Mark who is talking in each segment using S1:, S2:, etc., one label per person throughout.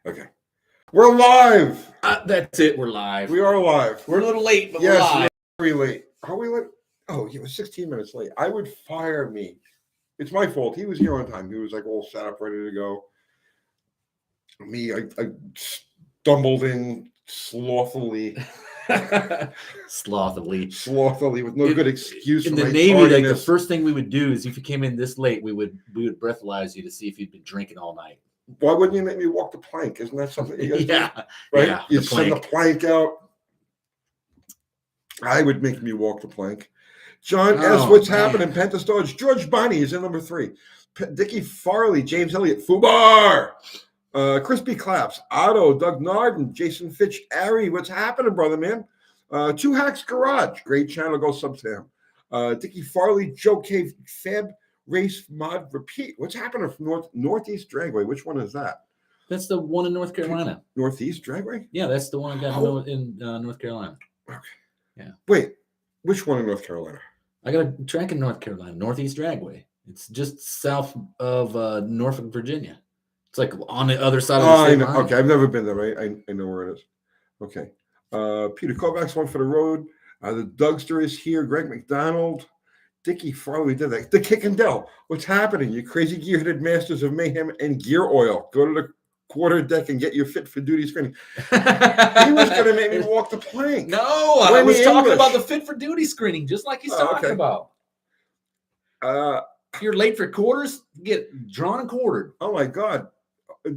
S1: Okay. We're live.
S2: That's it. We're live.
S1: We are live.
S2: We're a little late, but
S1: Yes,
S2: we're live.
S1: very late. Are we late? Oh, he was 16 minutes late. I would fire me. It's my fault. He was here on time. He was like all set up, ready to go. Me, I stumbled in slothily.
S2: Slothily
S1: with no good excuse.
S2: In
S1: for
S2: the
S1: my
S2: Navy, like the
S1: tardiness.
S2: first thing we would do is if you came in this late, we would breathalyze you to see if you'd been drinking all night.
S1: Why wouldn't you make me walk the plank? Isn't that something you guys do? Right?
S2: Yeah,
S1: You send the plank out. I would make me walk the plank. John S. What's happening? Pentastarge. George Bonnie is in number 3. Dickie Farley, James Elliott, Fubar, Crispy Claps, Otto, Doug Narden, Jason Fitch, Ari. What's happening, brother, man? Two Hacks Garage. Great channel. Go sub to him. Dickie Farley, Joe K. Feb, Race Mod Repeat. What's happening from Northeast Dragway? Which one is that?
S2: That's the one in North Carolina.
S1: Northeast Dragway?
S2: Yeah, that's the one I got in North Carolina.
S1: Okay.
S2: Yeah.
S1: Wait, which one in North Carolina?
S2: I got a track in North Carolina, Northeast Dragway. It's just south of Norfolk, Virginia. It's like on the other side of the state line.
S1: Okay, I've never been there. I know where it is. Okay. Peter Kovacs, One for the Road. The Dougster is here. Greg McDonald. Dickie Farley did that. The Kick and Dell. What's happening? You crazy gear-headed masters of mayhem and gear oil. Go to the quarter deck and get your fit for duty screening. He was going to make me walk the plank.
S2: No, I was talking about the fit for duty screening, just like he's talking about. If you're late for quarters, get drawn and quartered.
S1: Oh my God.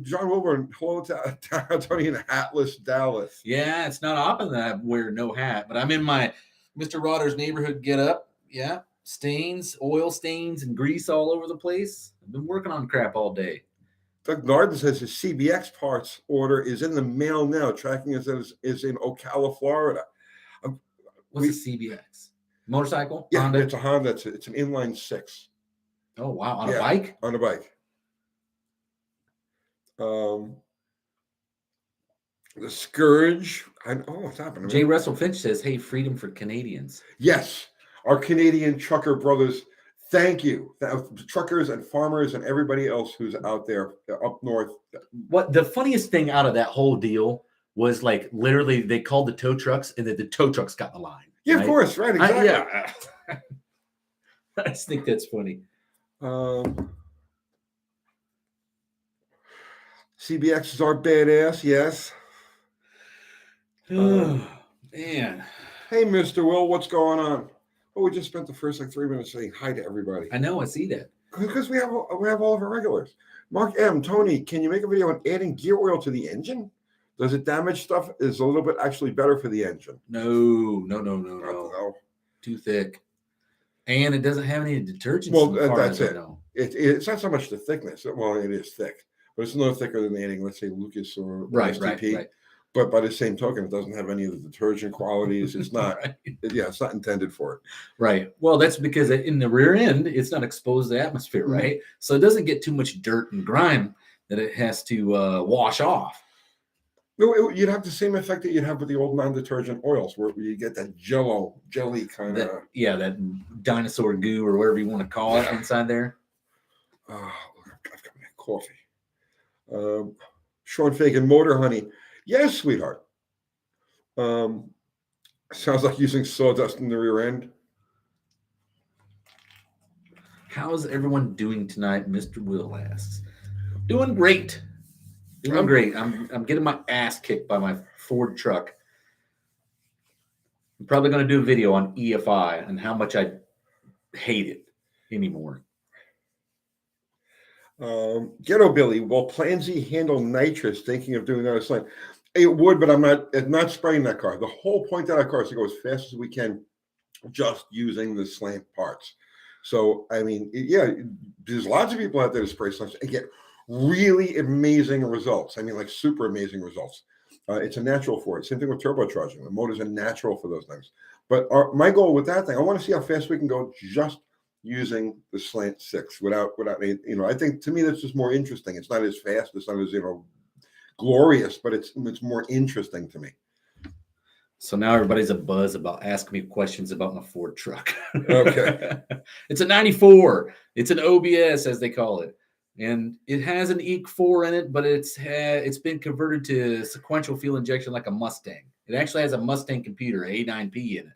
S1: John Wilburn, hello to Tony in Hatless Dallas.
S2: Yeah, it's not often that I wear no hat, but I'm in my Mr. Rotter's neighborhood get up. Yeah, stains, oil stains, and grease all over the place. I've been working on crap all day.
S1: Doug Narden says his CBX parts order is in the mail now. Tracking is in Ocala, Florida.
S2: What's a CBX? Motorcycle?
S1: Yeah,
S2: Honda?
S1: It's a Honda. It's an inline 6.
S2: Oh, wow. On a bike?
S1: On a bike. The Scourge. What's happening?
S2: Jay Russell Finch says, hey, freedom for Canadians.
S1: Yes. Our Canadian trucker brothers, thank you. Truckers and farmers and everybody else who's out there up north.
S2: What the funniest thing out of that whole deal was, like, literally they called the tow trucks and the tow trucks got in the line.
S1: Yeah, right? Of course. Right. Exactly.
S2: I just think that's funny.
S1: CBXs are badass, yes.
S2: Oh, man.
S1: Hey, Mr. Will, what's going on? Oh, we just spent the first 3 minutes saying hi to everybody.
S2: I know, I see that.
S1: Because we have all of our regulars. Mark M, Tony, can you make a video on adding gear oil to the engine? Does it damage stuff? Is a little bit actually better for the engine?
S2: No. Too thick. And it doesn't have any detergents.
S1: Well, that's it. It's not so much the thickness. Well, it is thick. But it's no thicker than adding, let's say, Lucas or STP. Right. But by the same token, it doesn't have any of the detergent qualities. It's not, it's not intended for it.
S2: Right. Well, that's because in the rear end, it's not exposed to the atmosphere, right? So it doesn't get too much dirt and grime that it has to wash off.
S1: No, you'd have the same effect that you'd have with the old non-detergent oils, where you get that jelly kind of.
S2: Yeah, that dinosaur goo or whatever you want to call it inside there.
S1: Oh, I've got my coffee. Sean Fagan, Motor Honey. Yes, sweetheart. Sounds like using sawdust in the rear end.
S2: How's everyone doing tonight? Mr. Will asks. Doing great. Doing great. I'm getting my ass kicked by my Ford truck. I'm probably going to do a video on EFI and how much I hate it anymore.
S1: Ghetto Billy, will Plansy handle nitrous? Thinking of doing that aslant. It would, but I'm not spraying that car. The whole point of that car is to go as fast as we can, just using the slant parts. So, I mean, there's lots of people out there to spray slants and get really amazing results. I mean, like super amazing results. It's a natural for it. Same thing with turbocharging. The motors are natural for those things. But my goal with that thing, I want to see how fast we can go just using the slant 6 without any, I think to me that's just more interesting. It's not as fast, it's not as glorious, but it's more interesting to me.
S2: So now everybody's a buzz about asking me questions about my Ford truck.
S1: Okay.
S2: It's a 94. It's an OBS, as they call it. and it has an EEC4 in it, but it's been converted to sequential fuel injection like a Mustang. It actually has a Mustang computer, A9P in it.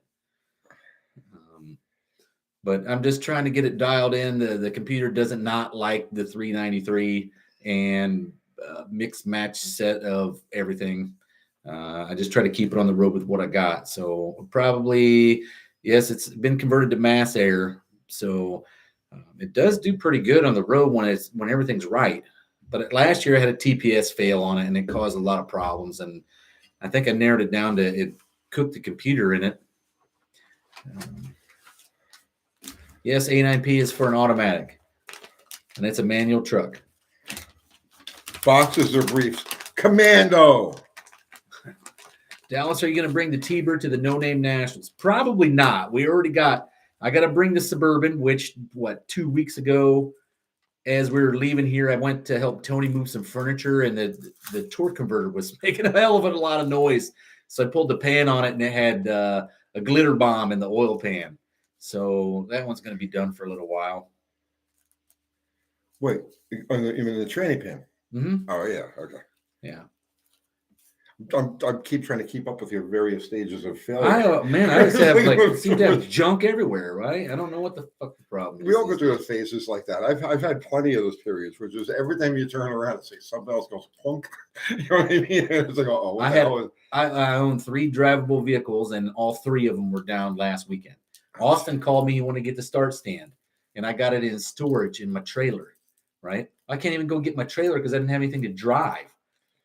S2: But I'm just trying to get it dialed in. The computer doesn't not like the 393 and mixed match set of everything. I just try to keep it on the road with what I got. So probably, yes, it's been converted to mass air. So it does do pretty good on the road when everything's right. But last year I had a TPS fail on it and it caused a lot of problems. And I think I narrowed it down to it cooked the computer in it. Yes, A9P is for an automatic, and it's a manual truck.
S1: Boxes or briefs. Commando.
S2: Dallas, are you going to bring the T-Bird to the No Name Nationals? Probably not. I got to bring the Suburban, which, 2 weeks ago, as we were leaving here, I went to help Tony move some furniture, and the torque converter was making a hell of a lot of noise. So I pulled the pan on it, and it had a glitter bomb in the oil pan. So that one's going to be done for a little while.
S1: Wait, you mean the tranny pan?
S2: Mm-hmm.
S1: Oh, yeah. Okay.
S2: Yeah.
S1: I keep trying to keep up with your various stages of failure.
S2: I just have seem to have junk everywhere, right? I don't know what the fuck the problem is.
S1: We all go through phases like that. I've had plenty of those periods, which is every time you turn around and say something else goes plunk. You know what I mean? It's like, oh, what the hell is...
S2: I own 3 drivable vehicles, and all 3 of them were down last weekend. Austin called me. He wanted to get the start stand, and I got it in storage in my trailer. Right? I can't even go get my trailer because I didn't have anything to drive.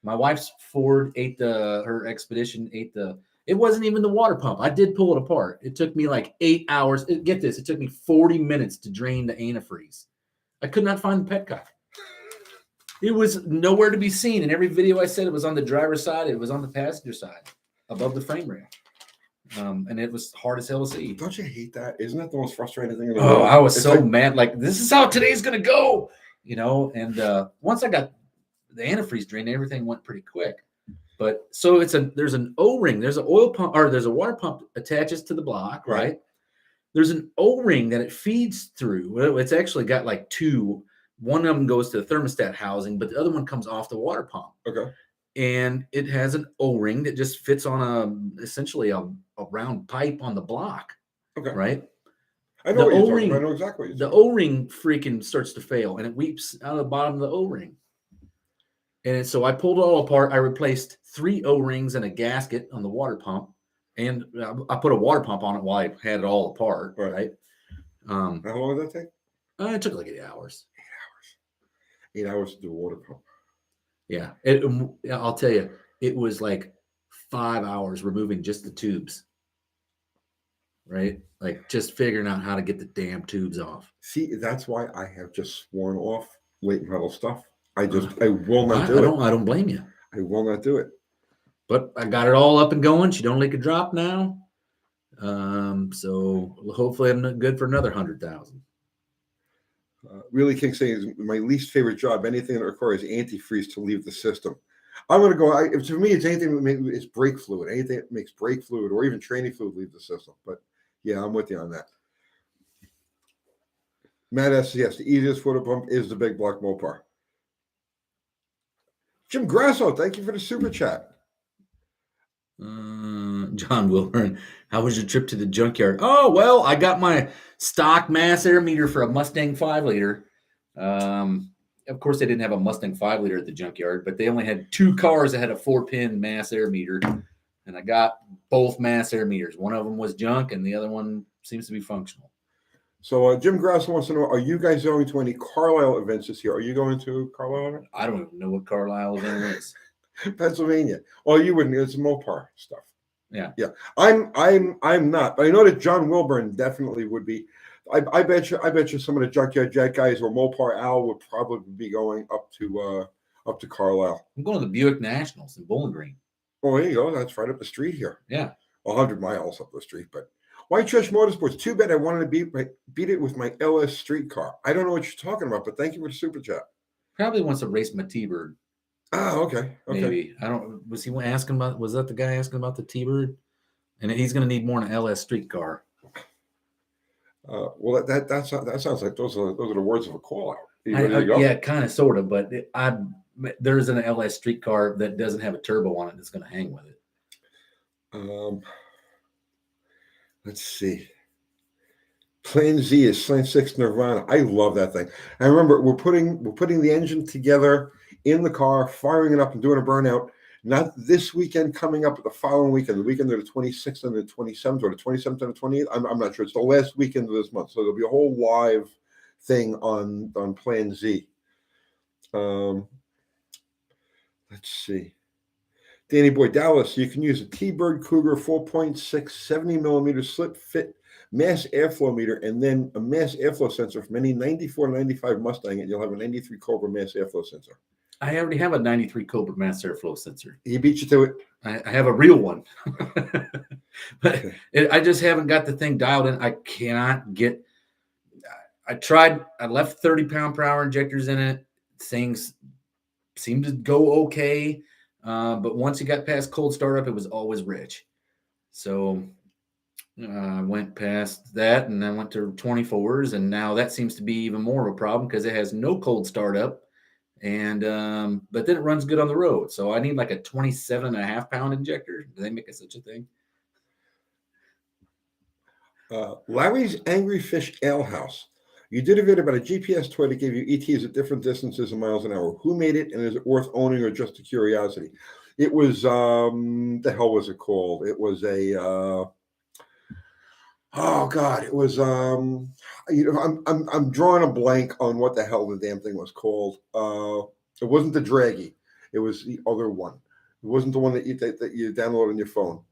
S2: My wife's Ford her Expedition it wasn't even the water pump. I did pull it apart. It took me like 8 hours. Get this, it took me 40 minutes to drain the antifreeze. I could not find the petcock. It was nowhere to be seen. In every video I said it was on the driver's side, it was on the passenger side, above the frame rail. And it was hard as hell to see.
S1: Don't you hate that? Isn't that the most frustrating thing in the world?
S2: Oh, I was mad. Like, this is how today's going to go, and once I got the antifreeze drained, everything went pretty quick. But so there's an O-ring, there's an oil pump, or there's a water pump attaches to the block, right? There's an O-ring that it feeds through. Well, it's actually got like 2. One of them goes to the thermostat housing, but the other one comes off the water pump. Okay. And it has an O-ring that just fits on essentially a round pipe on the block. Okay. Right?
S1: I know what you're talking about. I know exactly what you're
S2: talking about. The O-ring freaking starts to fail, and it weeps out of the bottom of the O-ring. And so I pulled it all apart. I replaced 3 O-rings and a gasket on the water pump, and I put a water pump on it while I had it all apart. Right?
S1: How long did that take?
S2: It took like 8 hours.
S1: 8 hours to do a water pump.
S2: Yeah. I'll tell you, it was like 5 hours removing just the tubes. Right? Like just figuring out how to get the damn tubes off.
S1: See, that's why I have just sworn off late model stuff. I will not do it.
S2: I don't blame you.
S1: I will not do it.
S2: But I got it all up and going. She don't leak a drop now. So hopefully I'm good for another 100,000.
S1: Really King saying my least favorite job, anything that requires antifreeze to leave the system. I'm going to go, to me, it's anything that it's brake fluid, anything that makes brake fluid or even training fluid leave the system. But yeah, I'm with you on that. Matt S. Yes, the easiest water pump is the big block Mopar. Jim Grasso, thank you for the super chat.
S2: John Wilburn, how was your trip to the junkyard? Oh, well, I got my stock mass air meter for a Mustang 5-liter. Of course, they didn't have a Mustang 5-liter at the junkyard, but they only had 2 cars that had a 4-pin mass air meter. And I got both mass air meters. One of them was junk, and the other one seems to be functional.
S1: So Jim Grasso wants to know, are you guys going to any Carlisle events this year? Are you going to Carlisle?
S2: I don't even know what Carlisle event is.
S1: Pennsylvania. Well, you wouldn't. It's Mopar stuff.
S2: Yeah.
S1: I'm not, but I know that John Wilburn definitely would be. I bet you some of the Junkyard Jet guys or Mopar Al would probably be going up to Carlisle.
S2: I'm going to the Buick Nationals in Bowling Green.
S1: Oh, there you go. That's right up the street here.
S2: Yeah.
S1: 100 miles up the street, but White Trash Motorsports. Too bad I wanted to beat it with my LS street car. I don't know what you're talking about, but thank you for the super chat.
S2: Probably wants to race my T-Bird.
S1: Oh, okay.
S2: Maybe. I don't. Was he asking about? Was that the guy asking about the T-Bird? And he's going to need more than an LS street car.
S1: Well, that sounds like those are the words of a call out. You ready to go?
S2: Yeah, kind of, sort of, but there's an LS streetcar that doesn't have a turbo on it that's going to hang with it.
S1: Let's see. Plan Z is Slant 6 Nirvana. I love that thing. I remember we're putting the engine together in the car, firing it up and doing a burnout. Not this weekend coming up, but the following weekend, the weekend of the 26th and the 27th, or the 27th and the 28th. I'm not sure. It's the last weekend of this month. So there'll be a whole live thing on Plan Z. Let's see. Danny Boy Dallas, you can use a T-Bird Cougar 4.6 70 millimeter slip fit mass airflow meter and then a mass airflow sensor from any 94, 95 Mustang, and you'll have a 93 Cobra mass airflow sensor.
S2: I already have a 93 Cobra mass airflow sensor.
S1: He beat you to it?
S2: I have a real one. But I just haven't got the thing dialed in. I cannot get. I tried. I left 30 pound-per-hour injectors in it. Things seemed to go okay. But once you got past cold startup, it was always rich. So I went past that and then went to 24s. And now that seems to be even more of a problem because it has no cold startup. And but then it runs good on the road. So I need like a 27.5 pound injector. Do they make such a thing?
S1: Larry's Angry Fish Ale House. You did a video about a GPS toy that gave you ETs at different distances and miles an hour. Who made it, and is it worth owning or just a curiosity? It was the hell was it called? It was a oh god, it was I'm drawing a blank on what the hell the damn thing was called. It wasn't the Draggy. It was the other one. It wasn't the one that you download on your phone.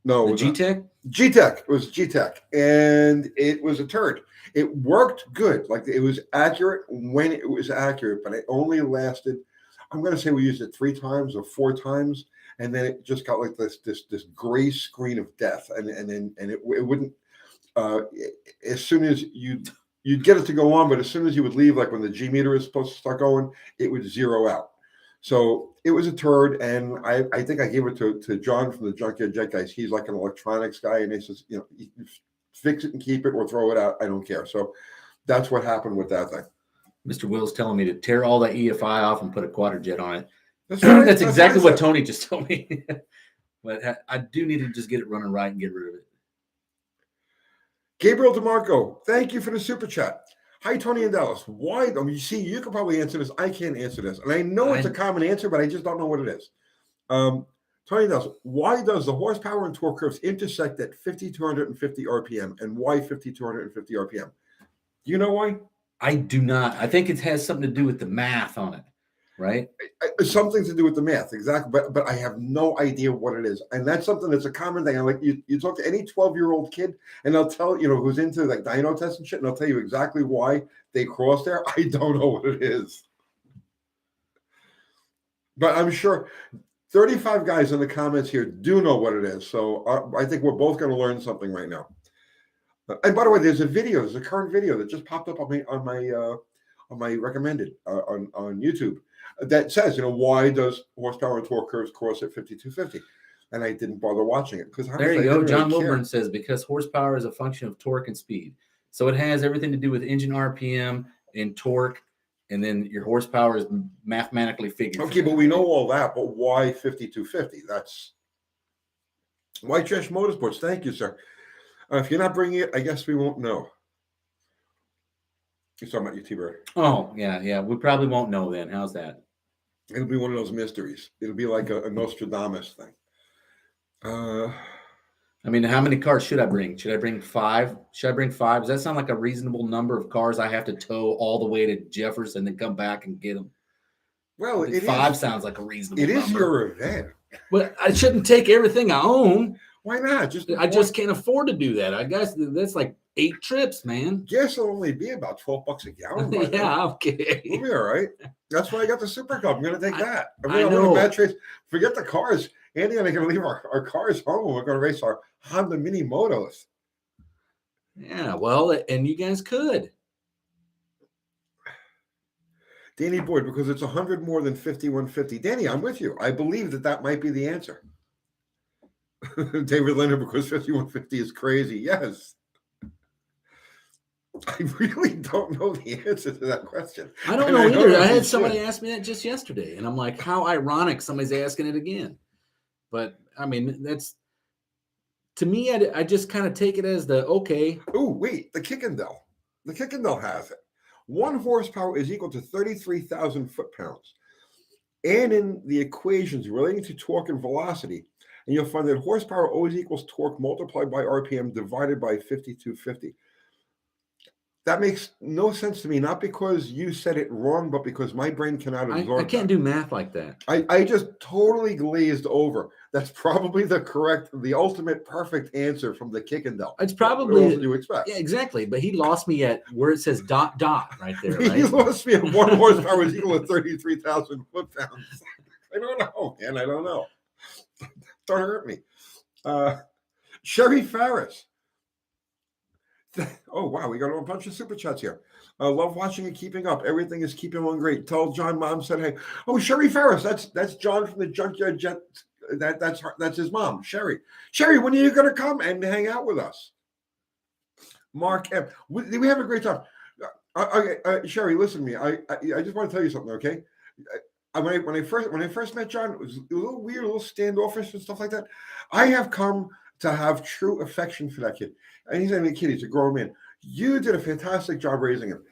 S1: No,
S2: the G-Tech?
S1: G-Tech. It was G-Tech. And it was a turd. It worked good. Like, it was accurate when it was accurate, but it only lasted, I'm going to say we used it 3 times or 4 times. And then it just got like this gray screen of death. And it wouldn't, as soon as you'd get it to go on, but as soon as you would leave, like when the G meter is supposed to start going, it would zero out. So it was a turd, and I think I gave it to John from the Junkyard Jet Guys. He's like an electronics guy, and he says, fix it and keep it or throw it out. I don't care. So that's what happened with that thing.
S2: Mr. Will's telling me to tear all that EFI off and put a Quadrajet on it.
S1: That's, right.
S2: That's exactly what Tony just told me. But I do need to just get it running right and get rid of it.
S1: Gabriel DeMarco, thank you for the super chat. Hi, Tony and Dallas. Why? You see, you can probably answer this. I can't answer this. And I know it's a common answer, but I just don't know what it is. Tony and Dallas, why does the horsepower and torque curves intersect at 5,250 RPM? And why 5,250 RPM? Do you know why?
S2: I do not. I think it has something to do with the math on it, right?
S1: Something to do with the math, exactly. But I have no idea what it is. And that's something that's a common thing. Like you talk to any 12-year-old kid, and they'll tell, who's into like dyno tests and shit, and they'll tell you exactly why they cross there. I don't know what it is. But I'm sure 35 guys in the comments here do know what it is. So I think we're both going to learn something right now. And by the way, there's a current video that just popped up on my recommended on YouTube that says, why does horsepower and torque curves cross at 5,250? And I didn't bother watching it because
S2: there you go. John Wilburn says because horsepower is a function of torque and speed, so it has everything to do with engine RPM and torque, and then your horsepower is mathematically figured.
S1: Okay, but we know all that. But why 5,250? That's why Trash Motorsports. Thank you, sir. If you're not bringing it, I guess we won't know. You're talking about your T-Bird.
S2: Oh, yeah. We probably won't know then. How's that?
S1: It'll be one of those mysteries. It'll be like a Nostradamus thing.
S2: I mean, how many cars should I bring? Should I bring 5? Should I bring 5? Does that sound like a reasonable number of cars I have to tow all the way to Jefferson and then come back and get them?
S1: Well,
S2: 5 sounds like a reasonable number.
S1: It is your event.
S2: But I shouldn't take everything I own.
S1: Why not?
S2: I just can't afford to do that. I guess that's like 8 trips, man.
S1: Gas will only be about $12 a gallon.
S2: Yeah, okay.
S1: We'll be all right. That's why I got the Super Cup. I'm going to take that.
S2: I know.
S1: Forget the cars. Andy and I are going to leave our cars home and we're going to race our Honda Mini Motos.
S2: Yeah, well, and you guys could.
S1: Danny Boyd, because it's 100 more than 5,150. Danny, I'm with you. I believe that might be the answer. David Leonard, because 5,150 is crazy. Yes. I really don't know the answer to that question.
S2: I don't
S1: And
S2: know either.
S1: know
S2: I
S1: if you
S2: had somebody
S1: should.
S2: ask me that just yesterday, and I'm like, how ironic somebody's asking it again. But I mean, that's to me, I just kind of take it as the okay.
S1: Oh, wait, the Kickendall. The Kickendall has it. 1 horsepower is equal to 33,000 foot-pounds. And in the equations relating to torque and velocity, and you'll find that horsepower always equals torque multiplied by RPM divided by 5250. That makes no sense to me, not because you said it wrong, but because my brain cannot absorb
S2: I can't
S1: that.
S2: do math like that.
S1: I just totally glazed over. That's probably the ultimate perfect answer from the Kickendall.
S2: It's
S1: What
S2: probably
S1: else did you expect?
S2: yeah, exactly. But he lost me at where it says ... right there,
S1: He
S2: right?
S1: lost me at 1 horsepower is equal to 33,000 foot-pounds. I don't know, man. I don't know. Don't hurt me. Sherry Farris. Oh, wow. We got a bunch of super chats here. Love watching and keeping up. Everything is keeping on great. Tell John mom said, hey. Oh, Sherry Farris. That's John from the Junkyard Jet. That's his mom, Sherry. Sherry, when are you going to come and hang out with us? Mark M. We have a great time. Sherry, listen to me. I just want to tell you something, okay? When I first met John, it was a little weird, a little standoffish and stuff like that. I have come to have true affection for that kid. And he's not even a kid; he's a grown man. You did a fantastic job raising him.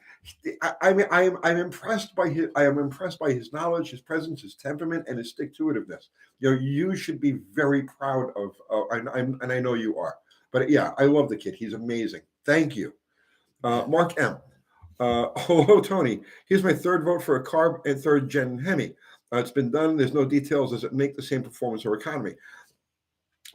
S1: I'm impressed by his knowledge, his presence, his temperament, and his stick-to-itiveness. You should be very proud of. And I know you are. But yeah, I love the kid. He's amazing. Thank you, Mark M. Hello, Tony. Here's my third vote for a carb and third gen Hemi. It's been done. There's no details. Does it make the same performance or economy?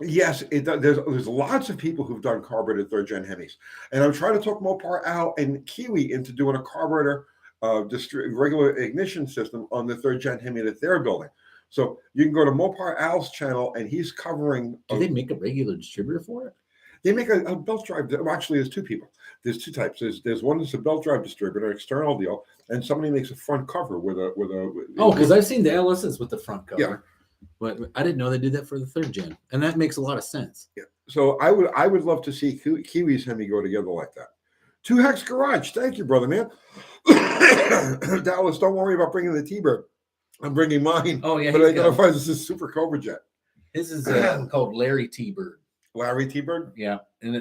S1: Yes, it does. There's lots of people who've done carbureted third gen Hemis, and I'm trying to talk Mopar Al and Kiwi into doing a carburetor, regular ignition system on the third gen Hemi that they're building. So you can go to Mopar Al's channel, and he's covering.
S2: Do they make a regular distributor for it?
S1: They make a belt drive. Actually, there's two people. There's two types. There's one that's a belt drive distributor, external deal, and somebody makes a front cover with a.
S2: Oh, because I've seen the LSs with the front cover.
S1: Yeah.
S2: But I didn't know they did that for the third gen, and that makes a lot of sense.
S1: Yeah. So I would love to see Kiwi's Hemi go together like that. 2 Hex Garage. Thank you, brother, man. Dallas, don't worry about bringing the T-Bird. I'm bringing mine.
S2: Oh yeah,
S1: but I gotta find this is Super Cobra Jet.
S2: His is called Larry T-Bird.
S1: Larry T-Bird?
S2: Yeah.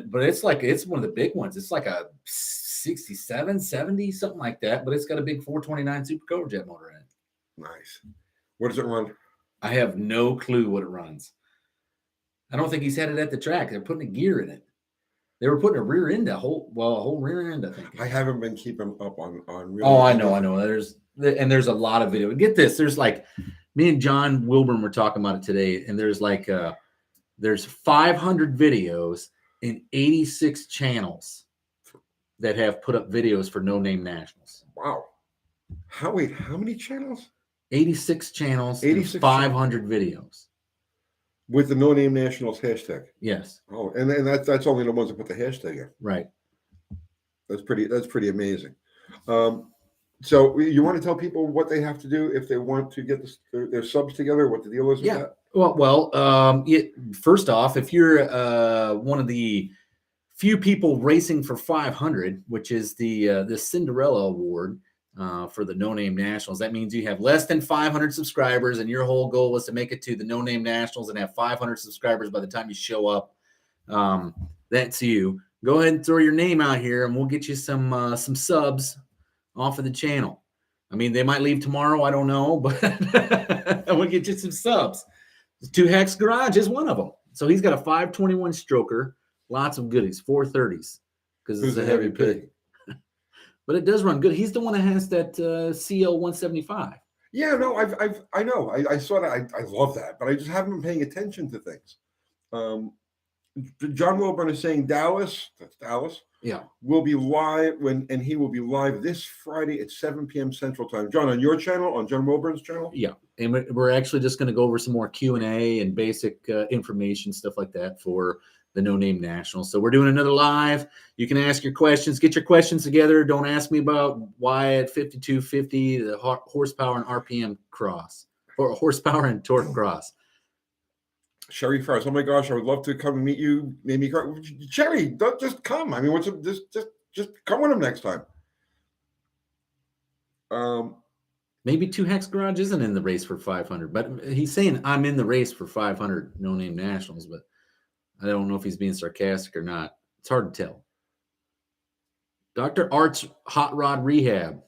S2: But it's one of the big ones. It's like a 67, 70, something like that. But it's got a big 429 Super Cobra Jet motor in it.
S1: Nice. What does it run?
S2: I have no clue what it runs. I don't think he's had it at the track. They're putting a gear in it. They were putting a rear end, a whole rear end, I think.
S1: I haven't been keeping up on real.
S2: Oh, I know. There's a lot of video. Get this. There's like me and John Wilburn were talking about it today, and there's 500 videos in 86 channels that have put up videos for No Name Nationals.
S1: Wow. How many channels?
S2: 86 channels,
S1: 86
S2: 500 videos.
S1: With the No Name Nationals hashtag.
S2: Yes.
S1: Oh, and that's only the ones that put the hashtag in.
S2: Right.
S1: That's pretty amazing. So you want to tell people what they have to do if they want to get their subs together, what the deal is with that?
S2: Well, first off, if you're one of the few people racing for 500, which is the Cinderella Award for the No Name Nationals, that means you have less than 500 subscribers, and your whole goal was to make it to the No Name Nationals and have 500 subscribers by the time you show up. That's you. Go ahead and throw your name out here, and we'll get you some subs off of the channel. I mean, they might leave tomorrow. I don't know, but we'll get you some subs. 2 Hex Garage is one of them. So he's got a 521 stroker, lots of goodies, 430s, because it's a heavy pig. But it does run good. He's the one that has that CL 175.
S1: Yeah, no, I know. I saw that. I love that, but I just haven't been paying attention to things. John Wilburn is saying Dallas. That's Dallas.
S2: Yeah,
S1: will be live and he will be live this Friday at 7 p.m. Central Time. John, on your channel, on John Wilburn's channel?
S2: Yeah, and we're actually just going to go over some more Q&A and basic information, stuff like that for the No Name National. So we're doing another live. You can ask your questions. Get your questions together. Don't ask me about why at 5250, the horsepower and RPM cross, or horsepower and torque cross.
S1: Sherry Farris, oh my gosh, I would love to come and meet you. Maybe Sherry, don't just come. I mean, just Just come with him next time.
S2: Maybe Two Hex Garage isn't in the race for 500, but he's saying I'm in the race for 500 no-name nationals, but I don't know if he's being sarcastic or not. It's hard to tell. Dr. Art's Hot Rod Rehab.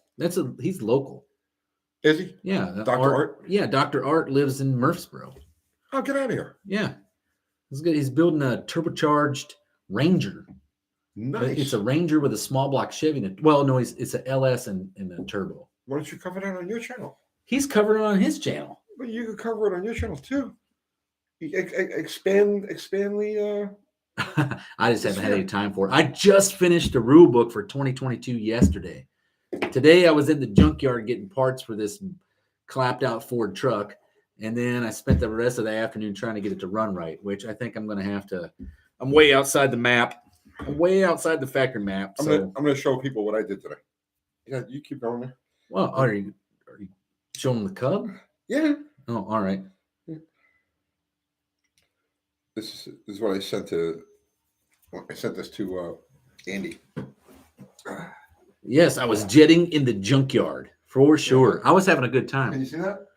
S2: He's local.
S1: Is he?
S2: Yeah.
S1: Dr. Art?
S2: Yeah, Dr. Art lives in Murfreesboro.
S1: Oh, get out of here.
S2: Yeah. He's good. He's building a turbocharged Ranger.
S1: Nice.
S2: But it's a Ranger with a small block Chevy. Well, no, it's an LS and a turbo.
S1: Why don't you cover that on your channel?
S2: He's covering it on his channel.
S1: Well, you could cover it on your channel too. Expand the.
S2: I just haven't had any time for it. I just finished the rule book for 2022 yesterday. Today I was in the junkyard getting parts for this clapped out Ford truck, and then I spent the rest of the afternoon trying to get it to run right, which I think I'm going to have to. I'm way outside the map. I'm way outside the factory map.
S1: I'm gonna show people what I did today. Yeah, you keep going there.
S2: Well, are you showing the Cub?
S1: Yeah.
S2: Oh, all right.
S1: This is what I sent to. I sent this to Andy.
S2: Yes, I was jetting in the junkyard for sure. I was having a good
S1: Can
S2: time.
S1: you see that?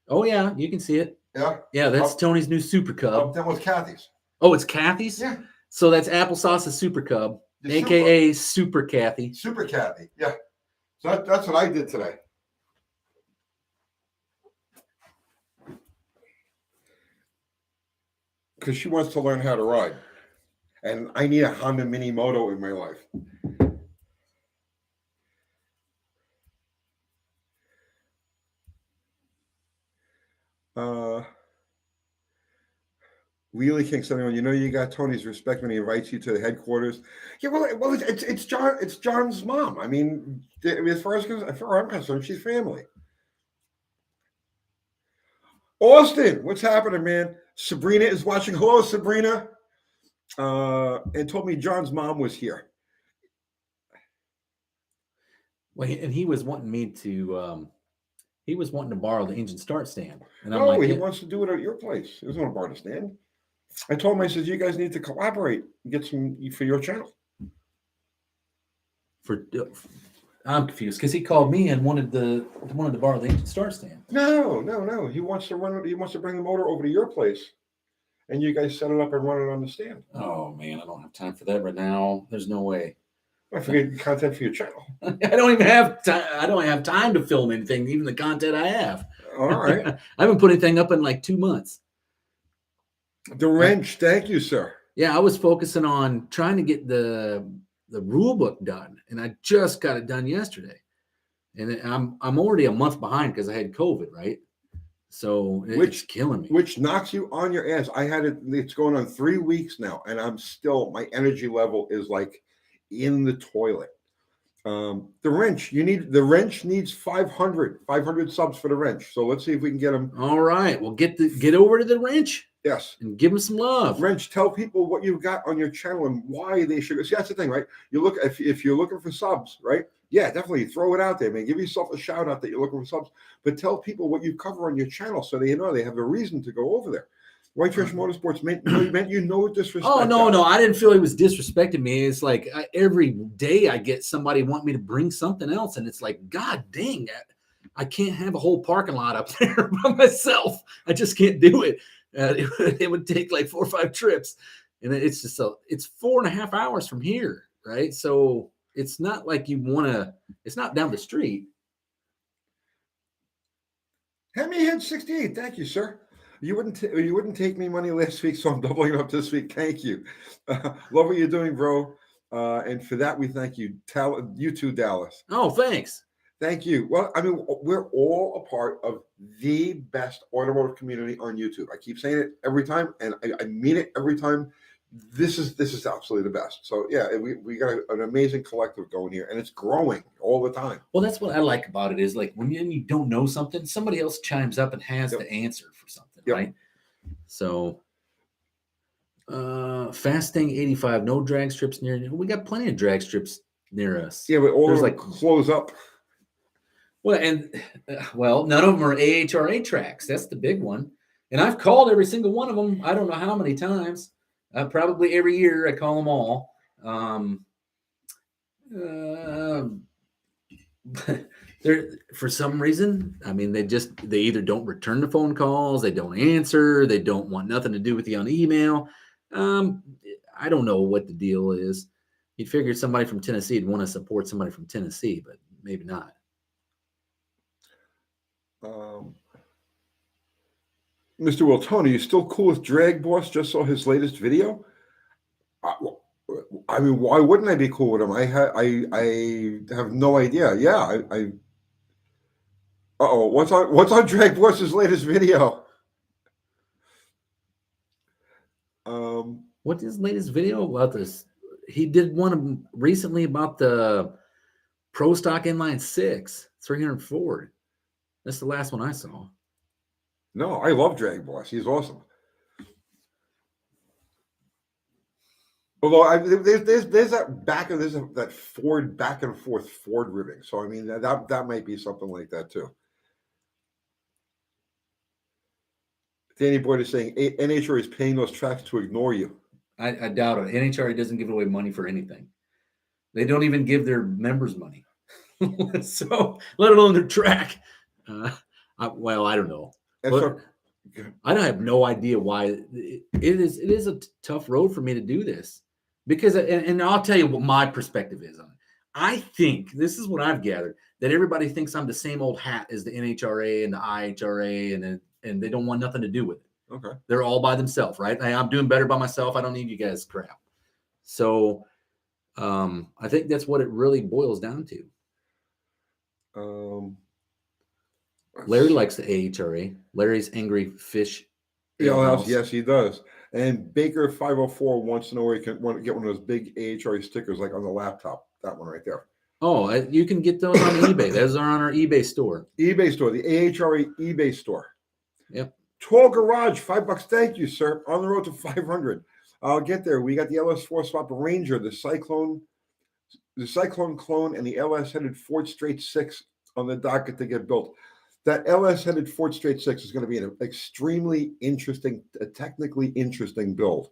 S2: Oh yeah, you can see it.
S1: Yeah.
S2: Yeah, that's Tony's new Super Cub.
S1: That was Kathy's.
S2: Oh, it's Kathy's?
S1: Yeah.
S2: So that's Applesauce's Super Cub,
S1: The
S2: aka Super Kathy.
S1: Super Kathy. Yeah. So that's what I did today. Because she wants to learn how to ride. And I need a Honda Mini Moto in my life. Wheelie King 71, you know you got Tony's respect when he invites you to the headquarters. Yeah, well, it's John. It's John's mom. I mean, as far as I'm concerned, she's family. Austin, what's happening, man? Sabrina is watching. Hello, Sabrina. And told me John's mom was here.
S2: Well, and he was wanting me to. He was wanting to borrow the engine start stand, and I'm
S1: No,
S2: like,
S1: he wants to do it at your place. There's no bar to stand. I told him, I said, you guys need to collaborate and get some for your channel.
S2: I'm confused because he called me and wanted to borrow the engine start stand.
S1: No. He wants to run. He wants to bring the motor over to your place, and you guys set it up and run it on the stand.
S2: Oh man, I don't have time for that right now. There's no way.
S1: I forget content for your channel.
S2: I don't even have time. I don't have time to film anything, even the content I have.
S1: All right.
S2: I haven't put anything up in like 2 months.
S1: The wrench. Thank you, sir.
S2: Yeah, I was focusing on trying to get the rule book done, and I just got it done yesterday. And I'm already a month behind because I had COVID, right? So it's killing me.
S1: Which knocks you on your ass. I had it. It's going on 3 weeks now, and I'm still. My energy level is like in the toilet. The wrench. The wrench needs 500 subs for the wrench. So let's see if we can get them.
S2: All right, well get over to the wrench.
S1: Yes.
S2: And give them some love.
S1: Wrench, tell people what you've got on your channel and why they should. See, that's the thing, right? You look if you're looking for subs, right? Yeah, definitely throw it out there, man. Give yourself a shout out that you're looking for subs, but tell people what you cover on your channel so they know they have a reason to go over there. White Trash Motorsports meant you no disrespect.
S2: Oh no, I didn't feel he was disrespecting me. It's like every day I get somebody want me to bring something else, and it's like, God dang, I can't have a whole parking lot up there by myself. I just can't do it. It would take like 4 or 5 trips, and it's just it's 4.5 hours from here, right? So it's not like you want to. It's not down the street.
S1: Head 68. Thank you, sir. You wouldn't take me money last week, so I'm doubling up this week. Thank you. Love what you're doing, bro. And for that, we thank you. You too, Dallas.
S2: Oh, thanks.
S1: Thank you. Well, I mean, we're all a part of the best automotive community on YouTube. I keep saying it every time, and I mean it every time. This is absolutely the best. So yeah, we got an amazing collective going here, and it's growing all the time.
S2: Well, that's what I like about it is like when you don't know something, somebody else chimes up and has the answer for something, right? So Fast Thing 85, no drag strips near. We got plenty of drag strips near us.
S1: Yeah, but all
S2: there's
S1: like close up.
S2: Well, none of them are AHRA tracks. That's the big one. And I've called every single one of them. I don't know how many times. Probably every year I call them all. They're for some reason. I mean, they either don't return the phone calls, they don't answer, they don't want nothing to do with you on email. Um, I don't know what the deal is. You'd figure somebody from Tennessee would want to support somebody from Tennessee, but maybe not.
S1: Mr. Will Tony, you still cool with Drag Boss? Just saw his latest video. I mean, why wouldn't I be cool with him? I have no idea. Yeah, Uh-oh, what's on Drag Boss's latest video?
S2: What's his latest video about this? He did one recently about the Pro Stock Inline 6 300 Ford. That's the last one I saw.
S1: No, I love Drag Boss. He's awesome. Although there's that Ford back and forth Ford ribbing. So I mean that might be something like that too. Danny Boyd is saying NHRA is paying those tracks to ignore you.
S2: I doubt it. NHRA doesn't give away money for anything. They don't even give their members money. So let alone their track. I don't know. I don't have no idea why it is a tough road for me to do this because, and I'll tell you what my perspective is on it. I think this is what I've gathered, that everybody thinks I'm the same old hat as the NHRA and the IHRA and they don't want nothing to do with it.
S1: Okay.
S2: They're all by themselves, right? Hey, I'm doing better by myself. I don't need you guys crap. So I think that's what it really boils down to. Larry likes the AHRA. Larry's Angry Fish.
S1: Yes, he does. And Baker 504 wants to know where you can get one of those big AHRA stickers, like on the laptop. That one right there.
S2: Oh, you can get those on eBay. Those are on our eBay store.
S1: eBay store, the AHRA eBay store.
S2: Yep.
S1: Tall Garage, $5. Thank you, sir. On the road to 500. I'll get there. We got the LS4 swap Ranger, the Cyclone clone, and the LS headed Ford Straight 6 on the docket to get built. That LS headed Ford Straight 6 is going to be an extremely interesting, technically interesting build.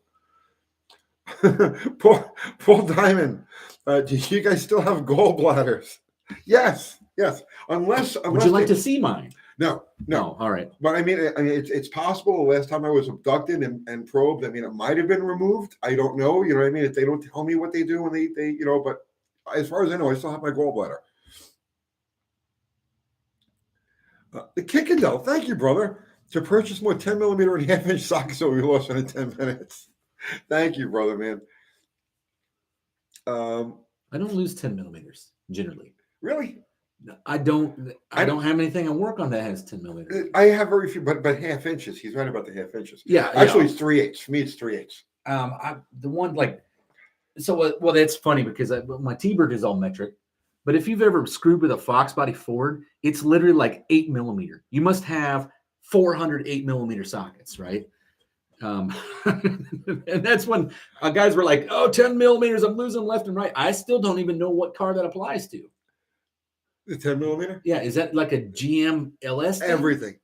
S1: Paul Diamond, do you guys still have gallbladders? Yes. Unless
S2: would you like to see mine?
S1: No.
S2: All right.
S1: But I mean, it's possible. The last time I was abducted and probed, I mean, it might have been removed. I don't know. You know what I mean? If they don't tell me what they do when they but as far as I know, I still have my gallbladder. The Kickendall, thank you, brother, to purchase more 10 millimeter and half-inch sockets that we lost in 10 minutes. Thank you, brother, man.
S2: I don't lose 10 millimeters generally.
S1: Really?
S2: I don't have anything I work on that has 10 millimeters.
S1: I have very few, but half inches. He's right about the half inches.
S2: Yeah.
S1: Actually, it's 3/8. For me, it's 3/8.
S2: The one well, that's funny because my T-Bird is all metric. But if you've ever screwed with a Fox body Ford, it's literally like 8 millimeter. You must have 400 8 millimeter sockets, right? And that's when guys were like, oh, 10 millimeters, I'm losing left and right. I still don't even know what car that applies to.
S1: The 10 millimeter?
S2: Yeah. Is that like a GM LS thing?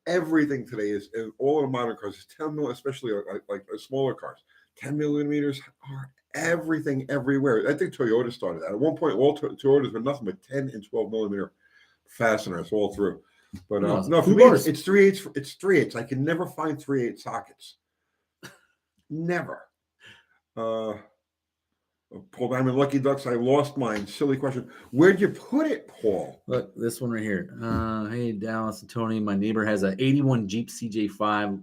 S1: Everything today is, all the modern cars is 10 millimeter, especially like smaller cars. 10 millimeters are everything everywhere. I think Toyota started that. At one point, all Toyotas were nothing but 10 and 12 millimeter fasteners all through. But no, for me, it's 3/8. It's 3/8. I can never find 3/8 sockets. Never. Paul Diamond, Lucky Ducks. I lost mine. Silly question. Where'd you put it, Paul?
S2: Look, this one right here. Hey, Dallas and Tony. My neighbor has a 81 Jeep CJ5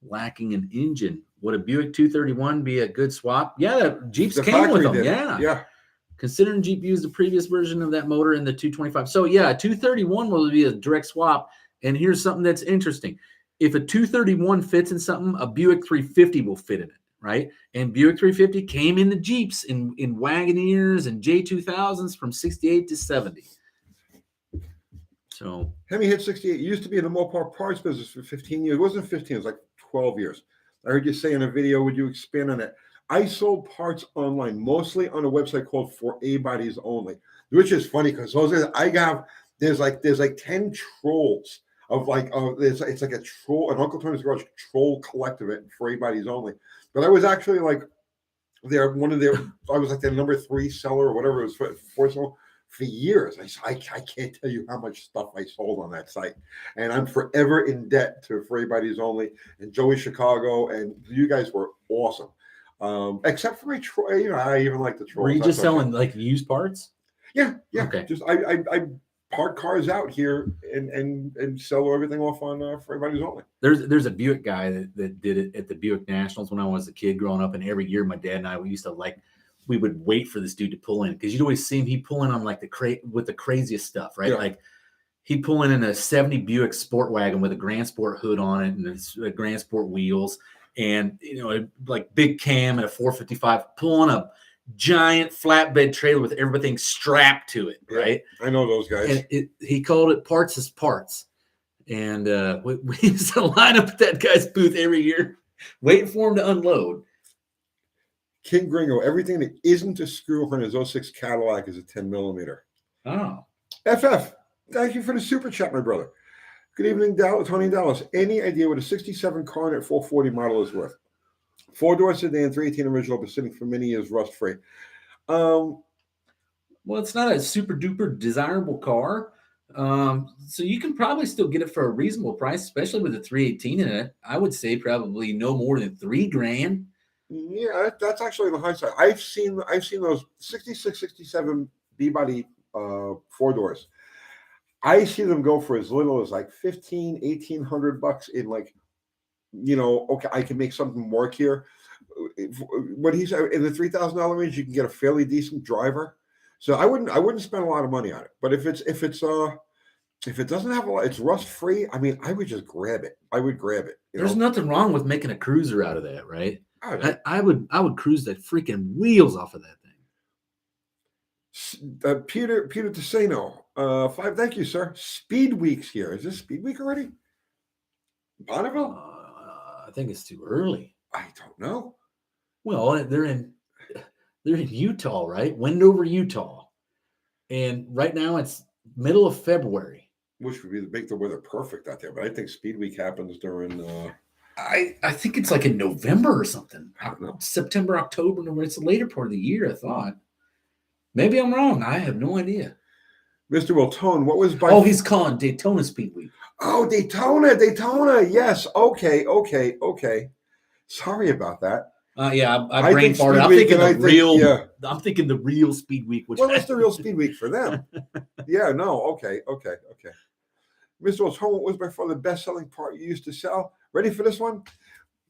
S2: lacking an engine. Would a Buick 231 be a good swap? Yeah, Jeeps came with them. Yeah. Considering Jeep used the previous version of that motor in the 225. So yeah, 231 will be a direct swap. And here's something that's interesting. If a 231 fits in something, a Buick 350 will fit in it, right? And Buick 350 came in the Jeeps in Wagoneers and J2000s from 68 to 70. So
S1: Hemi hit 68. It used to be in the Mopar parts business for 15 years. It wasn't 15, it was like 12 years. I heard you say in a video, would you expand on it? I sold parts online, mostly on a website called For A Bodies Only, which is funny because there's like 10 trolls of it's like a troll, an Uncle Tony's Garage troll collective at For A Bodies Only. But I was actually like They're one of their. I was like their number 3 seller or whatever it was for years. I can't tell you how much stuff I sold on that site, and I'm forever in debt to For Everybody's Only and Joey Chicago, and you guys were awesome. Except for my Troy, I even like the Trolls.
S2: Were you just
S1: That's okay.
S2: selling like used parts?
S1: Yeah.
S2: Okay.
S1: Just I park cars out here and sell everything off on For Everybody's Only.
S2: There's a Buick guy that did it at the Buick Nationals when I was a kid growing up, and every year my dad and I we would wait for this dude to pull in because you'd always see him. He'd pull in on like with the craziest stuff, right?
S1: Yeah.
S2: Like he'd pull in a 70 Buick Sport Wagon with a Grand Sport hood on it and a Grand Sport wheels, and like big cam and a 455, pulling a giant flatbed trailer with everything strapped to it, right?
S1: Yeah, I know those guys.
S2: And he called it parts as parts. And we used to line up at that guy's booth every year, waiting for him to unload.
S1: King Gringo, everything that isn't a screw on his 06 Cadillac is a 10 millimeter.
S2: Oh.
S1: FF, thank you for the super chat, my brother. Good evening, Tony Dallas. Any idea what a 67 Coronet 440 model is worth? 4-door sedan, 318 original, been sitting for many years, rust free.
S2: Well, it's not a super duper desirable car. So you can probably still get it for a reasonable price, especially with a 318 in it. I would say probably no more than $3,000.
S1: Yeah, that's actually the high side. I've seen those 66, 67 B-body 4-doors. I see them go for as little as like $1,500-$1,800 in like, okay, I can make something work here. What he said in the $3,000 range, you can get a fairly decent driver. So I wouldn't spend a lot of money on it. But if it doesn't have a lot, it's rust free. I mean, I would just grab it. I would grab it.
S2: There's nothing wrong with making a cruiser out of that, right?
S1: I
S2: would cruise the freaking wheels off of that thing.
S1: Peter Tessano, 5. Thank you, sir. Speed Week's here. Is this Speed Week already? Bonneville?
S2: I think it's too early.
S1: I don't know.
S2: Well, they're in Utah, right? Wendover, Utah, and right now it's middle of February,
S1: which would make the weather perfect out there. But I think Speed Week happens during.
S2: I think it's like in November or something.
S1: I don't know.
S2: September, October, November. It's the later part of the year, I thought. Maybe I'm wrong. I have no idea.
S1: Mr. Wiltone, what was by?
S2: Oh, he's calling Daytona Speed Week.
S1: Oh, Daytona. Yes. Okay. Sorry about that.
S2: Yeah, I brain farted. I'm thinking the real Speed Week.
S1: Well, that's the real Speed Week for them. Yeah. No. Okay. Mr. Wiltone, what was by far the best-selling part you used to sell? Ready for this one?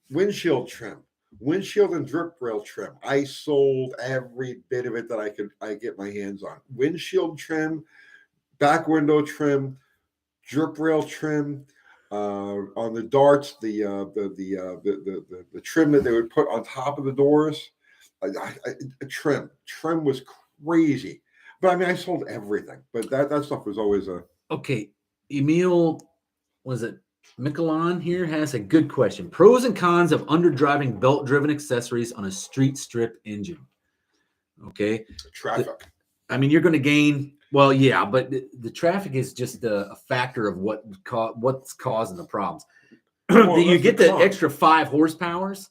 S1: Windshield trim. Windshield and drip rail trim. I sold every bit of it that I get my hands on. Windshield trim, back window trim, drip rail trim, on the darts, the trim that they would put on top of the doors. Trim was crazy, but I mean I sold everything. But that stuff was always a
S2: okay. Emil, was it Miquelon here has a good question. Pros and cons of underdriving belt-driven accessories on a street strip engine. Okay.
S1: Traffic.
S2: I mean, you're going to gain. Well, yeah, but the traffic is just a factor of what's causing the problems.
S1: Well,
S2: you get the extra 5 horsepowers,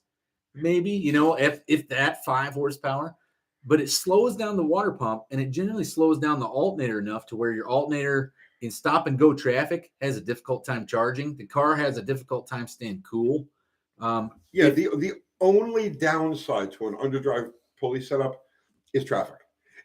S2: maybe, if that 5 horsepower, but it slows down the water pump, and it generally slows down the alternator enough to where your alternator in stop and go traffic has a difficult time charging. The car has a difficult time staying cool.
S1: The only downside to an underdrive pulley setup is traffic.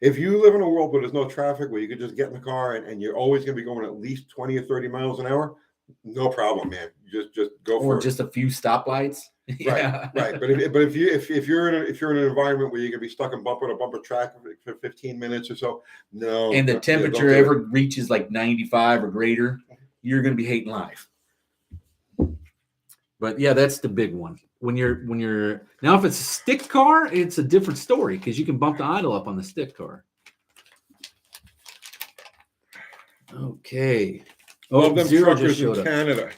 S1: If you live in a world where there's no traffic, where you could just get in the car and you're always going to be going at least 20 or 30 miles an hour, no problem, man. Just go for it.
S2: Or just a few stoplights.
S1: Right. But if you're in an environment where you're going to be stuck in bumper to bumper traffic for 15 minutes or so, no.
S2: And the temperature ever reaches like 95 or greater, you're going to be hating life. But yeah, that's the big one. When you're now, if it's a stick car, it's a different story because you can bump the idle up on the stick car. Okay.
S1: Love them truckers in Canada.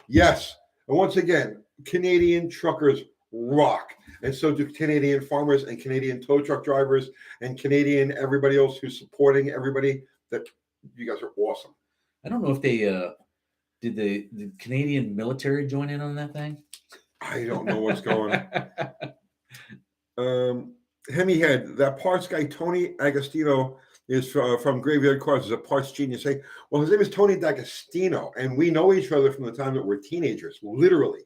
S1: Yes. And once again, Canadian truckers rock. And so do Canadian farmers and Canadian tow truck drivers and Canadian everybody else who's supporting everybody. That you guys are awesome.
S2: I don't know if they did the Canadian military join in on that thing.
S1: I don't know what's going on. Hemi had that parts guy, Tony Agostino, is from Graveyard Cars, is a parts genius. Hey, well, his name is Tony D'Agostino, and we know each other from the time that we're teenagers, literally.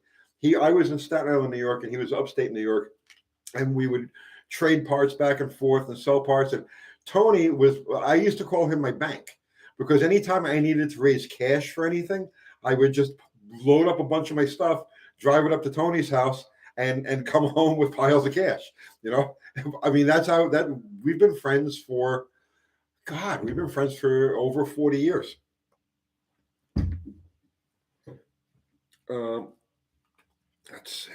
S1: I was in Staten Island, New York, and he was upstate New York, and we would trade parts back and forth and sell parts. And Tony I used to call him my bank, because anytime I needed to raise cash for anything, I would just load up a bunch of my stuff, drive it up to Tony's house, and come home with piles of cash. I mean, that's how we've been friends for, God, we've been friends for over 40 years. Let's see.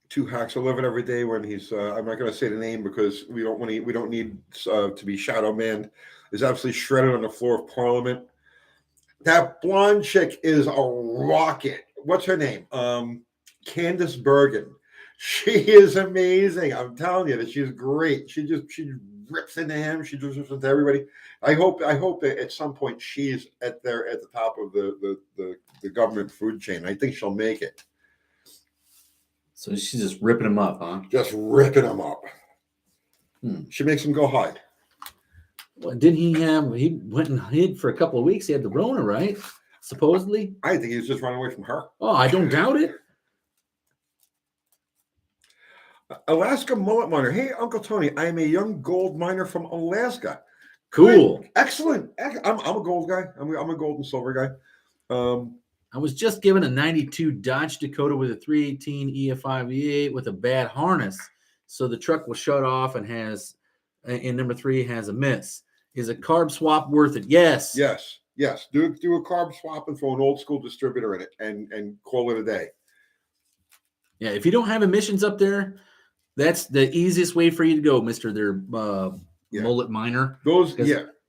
S1: Two hacks. I love it every day when he's. I'm not going to say the name because we don't need to be shadow banned. Is absolutely shredded on the floor of Parliament. That blonde chick is a rocket. What's her name? Candace Bergen. She is amazing. I'm telling you that she's great. She rips into him. She just rips into everybody. I hope that at some point she's at the top of the government food chain. I think she'll make it.
S2: So she's just ripping him up, huh?
S1: Just ripping him up. She makes him go hide.
S2: Well, didn't he went and hid for a couple of weeks. He had the Rona, right? Supposedly.
S1: I think he was just running away from her.
S2: Oh, I don't doubt it.
S1: Alaska mullet miner. Hey, Uncle Tony, I am a young gold miner from Alaska.
S2: Cool.
S1: Good. Excellent. I'm a gold guy. I'm a gold and silver guy.
S2: I was just given a 92 Dodge Dakota with a 318 EFI V8 with a bad harness. So the truck was shut off and in number 3 has a miss. Is a carb swap worth it? Yes.
S1: Yes. Do a carb swap and throw an old school distributor in it and call it a day.
S2: Yeah. If you don't have emissions up there, that's the easiest way for you to go, Mr. Mullet miner.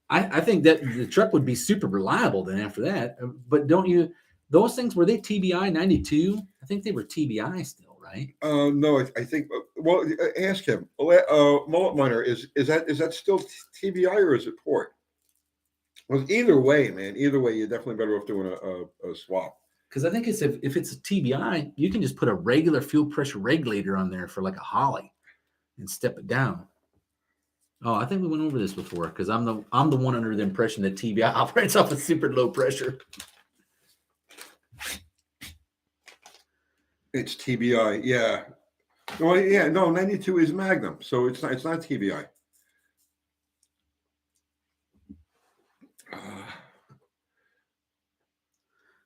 S2: I think that the truck would be super reliable then after that. But don't you, those things, were they TBI 92? I think they were TBI still, right?
S1: No, I think, well, ask him. Mullet miner, is that still TBI or is it port? Well, either way, man, you're definitely better off doing a swap.
S2: Because I think if it's a TBI, you can just put a regular fuel pressure regulator on there for like a Holly and step it down. Oh, I think we went over this before because I'm the one under the impression that TBI operates off of super low pressure.
S1: It's TBI, yeah. Well, yeah, no, 92 is Magnum, so it's not TBI.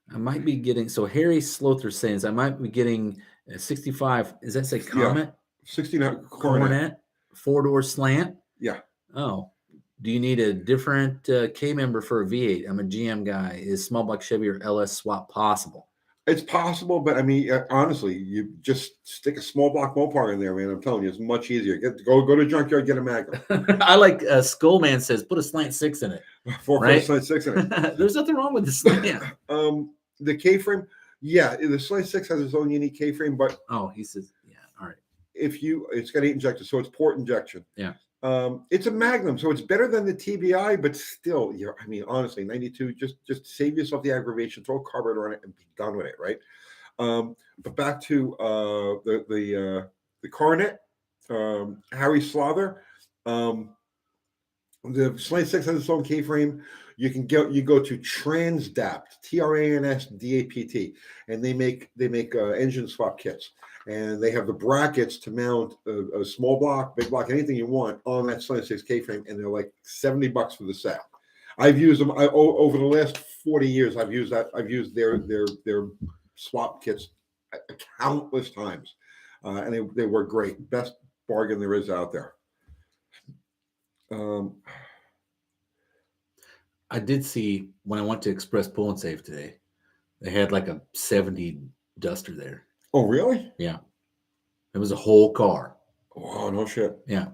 S2: I might be getting, so Harry Slother says I might be getting a 65. Does that say Comet?
S1: Yeah. 69
S2: Coronet, 4-door slant.
S1: Yeah.
S2: Oh, do you need a different K member for a V8? I'm a GM guy. Is small block Chevy or LS swap possible?
S1: It's possible, but I mean, honestly, you just stick a small block Mopar in there, man. I'm telling you, it's much easier. Go to junkyard, get a Magnum.
S2: I like Skullman says, put a slant 6 in it.
S1: Right? Slant 6 in it.
S2: There's nothing wrong with the slant.
S1: The K-frame, yeah, the Slant 6 has its own unique K-frame, but
S2: he says, yeah, all right.
S1: It's got 8 injectors, so it's port injection.
S2: Yeah.
S1: It's a Magnum, so it's better than the TBI, but still, I mean, honestly, 92, just save yourself the aggravation, throw a carburetor on it, and be done with it, right? But back to the Coronet, Harry Slother. The Slant 6 has its own K-frame. You go to Transdapt, TRANSDAPT, and they make engine swap kits, and they have the brackets to mount a small block, big block, anything you want on that Slant 6 K-frame, and they're like $70 for the set. I've used them over the last 40 years. I've used their swap kits countless times, and they work great. Best bargain there is out there.
S2: I did see when I went to Express Pull and Save today, they had like a 70 Duster there.
S1: Oh, really?
S2: Yeah. It was a whole car.
S1: Oh, no shit.
S2: Yeah.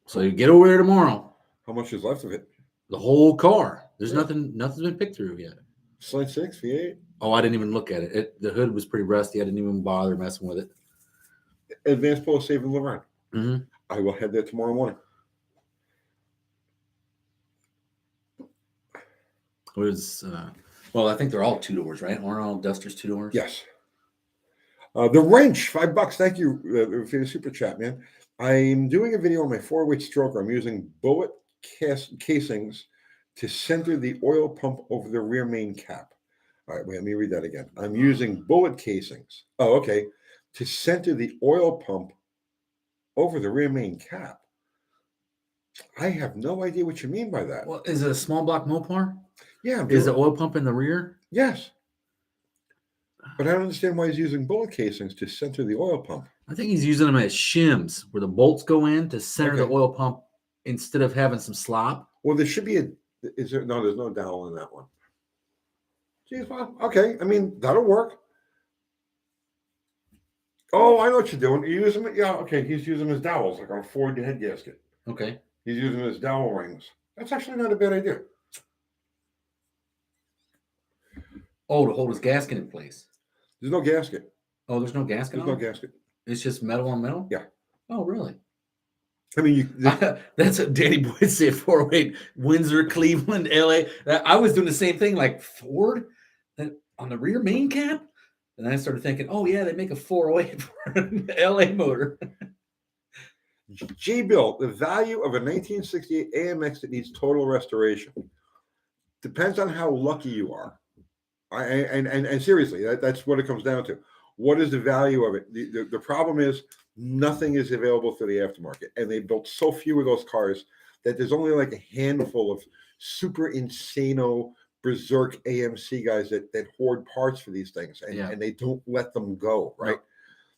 S2: So you get over there tomorrow.
S1: How much is left of it?
S2: The whole car. There's nothing's been picked through yet.
S1: Slant 6, V8?
S2: Oh, I didn't even look at it. The hood was pretty rusty. I didn't even bother messing with it.
S1: Advanced Pull and Save in Laverne.
S2: Mm-hmm.
S1: I will head there tomorrow morning.
S2: It was, I think they're all 2 doors, right? Aren't all Dusters 2 doors?
S1: Yes. The wrench, $5. Thank you for the super chat, man. I'm doing a video on my 4-weight stroker. I'm using bullet casings to center the oil pump over the rear main cap. All right, wait, let me read that again. I'm using bullet casings. Oh, okay. To center the oil pump over the rear main cap. I have no idea what you mean by that.
S2: Well, is it a small block Mopar?
S1: Yeah,
S2: Is the oil pump in the rear?
S1: yes. But I don't understand why he's using bullet casings to center the oil pump.
S2: I think he's using them as shims where the bolts go in to center the
S1: Okay.
S2: oil pump instead of having some slop.
S1: Well, there should be a. Is there? No, there's no dowel in that one. Geez, well, okay. I mean, that'll work. Oh, I know what you're doing. You use them. Yeah, okay. He's using his dowels like on a Ford head gasket.
S2: Okay.
S1: He's using his dowel rings. That's actually not a bad idea.
S2: Oh, to hold his gasket in place.
S1: There's no gasket.
S2: Oh, there's no gasket
S1: There's
S2: on
S1: no
S2: it?
S1: gasket.
S2: It's just metal on metal?
S1: Yeah.
S2: Oh, really?
S1: I mean,
S2: That's what Danny Boyd said. 408 Windsor, Cleveland, LA. I was doing the same thing, like Ford on the rear main cap. And I started thinking, oh, yeah, they make a 408 for an LA motor.
S1: G Bill, the value of a 1968 AMX that needs total restoration depends on how lucky you are. And seriously, that's what it comes down to. What is the value of it? The problem is nothing is available for the aftermarket, and they built so few of those cars that there's only like a handful of super insano berserk AMC guys that hoard parts for these things, and they don't let them go, right?
S2: No.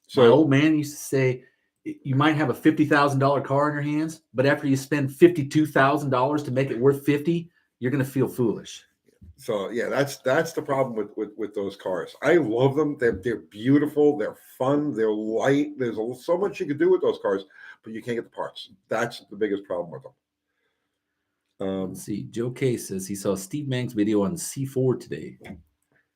S1: So
S2: my old man used to say, you might have a $50,000 car in your hands, but after you spend $52,000 to make it worth 50, you're going to feel foolish.
S1: So yeah, that's the problem with those cars. I love them. They're beautiful. They're fun. They're light. There's so much you can do with those cars, but you can't get the parts. That's the biggest problem with them.
S2: Let's see. Joe K says he saw Steve Mang's video on C4 today.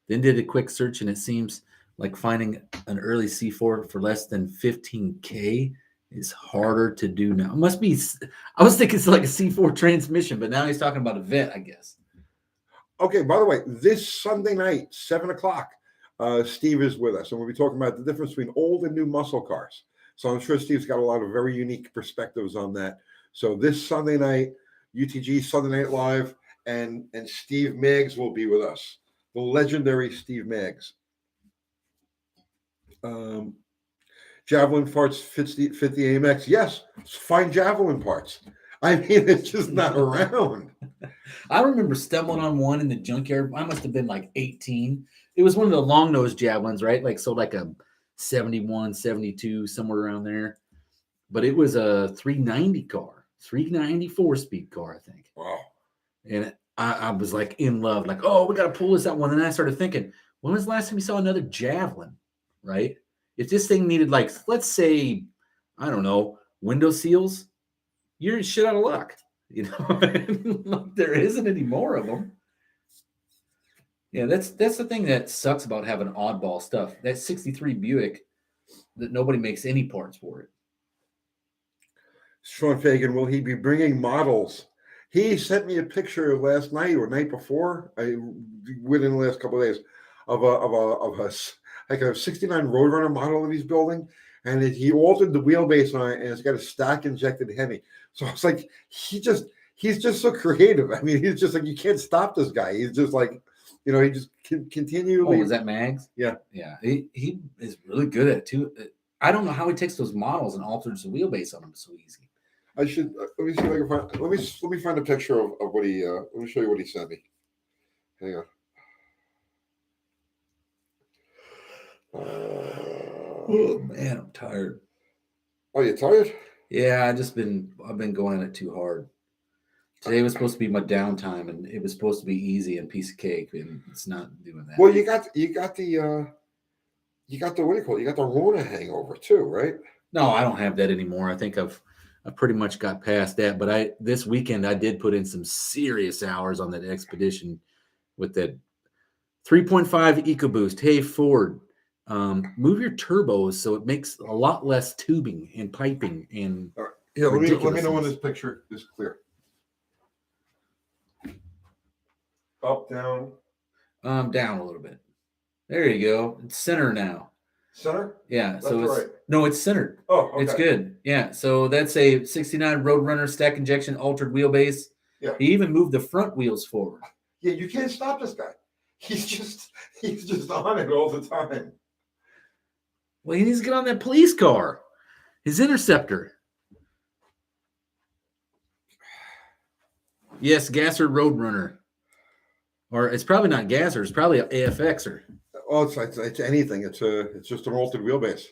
S2: Then did a quick search, and it seems like finding an early C4 for less than 15K is harder to do now. It must be. I was thinking it's like a C4 transmission, but now he's talking about a Vet, I guess.
S1: Okay, by the way, this Sunday night, 7:00, Steve is with us, and we'll be talking about the difference between old and new muscle cars. So I'm sure Steve's got a lot of very unique perspectives on that. So this Sunday night, UTG Sunday Night Live, and Steve Maggs will be with us, the legendary Steve Maggs. Javelin parts fit the AMX. Yes, find Javelin parts. I mean, it's just not around.
S2: I remember stumbling on one in the junkyard. I must have been like 18. It was one of the long nose Javelins, right? Like a 71, 72, somewhere around there. But it was a 390 car, 394 speed car, I think.
S1: Wow.
S2: And I was like in love, like, oh, we got to pull this out one. And then I started thinking, when was the last time you saw another Javelin, right? If this thing needed, like, let's say, I don't know, window seals, you're shit out of luck. You know, there isn't any more of them. Yeah, that's the thing that sucks about having oddball stuff. That 63 Buick, that nobody makes any parts for it.
S1: Sean Fagan, will he be bringing models? He sent me a picture last night or night before, within the last couple of days, of a like a 69 Roadrunner model that he's building, and he altered the wheelbase on it, and it's got a stock injected Hemi. So it's like he's just so creative. I mean, he's just like, you can't stop this guy. He's just like, you know, he just continually.
S2: Oh, is that Mags?
S1: Yeah,
S2: yeah. He is really good at it too. I don't know how he takes those models and alters the wheelbase on them so easy.
S1: I should let me see if I can find. Let me find a picture of what he. Let me show you what he sent me. Hang on.
S2: Oh man, I'm tired.
S1: Oh, you tired?
S2: Yeah, I've been going at it too hard. Today was supposed to be my downtime, and it was supposed to be easy and piece of cake, and it's not doing that.
S1: Well, you got the what do you call it? You got the Rona hangover too, right?
S2: No, I don't have that anymore. I think I've pretty much got past that. But this weekend I did put in some serious hours on that expedition with that 3.5 EcoBoost. Hey Ford, move your turbos so it makes a lot less tubing and piping and.
S1: All right. Yeah, let me know when this picture is clear. Up, down.
S2: Down a little bit. There you go. It's center now.
S1: Center?
S2: Yeah,
S1: Left
S2: so
S1: or
S2: it's
S1: right?
S2: no, it's centered.
S1: Oh, okay.
S2: It's good. Yeah, so that's a 69 Roadrunner stack injection altered wheelbase.
S1: Yeah.
S2: He even moved the front wheels forward.
S1: Yeah, you can't stop this guy. He's just on it all the time.
S2: Well, he needs to get on that police car, his Interceptor. Yes, Gasser Roadrunner. Or it's probably not Gasser, it's probably an AFXer.
S1: Oh, it's anything. It's just an altered wheelbase.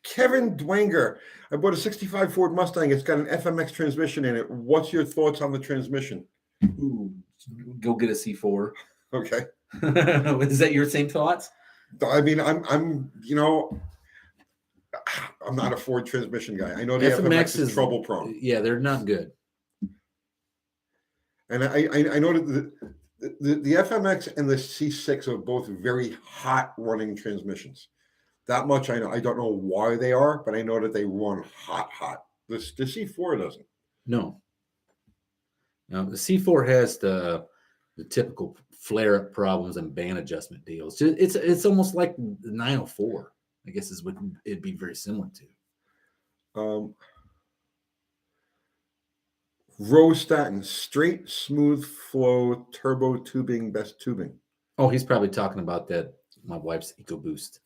S1: Kevin Dwanger, I bought a 65 Ford Mustang. It's got an FMX transmission in it. What's your thoughts on the transmission?
S2: Ooh, go get a C4.
S1: Okay.
S2: Is that your same thoughts?
S1: I mean, I'm not a Ford transmission guy. I know the FMX is trouble prone.
S2: Yeah, they're not good.
S1: And I know that the FMX and the C6 are both very hot running transmissions. That much I know. I don't know why they are, but I know that they run hot. The C4 doesn't.
S2: No. Now the C4 has the typical flare up problems and band adjustment deals. It's almost like the 904. I guess is what it'd be very similar to.
S1: Rose Staten, straight, smooth flow, turbo tubing, best tubing.
S2: Oh, he's probably talking about that. My wife's EcoBoost.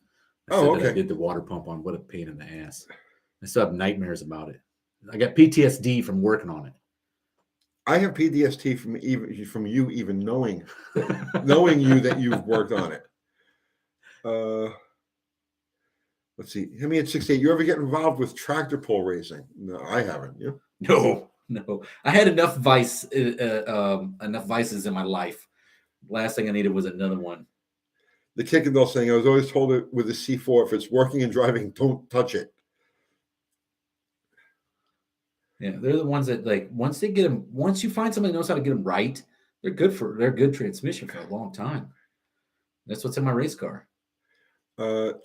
S2: I did the water pump on. What a pain in the ass. I still have nightmares about it. I got PTSD from working on it.
S1: I have PTSD from you even knowing you that you've worked on it. Let's see. Hit me at 68. You ever get involved with tractor pull racing? No, I haven't. You?
S2: No. I had enough vices in my life. Last thing I needed was another one.
S1: The Kickendall saying, I was always told it with the C4, if it's working and driving, don't touch it.
S2: Yeah, they're the ones that once you find somebody who knows how to get them right, they're good transmission for a long time. That's what's in my race car.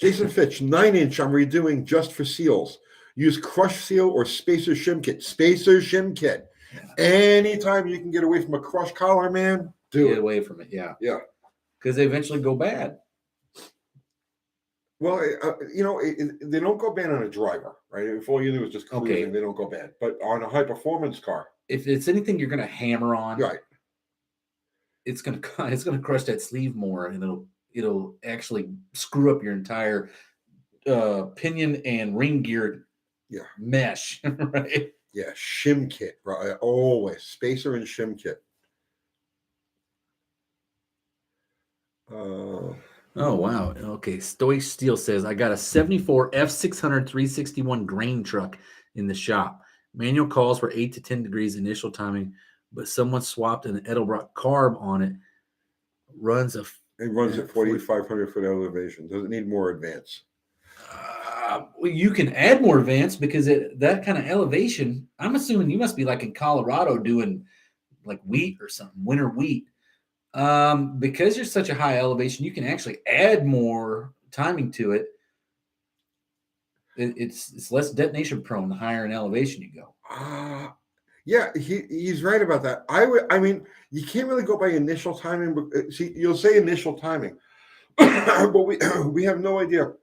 S1: Jason Fitch, 9-inch I'm redoing just for seals. Use crush seal or spacer shim kit. Spacer shim kit. Yeah. Anytime you can get away from a crush collar, man, get
S2: away from it. Yeah.
S1: Yeah.
S2: Because they eventually go bad.
S1: Well, they don't go bad on a driver, right? If all you do is just cruising, they don't go bad. But on a high performance car,
S2: if it's anything you're going to hammer on,
S1: right,
S2: it's going to crush that sleeve more, and it'll actually screw up your entire pinion and ring gear mesh, right?
S1: Yeah, shim kit, right? Always spacer and shim kit.
S2: Oh, wow. Okay. Stoic Steel says, I got a 74 F600 361 grain truck in the shop. Manual calls for 8 to 10 degrees initial timing, but someone swapped an Edelbrock carb on it. It runs at
S1: 4,500 foot elevation. Does it need more advance?
S2: Well, you can add more advance because that kind of elevation, I'm assuming you must be like in Colorado doing like wheat or something, winter wheat. Because you're such a high elevation, you can actually add more timing to it. It's less detonation prone the higher in elevation you go.
S1: Yeah, he's right about that. I mean, you can't really go by initial timing. But see, you'll say initial timing, but we have no idea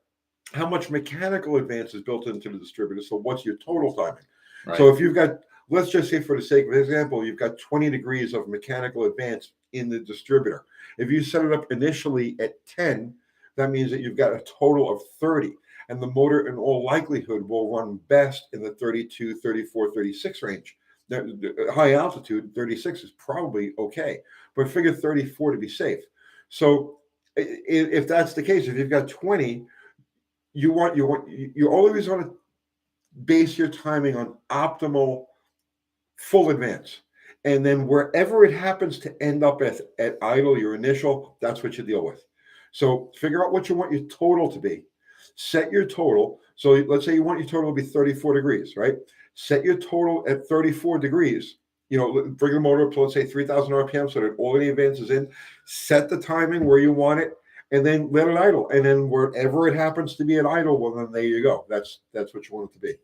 S1: how much mechanical advance is built into the distributor. So what's your total timing? Right. So if you've got, let's just say for the sake of example, you've got 20 degrees of mechanical advance in the distributor. If you set it up initially at 10, that means that you've got a total of 30. And the motor in all likelihood will run best in the 32, 34, 36 range. The high altitude, 36 is probably okay, but figure 34 to be safe. So if that's the case, if you've got 20, you always want to base your timing on optimal full advance. And then wherever it happens to end up at idle, your initial, that's what you deal with. So figure out what you want your total to be. Set your total. So let's say you want your total to be 34 degrees, right? Set your total at 34 degrees. Bring the motor up to, let's say, 3,000 RPM so that all the advance is in. Set the timing where you want it, and then let it idle. And then wherever it happens to be at idle, well, then there you go. That's what you want it to be.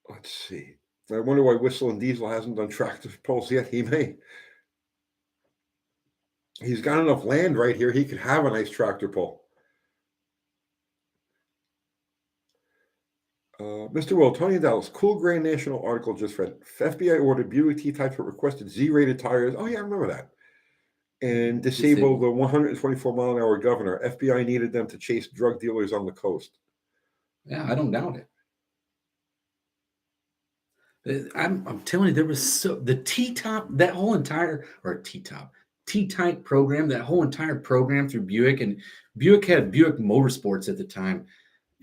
S1: Let's see. I wonder why Whistling Diesel hasn't done tractor pulls yet. He may. He's got enough land right here. He could have a nice tractor pull. Mr. Will, Tony Dallas, Cool Gray National article just read. FBI ordered Buick T-types but requested Z-rated tires. Oh, yeah, I remember that. And disable the 124-mile-an-hour governor. FBI needed them to chase drug dealers on the coast.
S2: Yeah, I don't doubt it. I'm telling you, there was the T-top, that whole entire, or T-top, T-type program, that whole entire program through Buick, and Buick had Buick Motorsports at the time.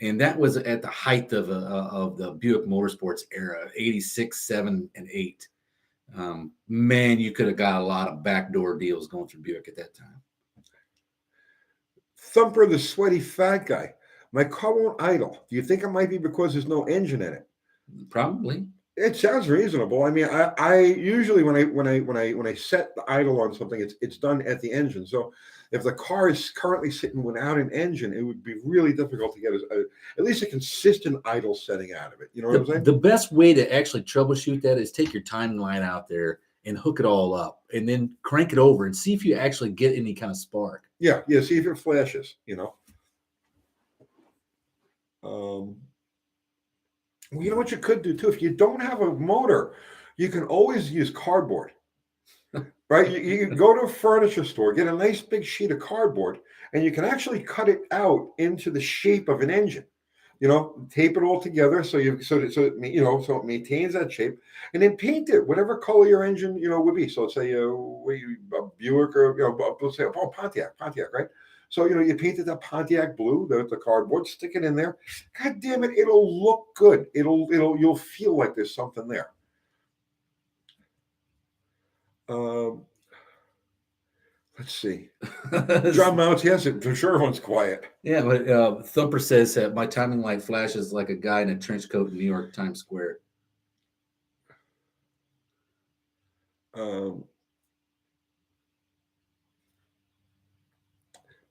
S2: And that was at the height of the Buick Motorsports era, 86, 7, and 8. Man, you could have got a lot of backdoor deals going through Buick at that time.
S1: Thumper, the sweaty fat guy. My car won't idle. Do you think it might be because there's no engine in it?
S2: Probably.
S1: It sounds reasonable. I mean, I usually when I set the idle on something, it's done at the engine. So if the car is currently sitting without an engine, it would be really difficult to get at least a consistent idle setting out of it. You know what I'm saying?
S2: The best way to actually troubleshoot that is take your timing line out there and hook it all up, and then crank it over and see if you actually get any kind of spark.
S1: Yeah. See if it flashes. You know. Well, you know what you could do too? If you don't have a motor, you can always use cardboard, right? You can go to a furniture store, get a nice big sheet of cardboard, and you can actually cut it out into the shape of an engine. You know, tape it all together so it maintains that shape, and then paint it whatever color your engine would be. So let's say a Buick or let's say Pontiac, right? So, you painted that Pontiac blue, the cardboard, stick it in there. God damn it, it'll look good. You'll feel like there's something there. Let's see. John Mounts, yes, for sure everyone's quiet.
S2: Yeah, but Thumper says that my timing light flashes like a guy in a trench coat in New York Times Square.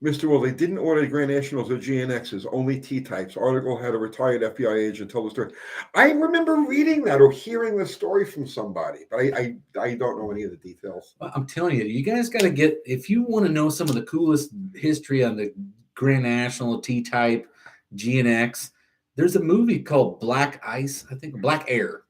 S1: Mr. Will, they didn't order the Grand Nationals or GNXs, only T-types. Article had a retired FBI agent tell the story. I remember reading that or hearing the story from somebody, but I don't know any of the details.
S2: I'm telling you, you guys got to get, if you want to know some of the coolest history on the Grand National, T-type, GNX, there's a movie called Black Air.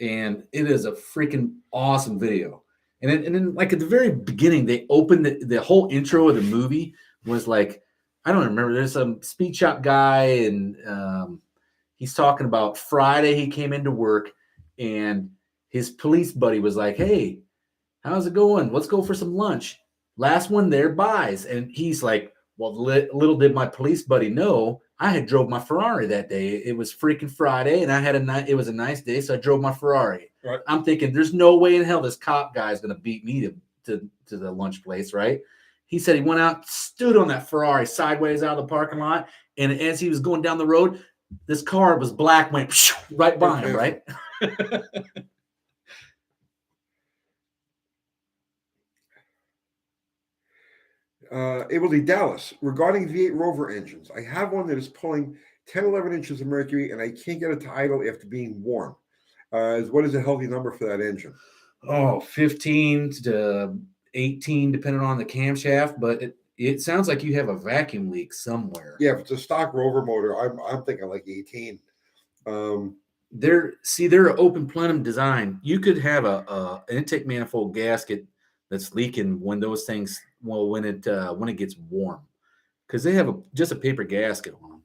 S2: And it is a freaking awesome video. And then like at the very beginning, they opened the whole intro of the movie was like, I don't remember. There's some speed shop guy, and he's talking about Friday he came into work, and his police buddy was like, hey, how's it going? Let's go for some lunch. Last one there buys. And he's like, well, little did my police buddy know, I had drove my Ferrari that day. It was freaking Friday, and it was a nice day, so I drove my Ferrari.
S1: Right.
S2: I'm thinking, there's no way in hell this cop guy is going to beat me to the lunch place, right? He said he went out, stood on that Ferrari sideways out of the parking lot, and as he was going down the road, this car was black, went right by him, right?
S1: Able to Dallas, regarding V8 Rover engines, I have one that is pulling 10, 11 inches of mercury, and I can't get it to idle after being warm. What is a healthy number for that engine?
S2: Oh, 15 to 18, depending on the camshaft, but it sounds like you have a vacuum leak somewhere.
S1: Yeah, if it's a stock Rover motor, I'm thinking like 18.
S2: They're an open plenum design. You could have an intake manifold gasket that's leaking when those things, when it gets warm, because they have just a paper gasket on them.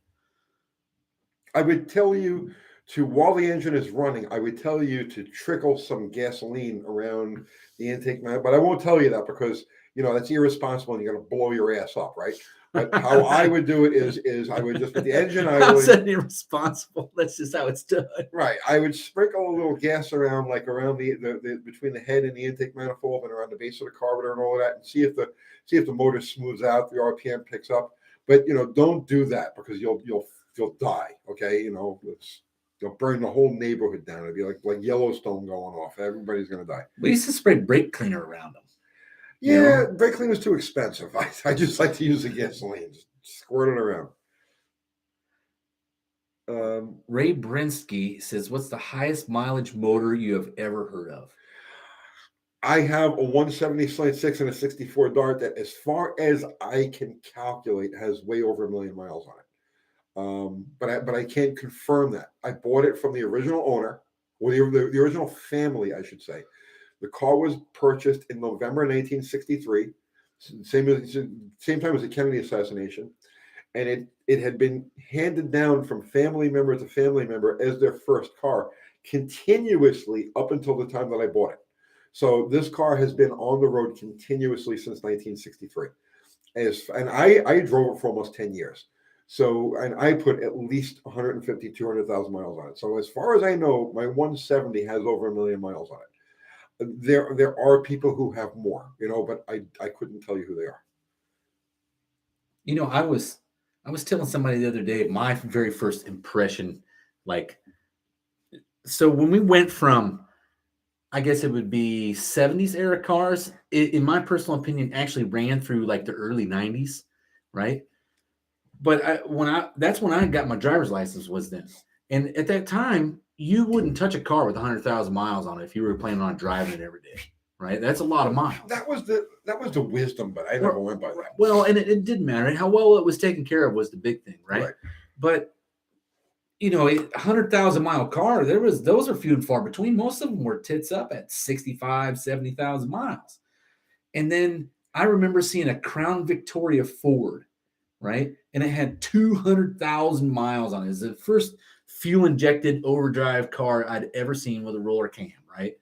S1: I would tell you while the engine is running, I would tell you to trickle some gasoline around the intake manifold, but I won't tell you that because that's irresponsible and you're going to blow your ass up, right? But how I would do it is I would just, with the engine,
S2: How's that irresponsible? That's just how it's done.
S1: Right. I would sprinkle a little gas around, like around the between the head and the intake manifold and around the base of the carburetor and all of that, and see if the motor smooths out, the RPM picks up. But don't do that because you'll die. Okay, you'll burn the whole neighborhood down. It'd be like Yellowstone going off. Everybody's gonna die.
S2: We used to spray brake cleaner around them.
S1: Yeah, brake cleaner is too expensive. I just like to use the gasoline, just squirt it around.
S2: Ray Brinsky says, "What's the highest mileage motor you have ever heard of?"
S1: I have a 170 Slant 6 and a 64 Dart that, as far as I can calculate, has way over 1,000,000 miles on it. But I can't confirm that. I bought it from the original owner, or the original family, I should say. The car was purchased in November 1963, same time as the Kennedy assassination, and it had been handed down from family member to family member as their first car continuously up until the time that I bought it. So this car has been on the road continuously since 1963. And I drove it for almost 10 years. So, and I put at least 150, 200,000 miles on it. So as far as I know, my 170 has over 1,000,000 miles on it. There are people who have more, but I couldn't tell you who they are.
S2: I was telling somebody the other day my very first impression, so when we went from, I guess it would be 70s era cars, in my personal opinion, actually ran through like the early 90s, right? But that's when I got my driver's license, was then. And at that time, you wouldn't touch a car with 100,000 miles on it if you were planning on driving it every day, right? That's a lot of miles.
S1: That was the wisdom, but I never went by that.
S2: Well, and it didn't matter. How well it was taken care of was the big thing, right? But 100,000 mile car, those are few and far between. Most of them were tits up at 65, 70,000 miles. And then I remember seeing a Crown Victoria Ford, right? And it had 200,000 miles on it. It was the first fuel injected overdrive car I'd ever seen with a roller cam, right?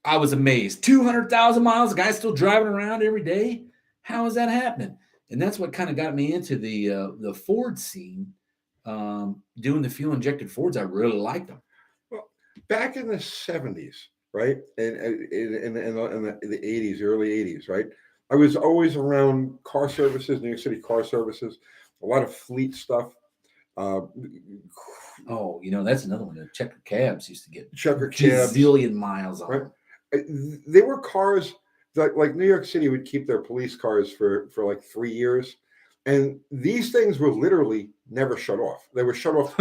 S2: I was amazed. 200,000 miles, the guy's still driving around every day. How is that happening? And that's what kind of got me into the Ford scene. Doing the fuel injected Fords, I really liked them.
S1: Well, back in the 70s, right, and in the 80s, early 80s, right, I was always around car services, New York City car services, a lot of fleet stuff.
S2: That's another one. The checker cabs used to get
S1: gazillion
S2: miles on
S1: right?
S2: them.
S1: They were cars that, like, New York City would keep their police cars for like 3 years. And these things were literally never shut off. They were shut off.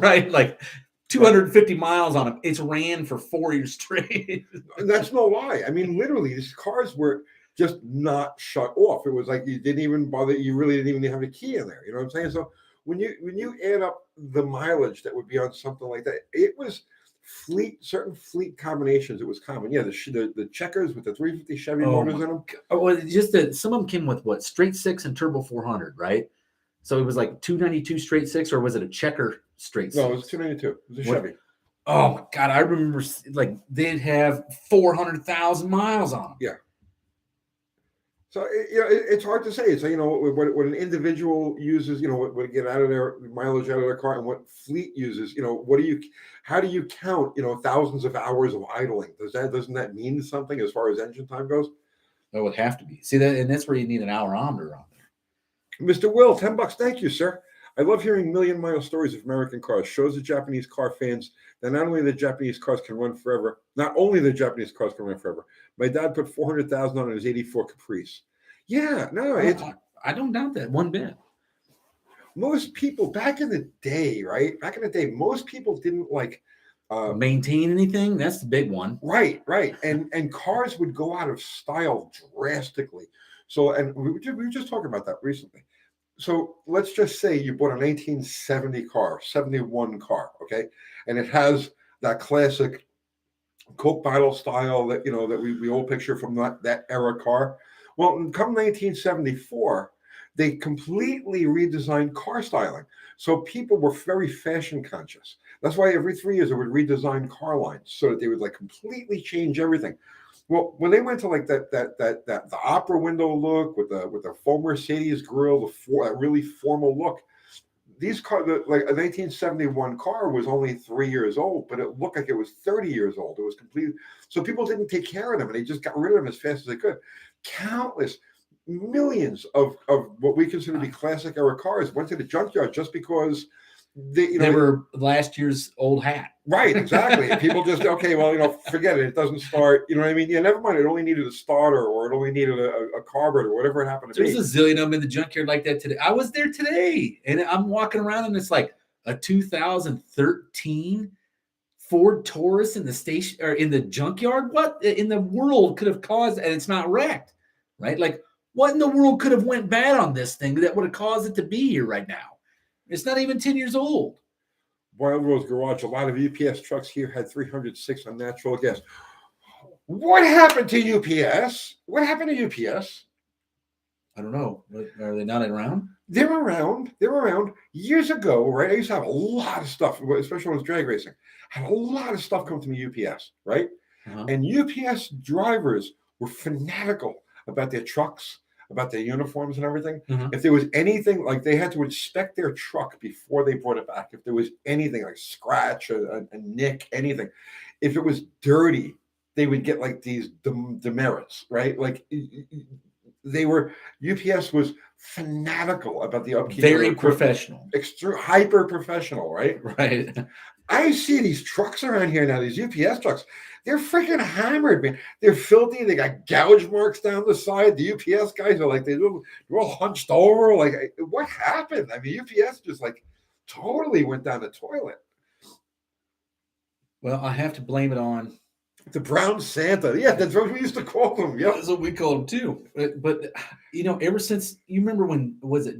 S2: Right, like 250 miles on them. It's ran for 4 years straight.
S1: And that's no lie. I mean, literally, these cars were just not shut off. It was like you didn't even bother. You really didn't even have a key in there. You know what I'm saying? So when you add up the mileage that would be on something like that, it was certain fleet combinations. It was common. Yeah, the checkers with the 350 Chevy motors in them.
S2: Well, just that some of them came with what, straight six and turbo 400, right? So it was like 292 straight six, or was it a checker straight six?
S1: No, it was 292. It was a Chevy.
S2: Oh my God, I remember like they'd have 400,000 miles on them.
S1: Yeah. So it's hard to say. It's what an individual uses, what get out of their mileage out of their car, and what fleet uses. How do you count thousands of hours of idling? Doesn't that mean something as far as engine time goes?
S2: That would have to be. See that, and that's where you need an hourometer on there.
S1: Mr. Will, $10. Thank you, sir. I love hearing million-mile stories of American cars. Shows the Japanese car fans that not only the Japanese cars can run forever, My dad put 400,000 on his '84 Caprice. Yeah, no,
S2: I don't doubt that one bit.
S1: Most people back in the day, right? Back in the day, most people didn't like
S2: maintain anything. That's the big one.
S1: Right. And cars would go out of style drastically. So, and we were just talking about that recently. So let's just say you bought a 1970 car, 71 car, okay? And it has that classic Coke bottle style that, that we all picture from that era car. Well, come 1974, they completely redesigned car styling. So people were very fashion conscious. That's why every 3 years they would redesign car lines so that they would like completely change everything. Well, when they went to like the opera window look with the faux Mercedes grille, that really formal look, these cars, like a 1971 car was only 3 years old, but it looked like it was 30 years old. It was completely, so people didn't take care of them, and they just got rid of them as fast as they could. Countless millions of what we consider to be classic era cars went to the junkyard just because they
S2: were last year's old hat.
S1: Right, exactly. People just, okay, well, forget it. It doesn't start. You know what I mean? Yeah, never mind. It only needed a starter, or it only needed a carburetor, whatever it happened to be.
S2: There's a zillion of them in the junkyard like that today. I was there today, and I'm walking around, and it's like a 2013 Ford Taurus in the station or in the junkyard? What in the world could have caused, and it's not wrecked, right? Like, what in the world could have went bad on this thing that would have caused it to be here right now? It's not even 10 years old.
S1: Wild Rose Garage, a lot of UPS trucks here had 306 on natural gas. What happened to UPS? What happened to UPS?
S2: I don't know. Are they not around?
S1: They're around. They're around. Years ago, right? I used to have a lot of stuff, especially when I was drag racing. I had a lot of stuff come to me UPS, right?
S2: Uh-huh.
S1: And UPS drivers were fanatical about their trucks, about their uniforms and everything.
S2: Uh-huh.
S1: If there was anything, like they had to inspect their truck before they brought it back. If there was anything like scratch, a nick, anything. If it was dirty, they would get like these demerits, right? Like they were, UPS was fanatical about the upkeep.
S2: Very professional.
S1: Hyper professional, right?
S2: Right.
S1: I see these trucks around here now, these UPS trucks. They're freaking hammered, man. They're filthy. They got gouge marks down the side. The UPS guys are like, they're all hunched over. Like, what happened? I mean, UPS just like totally went down the toilet.
S2: Well, I have to blame it on
S1: the brown Santa. Yeah, that's what we used to call them. Yeah,
S2: that's what we called him too. But you know, ever since, you remember when, was it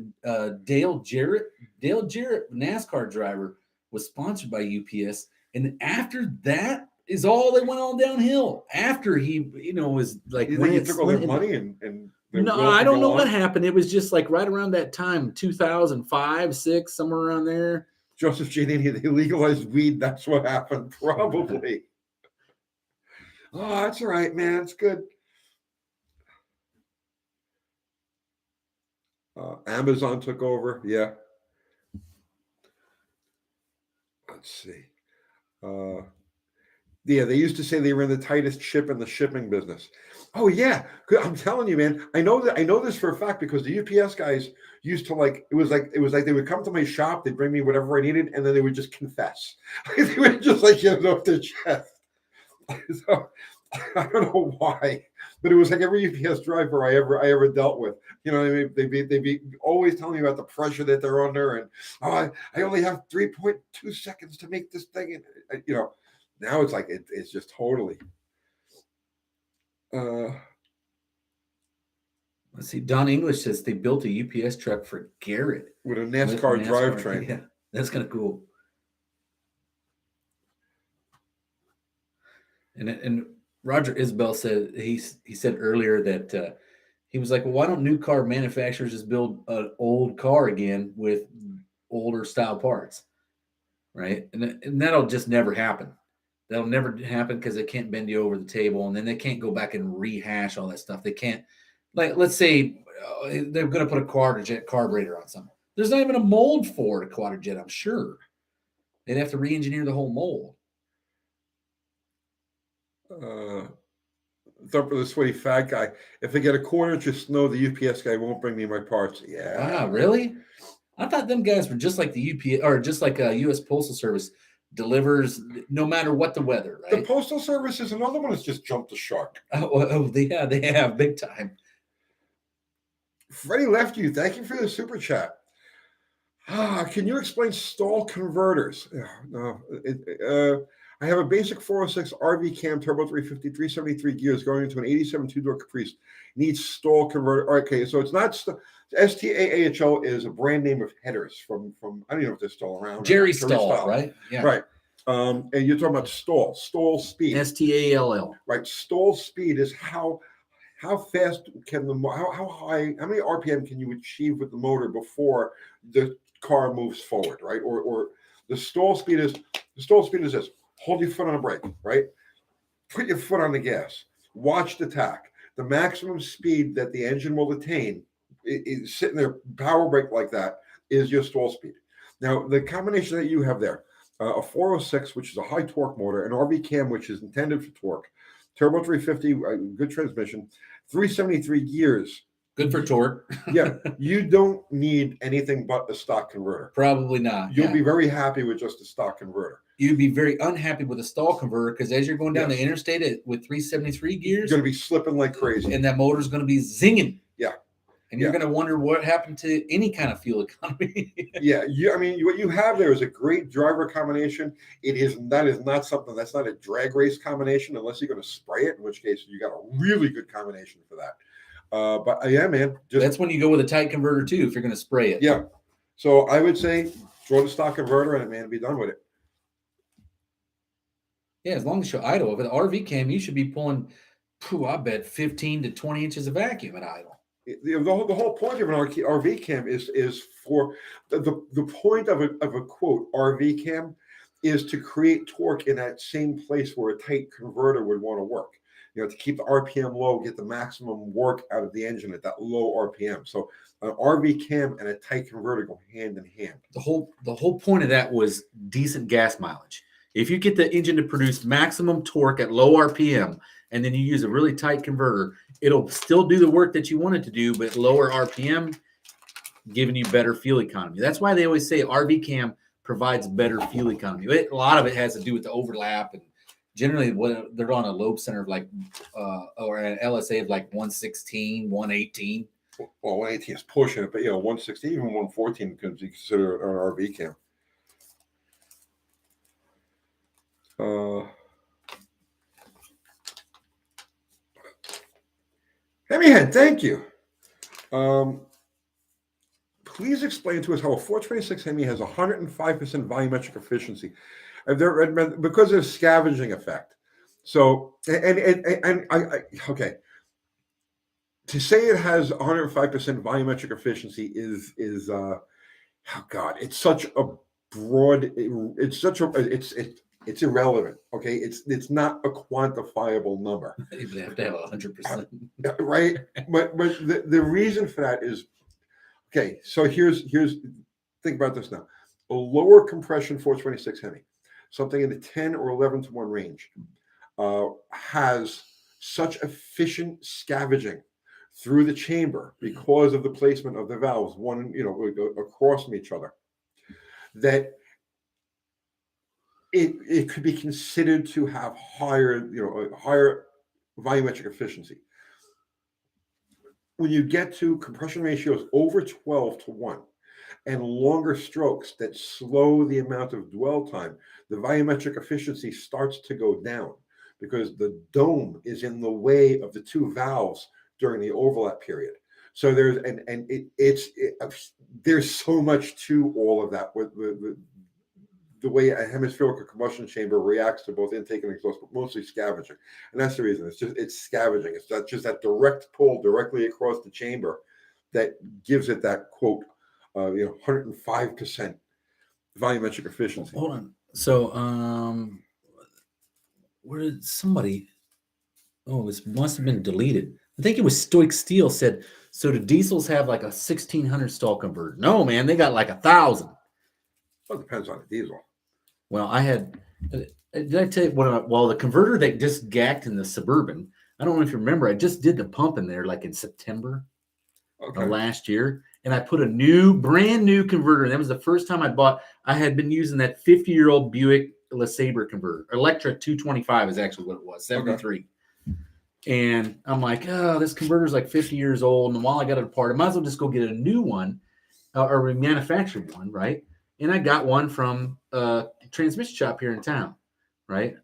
S2: Dale Jarrett? Dale Jarrett, NASCAR driver, was sponsored by UPS, and after that is all they went on downhill. After he, you know, was like,
S1: when he took all their money and
S2: no, I don't know what happened. It was just like right around that time, 2005, 6, somewhere around there.
S1: Joseph Giannini, they legalized weed. That's what happened, probably. Oh, that's all right, man. It's good. Amazon took over. Yeah. Let's see. Yeah, they used to say they were in the tightest ship in the shipping business. Oh yeah, I'm telling you, man. I know this for a fact because the UPS guys used to like. It was like they would come to my shop. They'd bring me whatever I needed, and then they would just confess. They would just like get it off their chest. So I don't know why, but it was like every UPS driver I ever dealt with. You know what I mean? They'd be always telling me about the pressure that they're under, and I only have 3.2 seconds to make this thing, and you know. Now it's like it's just totally.
S2: Let's see. Don English says they built a UPS truck for Garrett
S1: with a NASCAR drivetrain.
S2: Yeah, that's kind of cool. And Roger Isbell said he said earlier that he was like, well, why don't new car manufacturers just build an old car again with older style parts, right? And that'll just never happen. That'll never happen because they can't bend you over the table, and then they can't go back and rehash all that stuff. They can't, like, let's say they're going to put a quadrajet carburetor on something. There's not even a mold for a quadrajet, I'm sure. They'd have to re-engineer the whole mold.
S1: Thumper the sweaty fat guy. If I get a quarter inch of snow, the UPS guy won't bring me my parts. Yeah.
S2: Wow, really? I thought them guys were just like the UPS or just like a U.S. Postal Service. Delivers no matter what the weather, right?
S1: The Postal Service is another one that's just jumped the shark.
S2: They have big time.
S1: Freddie left you. Thank you for the super chat. Can you explain stall converters? No, I have a basic 406 RV cam turbo 350, 373 gears going into an 87 two-door Caprice. Needs stall converter. Okay, so it's not STAAHL is a brand name of headers from I don't know if they're still around.
S2: Jerry Stall, right?
S1: Yeah. Right. And you're talking about stall speed.
S2: STALL.
S1: Right. Stall speed is how fast can how high, how many RPM can you achieve with the motor before the car moves forward, right? Or the stall speed is this. Hold your foot on the brake, right? Put your foot on the gas. Watch the tach. The maximum speed that the engine will attain is sitting there, power brake like that, is your stall speed. Now, the combination that you have there, a 406, which is a high torque motor, an RV cam, which is intended for torque, turbo 350, good transmission, 373 gears.
S2: Good for torque.
S1: Yeah, you don't need anything but a stock converter.
S2: Probably not.
S1: You'll be very happy with just a stock converter.
S2: You'd be very unhappy with a stall converter because as you're going down the interstate with 373 gears,
S1: you're going to be slipping like crazy.
S2: And that motor's going to be zinging.
S1: Yeah.
S2: and you're going to wonder what happened to any kind of fuel economy.
S1: Yeah, I mean, what you have there is a great driver combination. That is not something that's not a drag race combination unless you're going to spray it, in which case you got a really good combination for that. But yeah, man,
S2: that's when you go with a tight converter too, if you're going to spray it.
S1: Yeah. So I would say throw the stock converter in it, man, and be done with it.
S2: Yeah, as long as you're idle. With an RV cam, you should be pulling, I bet 15 to 20 inches of vacuum at idle.
S1: The whole point of an RV cam is for the point of a quote RV cam is to create torque in that same place where a tight converter would want to work. You know, to keep the RPM low, get the maximum work out of the engine at that low RPM. So an RV cam and a tight converter go hand in hand.
S2: The whole point of that was decent gas mileage. If you get the engine to produce maximum torque at low RPM, and then you use a really tight converter, it'll still do the work that you want it to do, but lower RPM, giving you better fuel economy. That's why they always say RV cam provides better fuel economy. A lot of it has to do with the overlap, and generally when they're on a lobe center of like or an LSA of like 116, 118.
S1: Well, 118 is pushing it, but 116, even 114 can be considered an RV cam. Hemihead, thank you. Please explain to us how a 426 Hemi has 105% volumetric efficiency. Because of scavenging effect. So, and I okay. To say it has 105% volumetric efficiency is oh God, it's such a broad. It's irrelevant. Okay, it's not a quantifiable number.
S2: You have to have 100%,
S1: right? But the reason for that is okay. So here's think about this now. A lower compression 426 Hemi, something in the 10 or 11 to 1 range, has such efficient scavenging through the chamber because of the placement of the valves, one across from each other, that it could be considered to have higher volumetric efficiency. When you get to compression ratios over 12 to 1 and longer strokes that slow the amount of dwell time, the volumetric efficiency starts to go down because the dome is in the way of the two valves during the overlap period. So there's so much to all of that with the way a hemispherical combustion chamber reacts to both intake and exhaust, but mostly scavenging. And that's the reason. It's scavenging. It's not just that direct pull directly across the chamber that gives it that quote, 105% volumetric efficiency.
S2: Hold on. So, where did somebody? Oh, this must have been deleted. I think it was Stoic Steel said. So the diesels have like a 1600 stall converter. No, man, they got like 1,000.
S1: Well, it depends on the diesel.
S2: Well, I had. Did I tell you the converter that just gacked in the Suburban? I don't know if you remember. I just did the pump in there like in September of last year, and I put a brand new converter. That was the first time I bought. I had been using that 50-year-old Buick LeSabre converter. Electra 225 is actually what it was, 73. Okay. And I'm like, oh, this converter's like 50 years old. And while I got it apart, I might as well just go get a new one or a manufactured one, right? And I got one from a transmission shop here in town, right?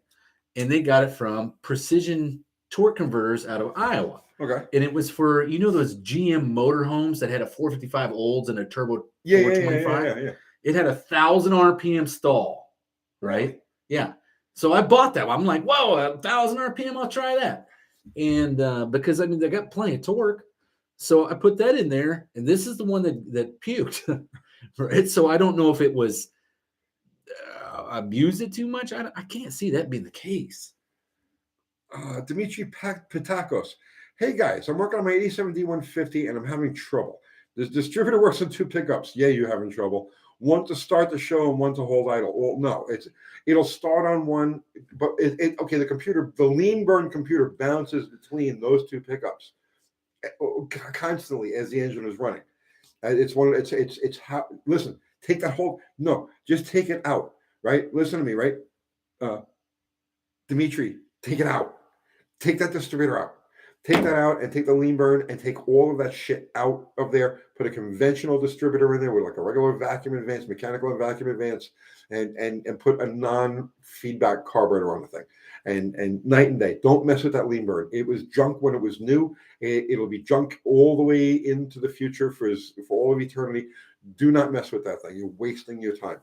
S2: And they got it from Precision Torque Converters out of Iowa.
S1: Okay.
S2: And it was for, those GM motorhomes that had a 455 olds and a turbo 425?
S1: Yeah.
S2: It had 1,000 RPM stall, right? Yeah. So I bought that one. I'm like, whoa, 1,000 RPM, I'll try that. And because, they got plenty of torque. So I put that in there, and this is the one that puked. Right, so I don't know if it was abused it too much. I can't see that being the case.
S1: Dimitri Patakos. Hey guys, I'm working on my 87 D150 and I'm having trouble. This distributor works on 2 pickups. Yeah, you're having trouble. One to start the show and one to hold idle. Well, no, it'll start on one, but the lean burn computer bounces between those 2 pickups constantly as the engine is running. It's how, listen, take that whole, no, just take it out, right? Listen to me, right? Dimitri, take it out. Take that distributor out. Take that out and take the lean burn and take all of that shit out of there. Put a conventional distributor in there with like a regular vacuum advance, mechanical and vacuum advance, and put a non-feedback carburetor on the thing. And night and day. Don't mess with that lean burn. It was junk when it was new. It'll be junk all the way into the future for all of eternity. Do not mess with that thing. You're wasting your time.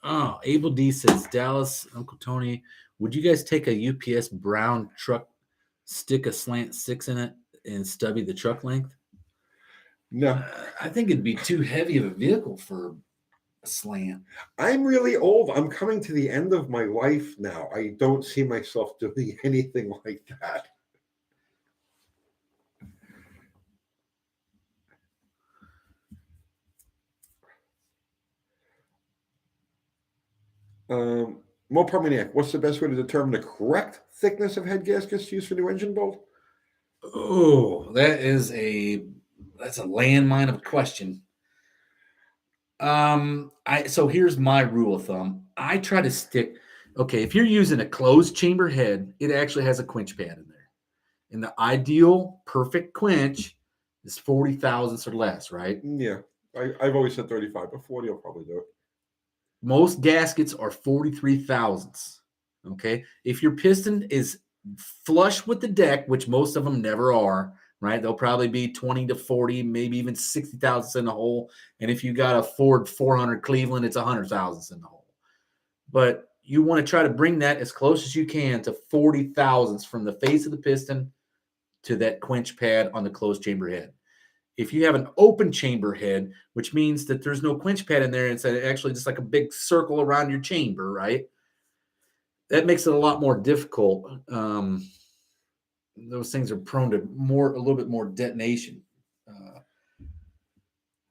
S2: Oh, Abel D says, Dallas, Uncle Tony, would you guys take a UPS brown truck, stick a slant 6 in it, and stubby the truck length?
S1: No.
S2: I think it'd be too heavy of a vehicle for a slant.
S1: I'm really old. I'm coming to the end of my life now. I don't see myself doing anything like that. Mo Parmaniac, what's the best way to determine the correct thickness of head gaskets used for new engine build?
S2: Oh, that's a landmine of a question. So here's my rule of thumb. I try to stick. Okay, if you're using a closed chamber head, it actually has a quench pad in there, and the ideal perfect quench is 40 thousandths or less, right?
S1: Yeah, I've always said 35, but 40 will probably do it.
S2: Most gaskets are 43 thousandths. Okay. If your piston is flush with the deck, which most of them never are, right? They'll probably be 20 to 40, maybe even 60 thousandths in the hole. And if you got a Ford 400 Cleveland, it's 100 thousandths in the hole. But you want to try to bring that as close as you can to 40 thousandths from the face of the piston to that quench pad on the closed chamber head. If you have an open chamber head, which means that there's no quench pad in there, it's actually just like a big circle around your chamber, right? That makes it a lot more difficult. Those things are prone to a little bit more detonation.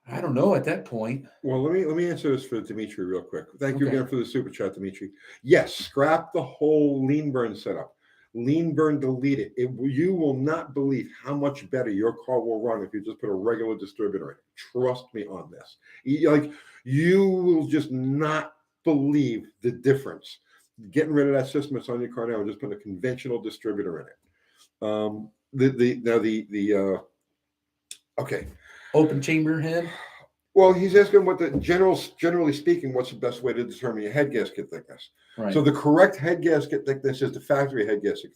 S2: I don't know at that point.
S1: Well, let me answer this for Dimitri real quick. Thank you again for the super chat, Dimitri. Yes, scrap the whole lean burn setup. Lean burn, delete it. You will not believe how much better your car will run if you just put a regular distributor in it. Trust me on this. You will just not believe the difference. Getting rid of that system that's on your car now and just put a conventional distributor in it. Okay.
S2: Open chamber head.
S1: Well, he's asking what generally speaking, what's the best way to determine your head gasket thickness?
S2: Right.
S1: So the correct head gasket thickness is the factory head gasket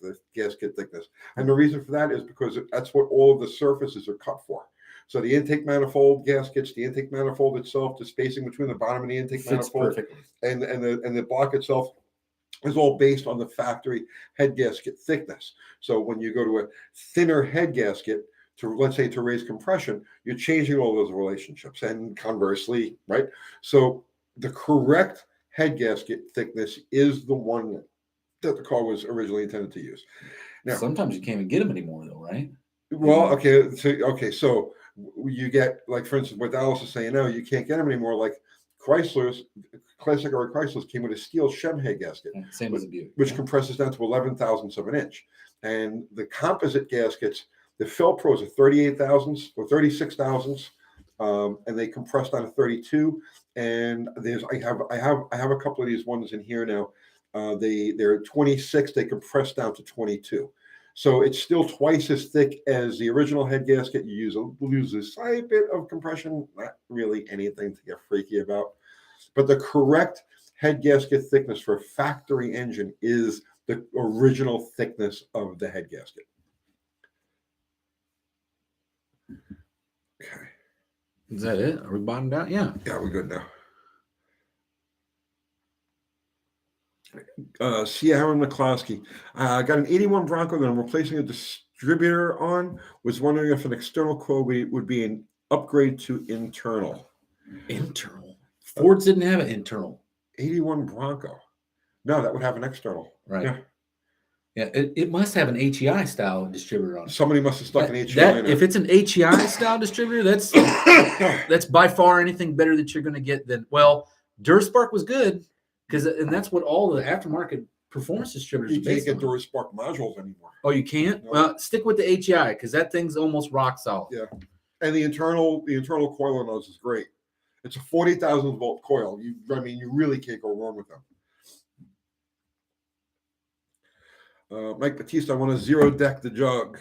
S1: thickness. And the reason for that is because that's what all of the surfaces are cut for. So the intake manifold gaskets, the intake manifold itself, the spacing between the bottom of the intake manifold and the block itself is all based on the factory head gasket thickness. So when you go to a thinner head gasket, let's say to raise compression, you're changing all those relationships, and conversely, right? So the correct head gasket thickness is the one that the car was originally intended to use.
S2: Now, sometimes you can't even get them anymore, though, right?
S1: Well, okay, so you get, like, for instance, what Dallas is saying now, you can't get them anymore. Like Chrysler's, classic era Chrysler's came with a steel Shem head gasket,
S2: same as a Buick,
S1: which compresses down to 11 thousandths of an inch, and the composite gaskets. The Felpros are 38 thousandths or 36 thousandths, and they compress down to 32. And I have a couple of these ones in here now. They're 26. They compress down to 22. So it's still twice as thick as the original head gasket. You lose a slight bit of compression, not really anything to get freaky about. But the correct head gasket thickness for a factory engine is the original thickness of the head gasket. Okay.
S2: Is that it? Are we bottomed out? Yeah.
S1: Yeah, we're good now. Sierra McCloskey. I got an 81 Bronco that I'm replacing a distributor on. Was wondering if an external coil would be an upgrade to internal.
S2: Internal? Fords didn't have an internal.
S1: 81 Bronco. No, that would have an external.
S2: Right.
S1: Yeah.
S2: Yeah, it must have an HEI style distributor on it.
S1: Somebody must have stuck an HEI in it.
S2: If it's an HEI style distributor, that's by far anything better that you're going to get than, well, Durspark was good and that's what all the aftermarket performance distributors are based on.
S1: You can't get Durspark modules anymore.
S2: Oh, you can't? No. Well, stick with the HEI because that thing's almost rock solid.
S1: Yeah, and the internal coil on those is great. It's a 40,000 volt coil. You really can't go wrong with them. Mike Batista, I want to zero deck the jug.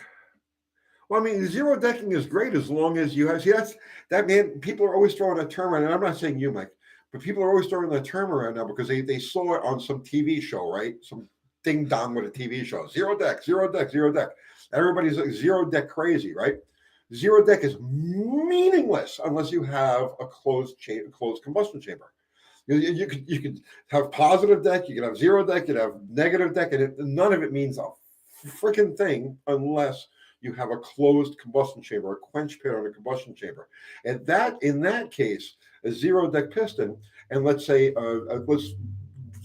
S1: Well, I mean, zero decking is great as long as you have. See, that man. People are always throwing that term around, and I'm not saying you, Mike, but people are always throwing that term around now because they saw it on some TV show, right? Some ding dong with a TV show. Zero deck, zero deck, zero deck. Everybody's like zero deck crazy, right? Zero deck is meaningless unless you have a closed combustion chamber. You could have positive deck, you can have zero deck, you can have negative deck, and none of it means a freaking thing unless you have a closed combustion chamber, a quench pit on a combustion chamber. And that, in that case, a zero deck piston, and let's say let's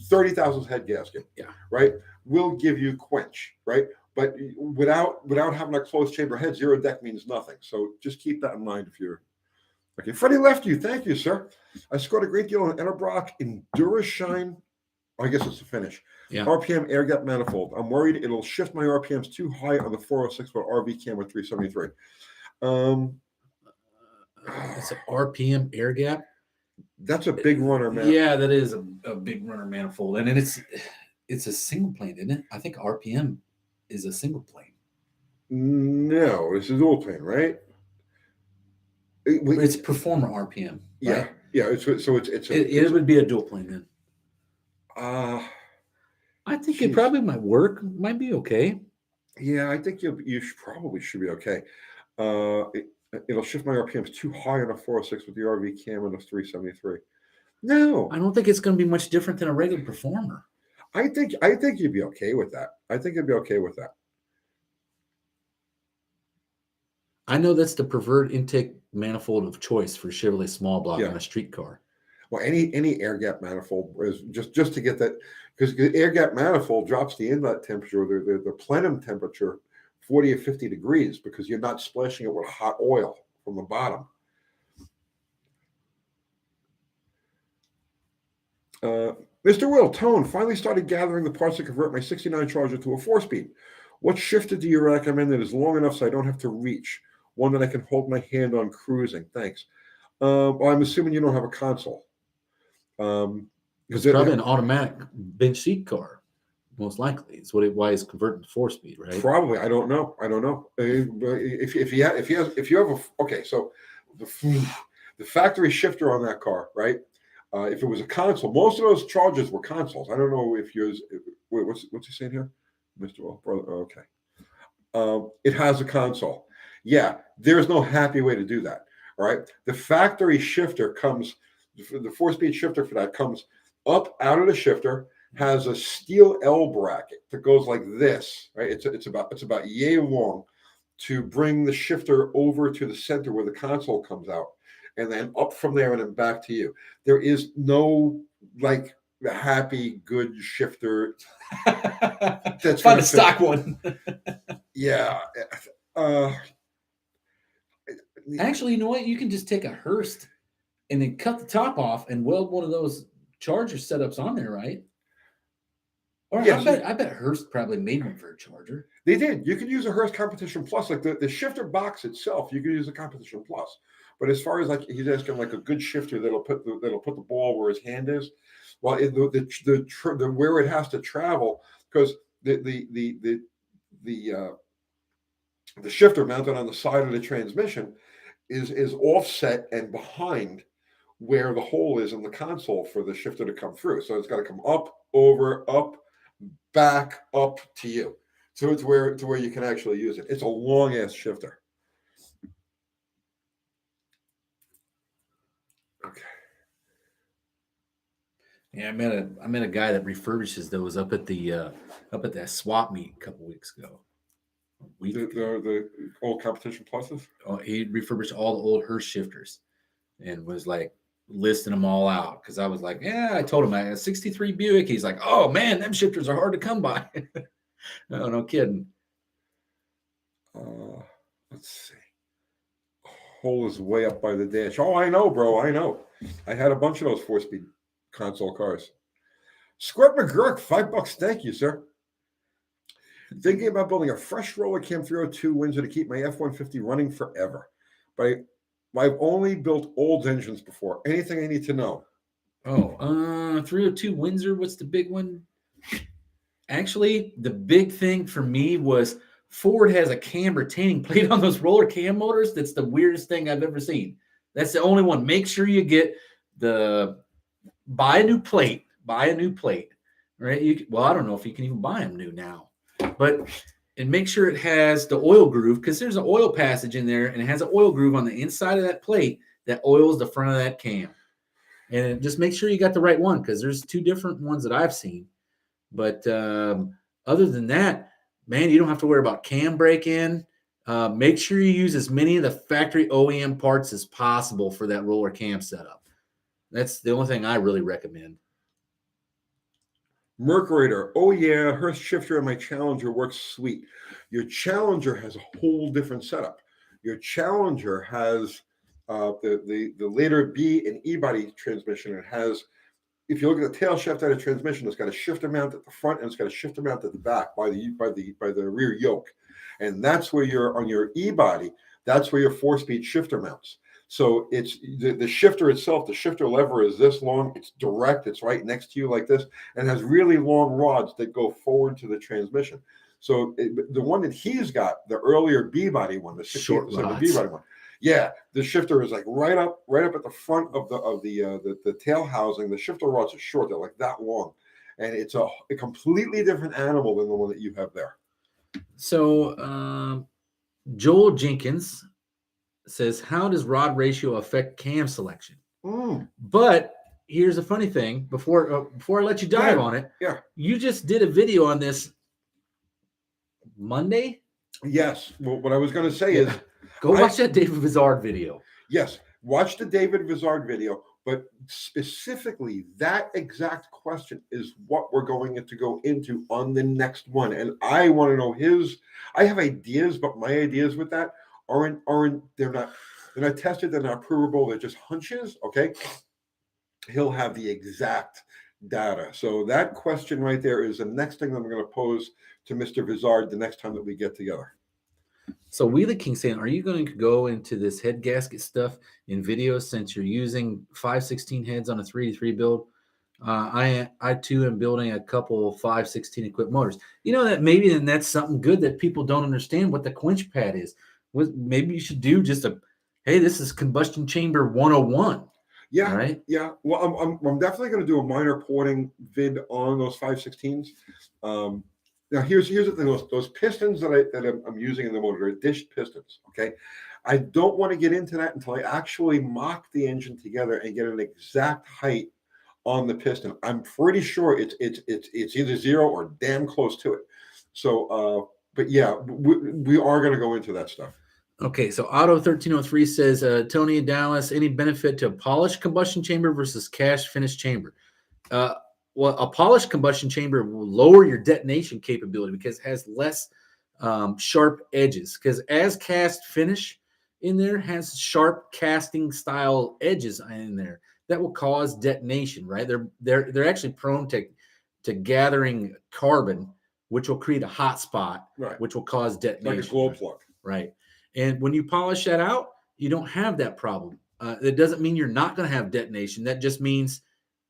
S1: 30,000 head gasket,
S2: Yeah.
S1: right, will give you quench, right? But without having a closed chamber head, zero deck means nothing. So just keep that in mind if you're okay. Freddie left you. Thank you, sir. I scored a great deal on Enterbrock Endurashine. I guess it's the finish.
S2: Yeah.
S1: RPM air gap manifold. I'm worried it'll shift my RPMs too high on the 406 foot RV cam with 373.
S2: It's an RPM air gap.
S1: That's a big runner, man.
S2: Yeah, that is a big runner manifold, and it's a single plane, isn't it? I think RPM is a single plane.
S1: No, it's a dual plane, right?
S2: It's performer RPM. Right?
S1: Yeah.
S2: It would be a dual plane then. I think it probably might work. Might be okay.
S1: Yeah, I think you probably should be okay. It'll shift my RPMs too high on a 406 with the RV cam and a 373. No,
S2: I don't think it's going to be much different than a regular performer.
S1: I think you'd be okay with that. I think you'd be okay with that.
S2: I know that's the preferred intake manifold of choice for Chevrolet small block on a street car.
S1: Well, any air gap manifold is just to get that, because the air gap manifold drops the inlet temperature, the plenum temperature, 40 or 50 degrees, because you're not splashing it with hot oil from the bottom. Mr. Will, Tone, finally started gathering the parts to convert my 69 Charger to a 4-speed. What shifter do you recommend that is long enough so I don't have to reach? One that I can hold my hand on cruising. Thanks. Well, I'm assuming you don't have a console.
S2: It's probably an automatic bench seat car, most likely. It's why it's converted to 4-speed, right?
S1: Probably. I don't know. If you have a okay, so the factory shifter on that car, right? If it was a console, most of those Chargers were consoles. I don't know if yours. What's he saying here, Mr. Will? Brother, okay. It has a console. Yeah, there's no happy way to do that. All right. The factory shifter comes, the 4-speed shifter for that comes up out of the shifter, has a steel L bracket that goes like this, right? It's about yay long to bring the shifter over to the center where the console comes out, and then up from there and then back to you. There is no like happy good shifter.
S2: That's find a stock one.
S1: Yeah.
S2: Actually, you know what? You can just take a Hurst and then cut the top off and weld one of those Charger setups on there, right? Or yes, I bet Hurst probably made one for a Charger.
S1: They did. You could use a Hurst Competition Plus, like the shifter box itself. You could use a Competition Plus, but as far as like he's asking, like a good shifter that'll put the ball where his hand is. Well, the where it has to travel, because the shifter mounted on the side of the transmission is offset and behind where the hole is in the console for the shifter to come through. So it's got to come up, over, up, back, up to you. So it's where you can actually use it. It's a long ass shifter. Okay.
S2: Yeah, I met a guy that refurbishes those up at that swap meet a couple weeks ago.
S1: The old Competition Pluses?
S2: Oh, he refurbished all the old Hurst shifters and was like listing them all out, because I was like, yeah, I told him I had a 63 Buick. He's like, oh man, them shifters are hard to come by. No kidding.
S1: Let's see. Hole is way up by the dash. Oh, I know, bro. I know. I had a bunch of those 4-speed console cars. Squirt McGurk, $5. Thank you, sir. Thinking about building a fresh roller cam 302 Windsor to keep my F-150 running forever. But I've only built old engines before. Anything I need to know?
S2: 302 Windsor. What's the big one? Actually, the big thing for me was Ford has a cam retaining plate on those roller cam motors. That's the weirdest thing I've ever seen. That's the only one. Make sure you get buy a new plate. Buy a new plate, right? Well, I don't know if you can even buy them new now, but and make sure it has the oil groove, because there's an oil passage in there, and it has an oil groove on the inside of that plate that oils the front of that cam. And just make sure you got the right one, because there's two different ones that I've seen. But other than that, man, you don't have to worry about cam break-in. Make sure you use as many of the factory OEM parts as possible for that roller cam setup. That's the only thing I really recommend.
S1: Mercurator, oh yeah, her shifter and my Challenger works sweet. Your Challenger has a whole different setup. Your Challenger has the later B and E body transmission. It has, if you look at the tail shaft out of transmission, it's got a shifter mount at the front and it's got a shifter mount at the back by the rear yoke, and that's where you're on your E body. That's where your 4-speed shifter mounts. So it's the shifter itself. The shifter lever is this long. It's direct. It's right next to you like this, and has really long rods that go forward to the transmission. So the one that he's got, the earlier B body one, the
S2: Short
S1: B body one, yeah, the shifter is like right up at the front of the tail housing. The shifter rods are short; they're like that long, and it's a completely different animal than the one that you have there.
S2: So Joel Jenkins says, how does rod ratio affect cam selection? But here's a funny thing. Before I let you dive on it, you just did a video on this Monday.
S1: Yes. Well, what I was going to say is,
S2: go watch that David Vizard video.
S1: Yes, watch the David Vizard video. But specifically, that exact question is what we're going to go into on the next one. And I want to know his. I have ideas, but my ideas with that aren't they're not tested, they're not provable, they're just hunches. Okay, he'll have the exact data. So that question right there is the next thing that I'm going to pose to Mr. Vizard the next time that we get together.
S2: So Wheelie King saying, are you going to go into this head gasket stuff in videos since you're using 516 heads on a 3-3 build? I too am building a couple 516 equipped motors. You know that maybe then that's something good that people don't understand what the quench pad is. Maybe you should do just hey, this is combustion chamber 101.
S1: Yeah,
S2: right.
S1: Yeah. Well, I'm definitely going to do a minor porting vid on those 516s. Now here's the thing: those pistons that I'm using in the motor are dished pistons. Okay, I don't want to get into that until I actually mock the engine together and get an exact height on the piston. I'm pretty sure it's either 0 or damn close to it. So, but yeah, we are going to go into that stuff.
S2: Okay, so Auto 1303 says, Tony and Dallas, any benefit to a polished combustion chamber versus cast finished chamber? Well, a polished combustion chamber will lower your detonation capability because it has less sharp edges. Because as cast finish in there has sharp casting style edges in there that will cause detonation. Right? They're actually prone to gathering carbon, which will create a hot spot,
S1: right,
S2: which will cause detonation.
S1: Like a glow plug.
S2: Right. And when you polish that out, you don't have that problem. It doesn't mean you're not going to have detonation. That just means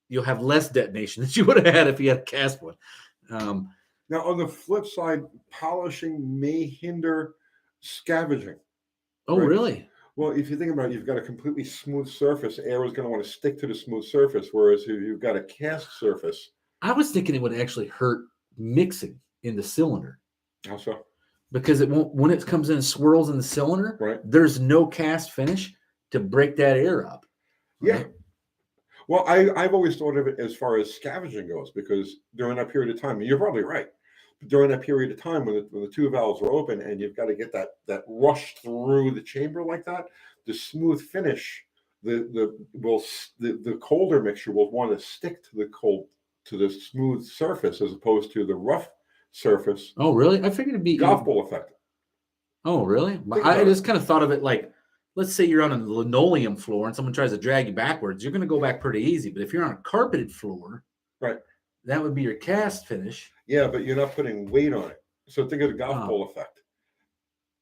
S2: you'll have less detonation than you would have had if you had a cast one.
S1: Now, on the flip side, polishing may hinder scavenging.
S2: Oh, right? Really?
S1: Well, if you think about it, you've got a completely smooth surface. Air is going to want to stick to the smooth surface, whereas if you've got a cast surface.
S2: I was thinking it would actually hurt mixing in the cylinder.
S1: How so?
S2: Because it won't, when it comes in and swirls in the cylinder,
S1: right,
S2: there's no cast finish to break that air up.
S1: Right? Yeah. Well, I've always thought of it as far as scavenging goes, because during that period of time, you're probably right, but during that period of time when the two valves are open and you've got to get that rush through the chamber like that, the smooth finish, the colder mixture will want to stick to the smooth surface as opposed to the rough surface.
S2: Oh, really? I figured it'd be
S1: golf ball effect.
S2: Oh, really? I just kind of thought of it like, let's say you're on a linoleum floor and someone tries to drag you backwards, you're going to go back pretty easy. But if you're on a carpeted floor,
S1: right,
S2: that would be your cast finish.
S1: Yeah, but you're not putting weight on it. So think of the golf ball effect.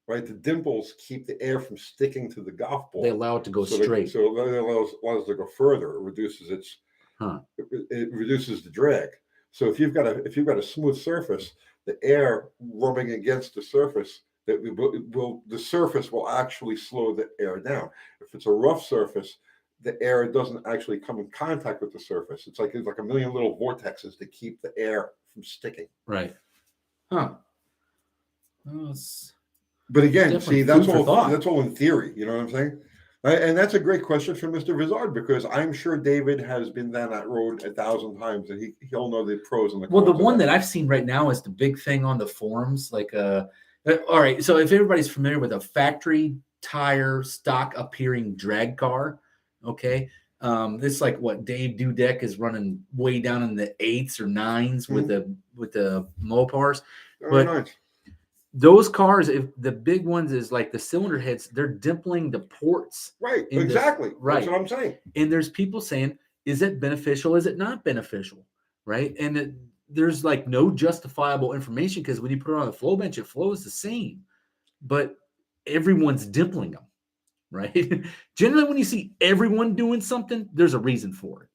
S1: Right, the dimples keep the air from sticking to the golf ball.
S2: They allow it to go straight.
S1: So it allows it to go further. It reduces it reduces the drag. So if you've got a smooth surface, the air rubbing against the surface, the surface will actually slow the air down. If it's a rough surface, the air doesn't actually come in contact with the surface. It's like a million little vortexes to keep the air from sticking.
S2: Right. Huh. Well, it's
S1: But again,
S2: definitely
S1: see,
S2: food for thought.
S1: that's all in theory. You know what I'm saying? And that's a great question from Mr. Vizard, because I'm sure David has been down that road 1,000 times, and he'll know the pros and the cons.
S2: Well, the
S1: of
S2: one that I've seen right now is the big thing on the forums. Like, all right. So if everybody's familiar with a factory tire stock appearing drag car, okay, this like what Dave Dudek is running way down in the 8s or 9s with the Mopars.
S1: Very
S2: But
S1: nice.
S2: those cars, if the big ones is like the cylinder heads, they're dimpling the ports.
S1: Right,
S2: in
S1: exactly.
S2: Right.
S1: That's what I'm saying.
S2: And there's people saying, is it beneficial? Is it not beneficial? Right. And there's like no justifiable information, because when you put it on the flow bench, it flows the same, but everyone's dimpling them. Right. Generally, when you see everyone doing something, there's a reason for it.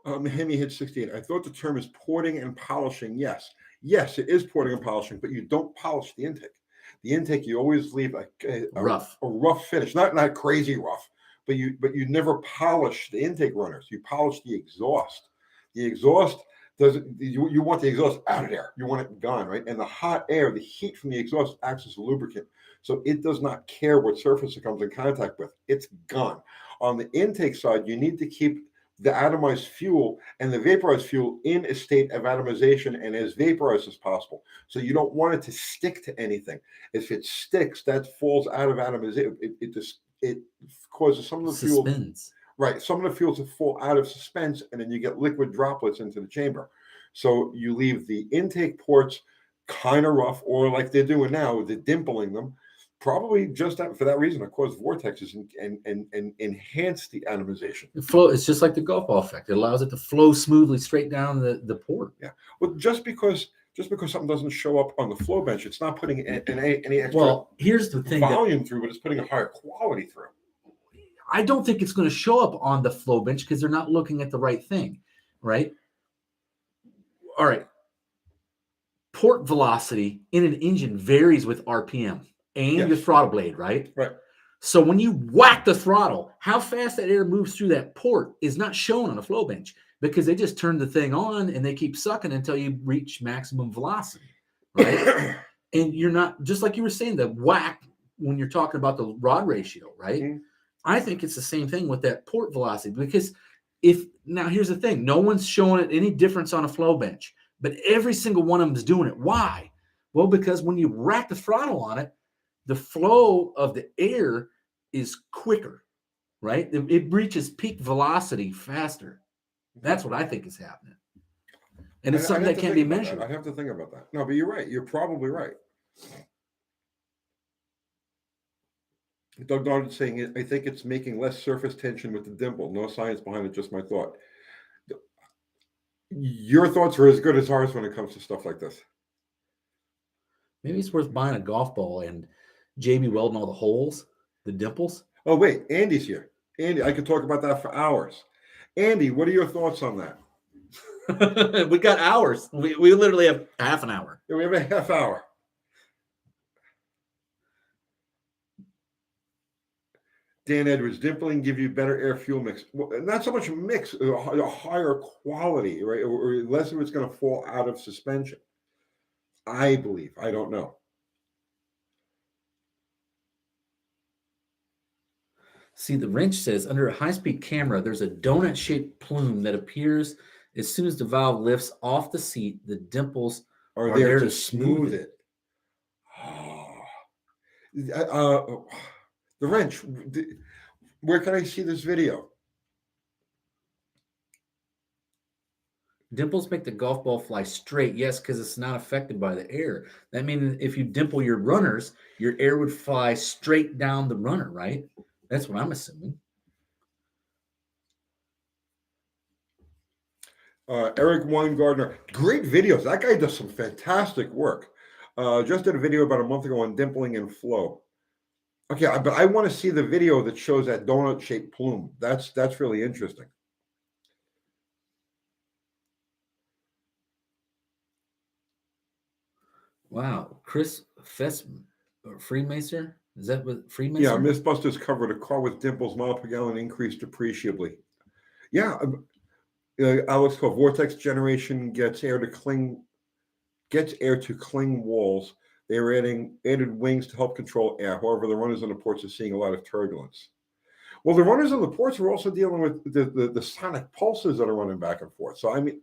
S1: Hemi hit 68. I thought the term is porting and polishing. Yes, it is porting and polishing, but you don't polish the intake. The intake, you always leave a rough finish, not crazy rough, but you never polish the intake runners. You polish the exhaust. The exhaust doesn't. You want the exhaust out of there. You want it gone, right? And the hot air, the heat from the exhaust acts as a lubricant, so it does not care what surface it comes in contact with. It's gone. On the intake side, you need to keep the atomized fuel and the vaporized fuel in a state of atomization and as vaporized as possible. So you don't want it to stick to anything. If it sticks, that falls out of atomization. It causes some of the fuel. Right. Some of the fuels to fall out of suspense, and then you get liquid droplets into the chamber. So you leave the intake ports kind of rough, or like they're doing now, they're dimpling them. Probably just for that reason, it causes vortexes and enhance the atomization.
S2: It's just like the golf ball effect. It allows it to flow smoothly straight down the port.
S1: Yeah. Well, just because something doesn't show up on the flow bench, it's not putting any extra.
S2: Well, here's the thing:
S1: volume through, but it's putting a higher quality through.
S2: I don't think it's going to show up on the flow bench because they're not looking at the right thing, right? All right. Port velocity in an engine varies with RPM and your throttle blade, right?
S1: Right.
S2: So when you whack the throttle, how fast that air moves through that port is not shown on a flow bench, because they just turn the thing on and they keep sucking until you reach maximum velocity, right? And you're not, just like you were saying, the whack when you're talking about the rod ratio, right? Mm-hmm. I think it's the same thing with that port velocity, because now here's the thing, no one's showing it any difference on a flow bench, but every single one of them is doing it. Why? Well, because when you rack the throttle on it, the flow of the air is quicker, right? It reaches peak velocity faster. That's what I think is happening. And it's something that can't be measured.
S1: I have to think about that. No, but you're right. You're probably right. Doug Darden saying, I think it's making less surface tension with the dimple. No science behind it, just my thought. Your thoughts are as good as ours when it comes to stuff like this.
S2: Maybe it's worth buying a golf ball and JB welding all the holes, the dimples.
S1: Oh, wait, Andy's here. Andy, I could talk about that for hours. Andy, what are your thoughts on that?
S2: We got hours. We literally have half an hour.
S1: Yeah, we have a half hour. Dan Edwards, dimpling give you better air fuel mix. Well, not so much mix, a higher quality, right? Or less of it's going to fall out of suspension. I believe. I don't know.
S2: See, the wrench says under a high-speed camera, there's a donut-shaped plume that appears as soon as the valve lifts off the seat. The dimples
S1: are there to smooth it. Oh. The wrench. Where can I see this video?
S2: Dimples make the golf ball fly straight. Yes, because it's not affected by the air. That means if you dimple your runners, your air would fly straight down the runner, right? That's what I'm assuming.
S1: Eric Weingartner, great videos. That guy does some fantastic work. Just did a video about a month ago on dimpling and flow. Okay, but I want to see the video that shows that donut-shaped plume. That's really interesting.
S2: Wow, Chris Freemason, is that what
S1: Yeah,
S2: Freemason?
S1: Mythbusters covered a car with dimples, mile per gallon increased appreciably. Yeah, Alex called vortex generation gets air to cling walls. They are added wings to help control air. However, the runners on the ports are seeing a lot of turbulence. Well, the runners on the ports are also dealing with the sonic pulses that are running back and forth. So I mean,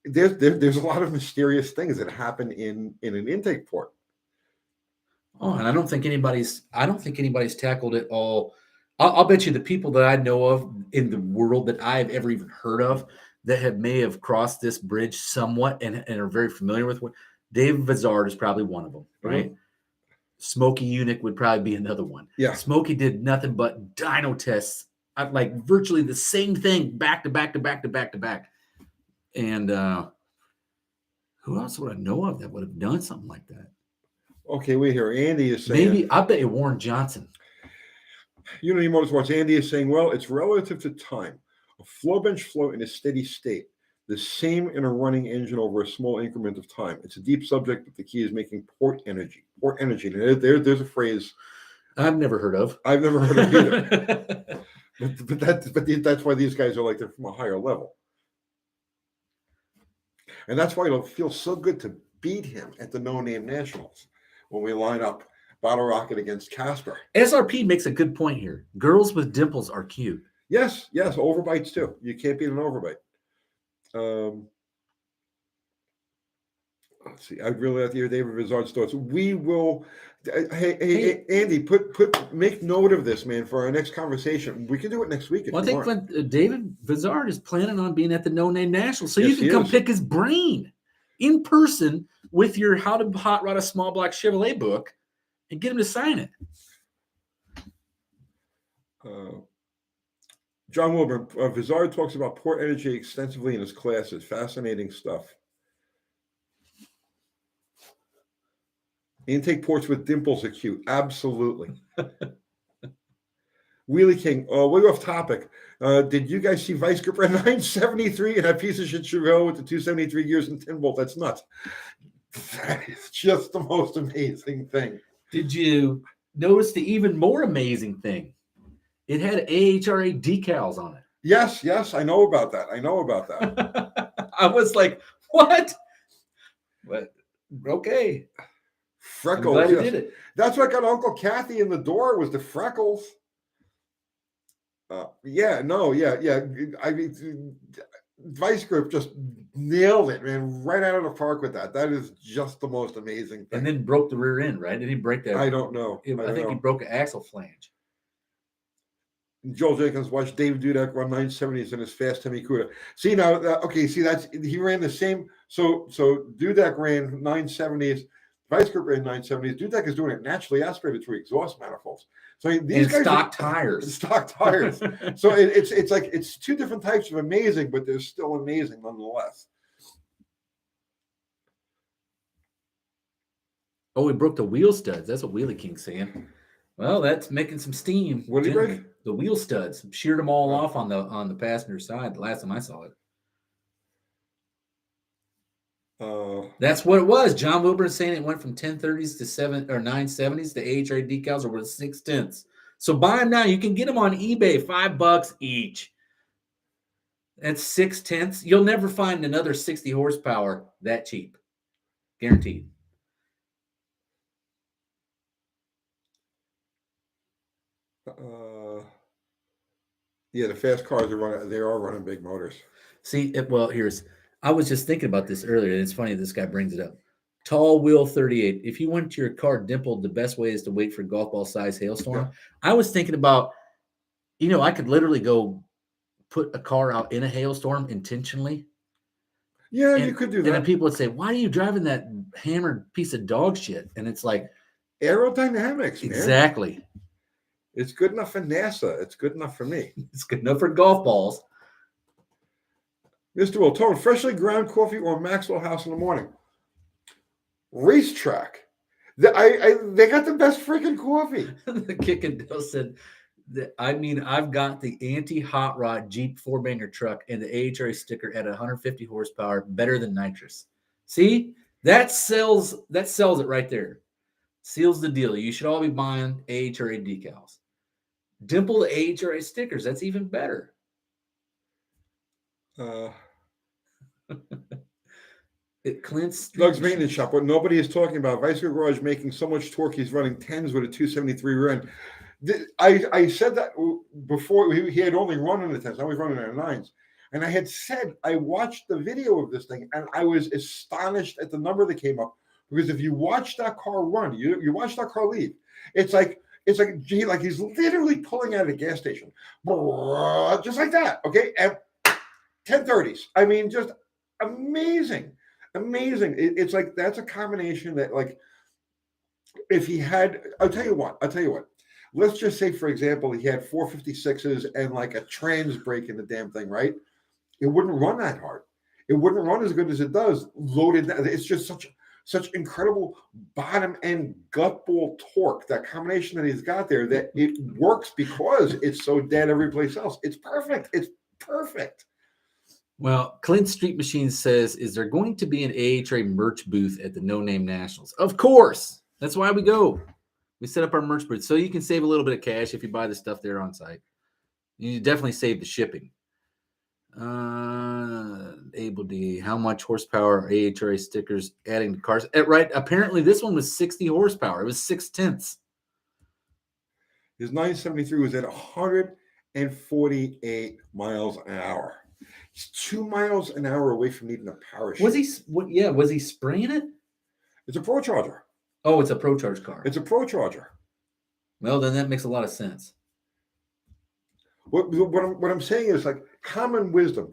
S1: there's a lot of mysterious things that happen in an intake port.
S2: Oh, and I don't think anybody's tackled it all. I'll bet you the people that I know of in the world that I've ever even heard of that may have crossed this bridge somewhat and are very familiar with what Dave Vizard is probably one of them, right?
S1: Mm-hmm.
S2: Smokey Eunuch would probably be another one.
S1: Yeah.
S2: Smokey did nothing but dyno tests, like virtually the same thing back to back to back to back to back. And who else would I know of that would have done something like that?
S1: Okay, wait here. Andy is saying
S2: Maybe I bet you Warren Johnson.
S1: Unity Motorsports. Andy is saying, well, it's relative to time. A flow bench flow in a steady state, the same in a running engine over a small increment of time. It's a deep subject, but the key is making port energy. Port energy. And there's a phrase
S2: I've never heard of.
S1: I've never heard of either. but that's why these guys are like they're from a higher level. And that's why it'll feel so good to beat him at the No Name Nationals when we line up Bottle Rocket against Casper.
S2: SRP makes a good point here. Girls with dimples are cute.
S1: Yes, overbites too. You can't beat an overbite. Let's see. I'd really like to hear David Vizard's thoughts. We will. Hey, Andy, make note of this, man, for our next conversation. We can do it next week.
S2: Well, I think David Vizard is planning on being at the No Name National, so
S1: Yes,
S2: you can come pick his brain in person with your How to Hot Rod a Small Block Chevrolet book and get him to sign it.
S1: John Wilburn, Vizard talks about port energy extensively in his classes. Fascinating stuff. Intake ports with dimples are cute. Absolutely. Wheelie King, way off topic. Did you guys see Vice Grip at 973 and that piece of shit Chevelle with the 273 gears and 10 bolt? That's nuts. That is just the most amazing thing.
S2: Did you notice the even more amazing thing? It had AHRA decals on it.
S1: Yes, I know about that.
S2: I was like, what? But okay.
S1: Freckles.
S2: I'm glad he did it.
S1: That's what got Uncle Kathy in the door was the freckles. I mean, Vice Grip just nailed it, man, right out of the park with that. That is just the most amazing thing.
S2: And then broke the rear end, right? Did he break that?
S1: I don't know.
S2: I think he broke an axle flange.
S1: Joel Jenkins watched Dave Dudek run 970s in his fast Hemi Cuda. See now, he ran the same. So Dudek ran 970s. Vice Grip ran 970s. Dudek is doing it naturally aspirated through exhaust manifolds. So these guys
S2: stock tires.
S1: Stock tires. So it's like it's two different types of amazing, but they're still amazing nonetheless.
S2: Oh, he broke the wheel studs. That's what Wheelie King's saying. Well, that's making some steam.
S1: What did he break?
S2: The wheel studs. Sheared them all off on the passenger side the last time I saw it. That's what it was. John Wilbur is saying it went from 1030s to 970s. The AHRA decals are worth 6/10. So buy them now. You can get them on eBay, $5 each. That's 6/10. You'll never find another 60 horsepower that cheap. Guaranteed.
S1: The fast cars are running big motors.
S2: See, I was just thinking about this earlier, and it's funny this guy brings it up. Tall wheel 38. If you want your car dimpled, the best way is to wait for golf ball size hailstorm. Yeah. I was thinking about, I could literally go put a car out in a hailstorm intentionally.
S1: Yeah, you could do that.
S2: And then people would say, why are you driving that hammered piece of dog shit? And it's like
S1: aerodynamics, man.
S2: Exactly.
S1: It's good enough for NASA. It's good enough for me.
S2: It's good enough for golf balls.
S1: Mr. Will, Tone, freshly ground coffee or Maxwell House in the morning? Racetrack. They got the best freaking coffee.
S2: The Kick and Dale said, I've got the anti-hot rod Jeep 4-banger truck and the AHRA sticker at 150 horsepower, better than nitrous. See, That sells it right there. Seals the deal. You should all be buying AHRA decals. Dimple AHRA stickers. That's even better. Clint's Street
S1: Doug's maintenance
S2: Machines.
S1: shop. What nobody is talking about. Vice Garage making so much torque. He's running 10s with a 273 rear end. I said that before. He had only run in the 10s. Now he's running in the 9s. And I had said, I watched the video of this thing and I was astonished at the number that came up. Because if you watch that car run, you watch that car leave, it's like he's literally pulling out of a gas station. Just like that. Okay. And 1030s. I mean, just amazing. Amazing. It's like that's a combination that, like, if he had, I'll tell you what. Let's just say, for example, he had 456s and like a trans brake in the damn thing, right? It wouldn't run that hard. It wouldn't run as good as it does loaded. It's just such incredible bottom end gut ball torque. That combination that he's got there, that it works because it's so dead every place else. It's perfect. It's perfect.
S2: Well, Clint Street Machines says, is there going to be an AHRA merch booth at the No Name Nationals? Of course. That's why we go. We set up our merch booth so you can save a little bit of cash if you buy the stuff there on site. You definitely save the shipping. Able D, how much horsepower are AHRA stickers adding to cars? Right. Apparently, this one was 60 horsepower. It was 6/10.
S1: His 973 was at 148 miles an hour. He's 2 miles an hour away from needing a parachute.
S2: Was he? Yeah. Was he spraying it?
S1: It's a Pro Charger.
S2: Oh, it's a Pro Charge car.
S1: It's a Pro Charger.
S2: Well, then that makes a lot of sense.
S1: What I'm saying is, like, common wisdom,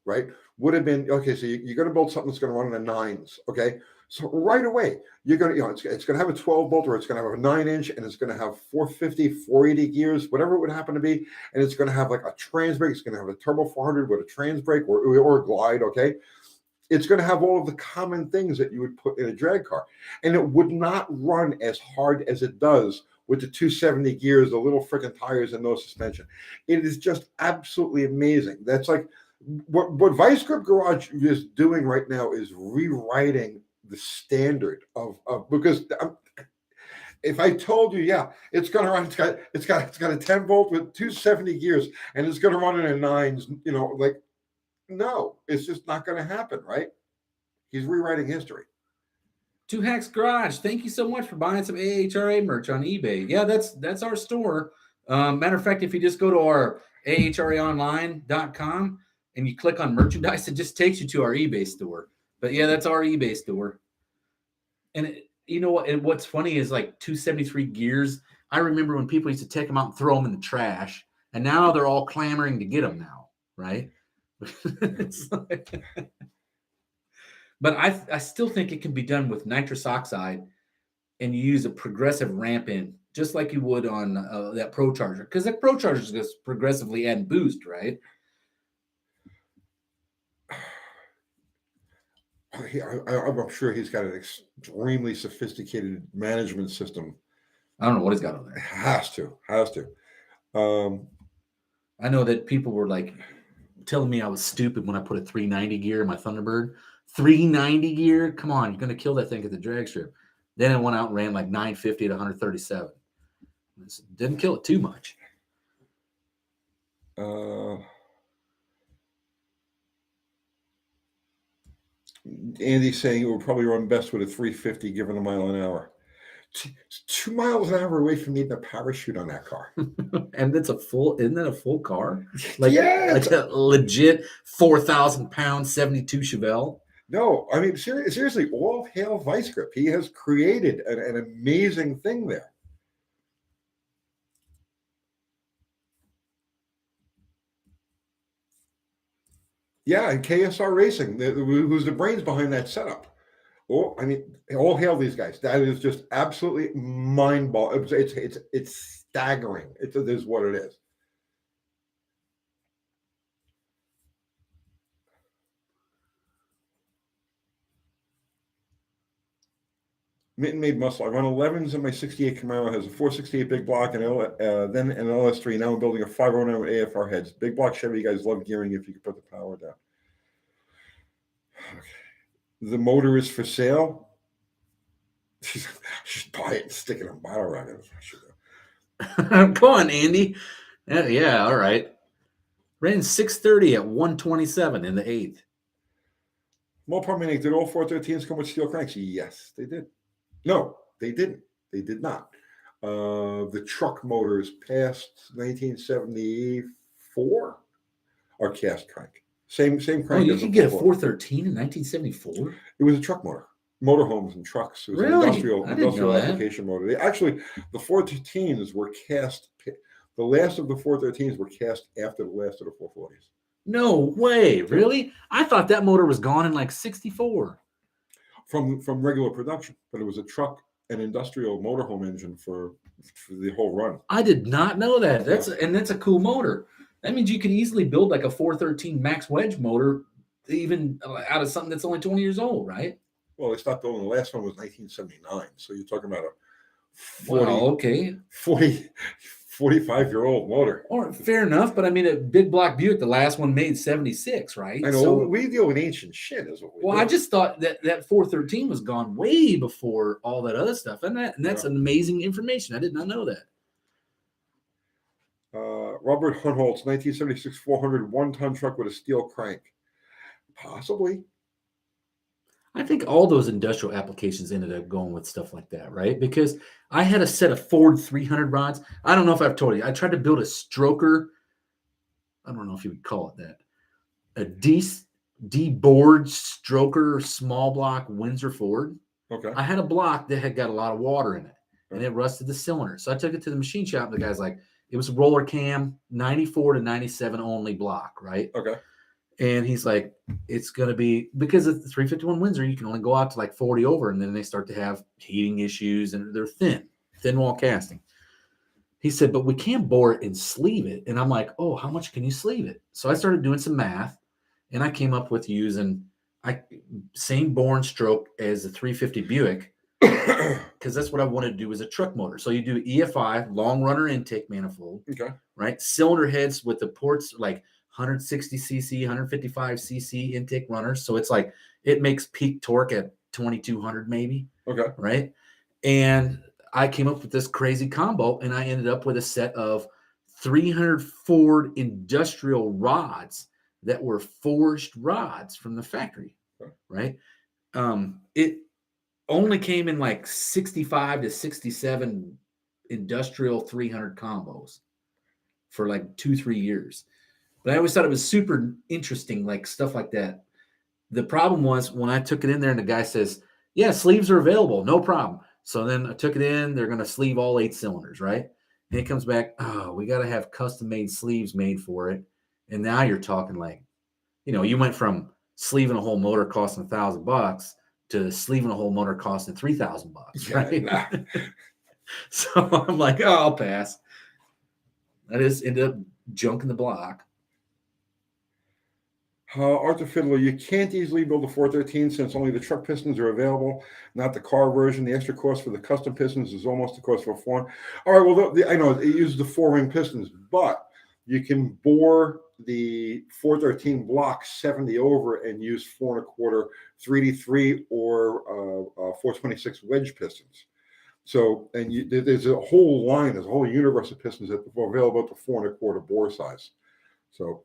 S1: right? Would have been, okay, so you're going to build something that's going to run in the 9s, okay? So right away, you're going to, it's going to have a 12 bolt, or it's going to have a 9-inch, and it's going to have 450, 480 gears, whatever it would happen to be, and it's going to have like a trans brake. It's going to have a turbo 400 with a trans brake or a glide, okay? It's going to have all of the common things that you would put in a drag car, and it would not run as hard as it does with the 270 gears, the little freaking tires, and no suspension. It is just absolutely amazing. That's like what Vice Grip Garage is doing right now is rewriting the standard of because if I told you, yeah, it's going to run, it's got a 10 volt with 270 gears, and it's going to run in a 9s, like, no, it's just not going to happen, right? He's rewriting history.
S2: Two Hacks Garage, thank you so much for buying some AHRA merch on eBay. Yeah, that's our store. Matter of fact, if you just go to our ahraonline.com and you click on merchandise, it just takes you to our eBay store. But yeah, that's our eBay store. And you know what? And what's funny is, like, 273 gears. I remember when people used to take them out and throw them in the trash, and now they're all clamoring to get them now, right? It's like, but I still think it can be done with nitrous oxide, and you use a progressive ramp in, just like you would on that Pro Charger, because that Pro Charger is just progressively add boost, right?
S1: I'm sure he's got an extremely sophisticated management system.
S2: I don't know what he's got on there.
S1: Has to.
S2: I know that people were like telling me I was stupid when I put a 390 gear in my Thunderbird. 390 gear? Come on, you're going to kill that thing at the drag strip. Then it went out and ran like 950 at 137. Didn't kill it too much.
S1: Andy's saying it would probably run best with a 350 given a mile an hour. 2 miles an hour away from needing a parachute on that car.
S2: And isn't that a full car? Like,
S1: yeah,
S2: like a legit 4,000 pound 72 Chevelle.
S1: No, I mean, seriously, all hail Vice Grip. He has created an amazing thing there. Yeah, and KSR Racing, who's the brains behind that setup. Oh, I mean, all hail these guys. That is just absolutely mind-boggling. It's staggering. It is what it is. Mitten made muscle. I run 11s in my 68 Camaro. Has a 468 big block and then an LS3. Now I'm building a 509 with AFR heads. Big block Chevy. You guys love gearing if you can put the power down. Okay. The motor is for sale. Just buy it and stick it in a bottle rocket.
S2: Go on, Andy. Yeah, all right. Ran 630 at 127 in the eighth.
S1: Mopar Mini, did all 413s come with steel cranks? Yes, they did. No, they didn't. They did not. The truck motors past 1974 are cast crank. Same crank.
S2: Oh, you
S1: as
S2: could get a
S1: 440.
S2: 413 in 1974?
S1: It was a truck motor. Motorhomes and trucks. It was
S2: Really?
S1: an industrial application motor. The 413s were cast. The last of the 413s were cast after the last of the 440s.
S2: No way. Really? I thought that motor was gone in like 64.
S1: From regular production, but it was a truck and industrial motorhome engine for the whole run.
S2: I did not know that. That's a cool motor. That means you could easily build like a 413 max wedge motor, even out of something that's only 20 years old, right?
S1: Well, they stopped building. The last one was 1979. So you're talking about a 45-year-old motor.
S2: Or fair enough, but I mean, a big block Buick, the last one made 76, right?
S1: I know. So, we deal with ancient shit, is what we do.
S2: I just thought that 413 was gone way before all that other stuff, and that's amazing information. I did not know that.
S1: Robert Hunholtz, 1976 400 one-ton truck with a steel crank. Possibly.
S2: I think all those industrial applications ended up going with stuff like that, right? Because I had a set of Ford 300 rods. I don't know if I've told you. I tried to build a stroker. I don't know if you would call it that. A D-board stroker small block Windsor Ford.
S1: Okay.
S2: I had a block that had got a lot of water in it, and it rusted the cylinder. So I took it to the machine shop, and the guy's like, it was roller cam, 94 to 97 only block, right?
S1: Okay.
S2: And he's like, it's going to be, because it's the 351 Windsor, you can only go out to like 40 over, and then they start to have heating issues, and they're thin wall casting. He said, but we can't bore it and sleeve it. And I'm like, oh, how much can you sleeve it? So I started doing some math, and I came up with using same bore and stroke as the 350 Buick, because that's what I wanted to do as a truck motor. So you do EFI, long runner intake manifold,
S1: okay,
S2: right? Cylinder heads with the ports like 160 cc, 155 cc intake runners. So it's like it makes peak torque at 2200 maybe.
S1: Okay.
S2: Right. And I came up with this crazy combo, and I ended up with a set of 300 Ford industrial rods that were forged rods from the factory.
S1: Okay.
S2: Right. It only came in like 65 to 67 industrial 300 combos for like 2-3 years. But I always thought it was super interesting, like stuff like that. The problem was when I took it in there and the guy says, yeah, sleeves are available, no problem. So then I took it in, they're going to sleeve all 8 cylinders, right? And it comes back, oh, we got to have custom-made sleeves made for it. And now you're talking like, you went from sleeving a whole motor costing $1,000 to sleeving a whole motor costing $3,000, right?
S1: Nah.
S2: So I'm like, oh, I'll pass. I just ended up junking the block.
S1: Arthur Fiddler, you can't easily build a 413 since only the truck pistons are available, not the car version. The extra cost for the custom pistons is almost the cost for a 4. All right, well, I know it uses the 4-ring pistons, but you can bore the 413 block 70 over and use 4 1/4 3D3 or 426 wedge pistons. So, and there's a whole line, there's a whole universe of pistons that are available at the 4 1/4 bore size. So,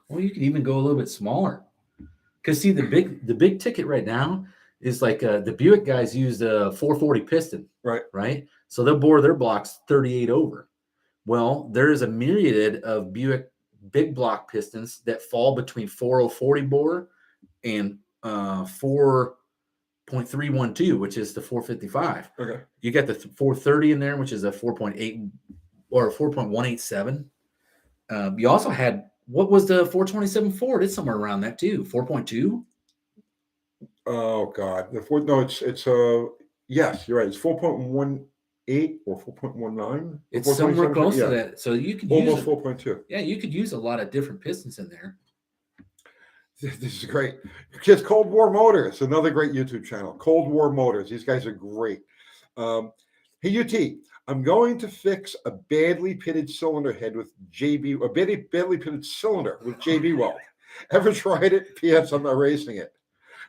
S2: well, you can even go a little bit smaller. Because see, the big ticket right now is like the Buick guys use a 440 piston, right? So they'll bore their blocks 38 over. Well, there is a myriad of Buick big block pistons that fall between 4040 bore and 4.312, which is the 455.
S1: okay.
S2: You got the 430 in there, which is a 4.8 or 4.187. You also had, what was the 427 Ford? It's somewhere around that too. 4.2.
S1: Oh God, it's yes, you're right. It's 4.18 or 4.19.
S2: It's somewhere close to that. So you could
S1: almost
S2: use
S1: 4.2.
S2: Yeah, you could use a lot of different pistons in there.
S1: This is great. Just Cold War Motors, another great YouTube channel. Cold War Motors. These guys are great. Hey UT, I'm going to fix a badly pitted cylinder head with JB, a badly pitted cylinder with JB weld. Ever tried it? P.S. I'm not racing it.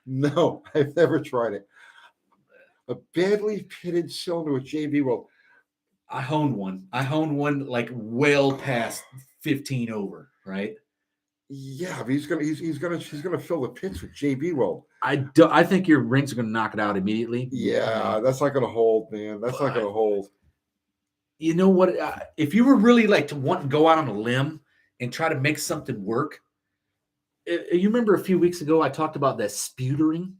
S1: No, I've never tried it. A badly pitted cylinder with JB weld.
S2: I honed one. I honed one like well past 15 over, right?
S1: Yeah, but he's gonna fill the pits with JB weld.
S2: I think your rings are going to knock it out immediately.
S1: Yeah, that's not gonna hold, man. That's not gonna hold.
S2: You know what? If you were really like to want to go out on a limb and try to make something work, you remember a few weeks ago I talked about that sputering?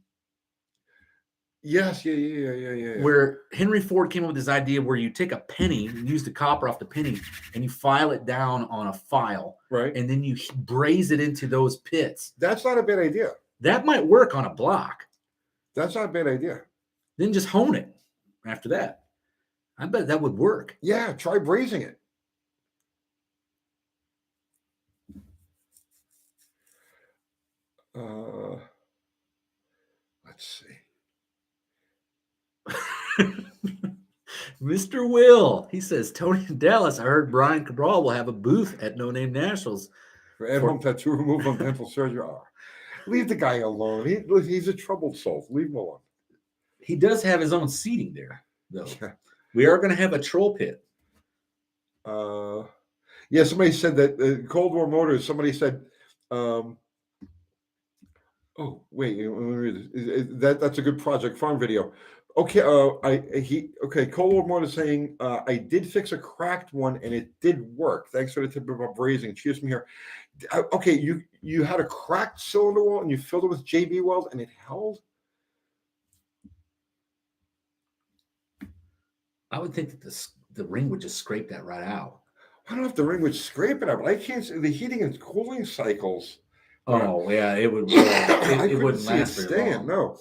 S1: Yes, yeah.
S2: Where Henry Ford came up with this idea where you take a penny, you use the copper off the penny, and you file it down on a file,
S1: Right.
S2: and then you braze it into those pits.
S1: That's not a bad idea.
S2: That might work on a block.
S1: That's not a bad idea.
S2: Then just hone it after that. I bet that would work.
S1: Yeah, try brazing it. Let's see.
S2: Mr. Will, he says, Tony in Dallas, I heard Brian Cabral will have a booth at No Name Nationals.
S1: For at-home tattoo removal and dental surgery. Oh, leave the guy alone. He's a troubled soul. Leave him alone.
S2: He does have his own seating there, though.
S1: Yeah.
S2: We are going to have a troll pit.
S1: Yeah, somebody said that Cold War Motors, somebody said, oh, wait, let me read this. That's a good Project Farm video. Okay, Cold War Motors saying, I did fix a cracked one and it did work. Thanks for the tip about brazing. Cheers from here. Okay, you had a cracked cylinder wall and you filled it with JB weld and it held?
S2: I would think that the ring would just scrape that right out.
S1: I don't know if the ring would scrape it out, but I can't see the heating and cooling cycles.
S2: Oh, yeah, it would. It wouldn't last very long.
S1: No.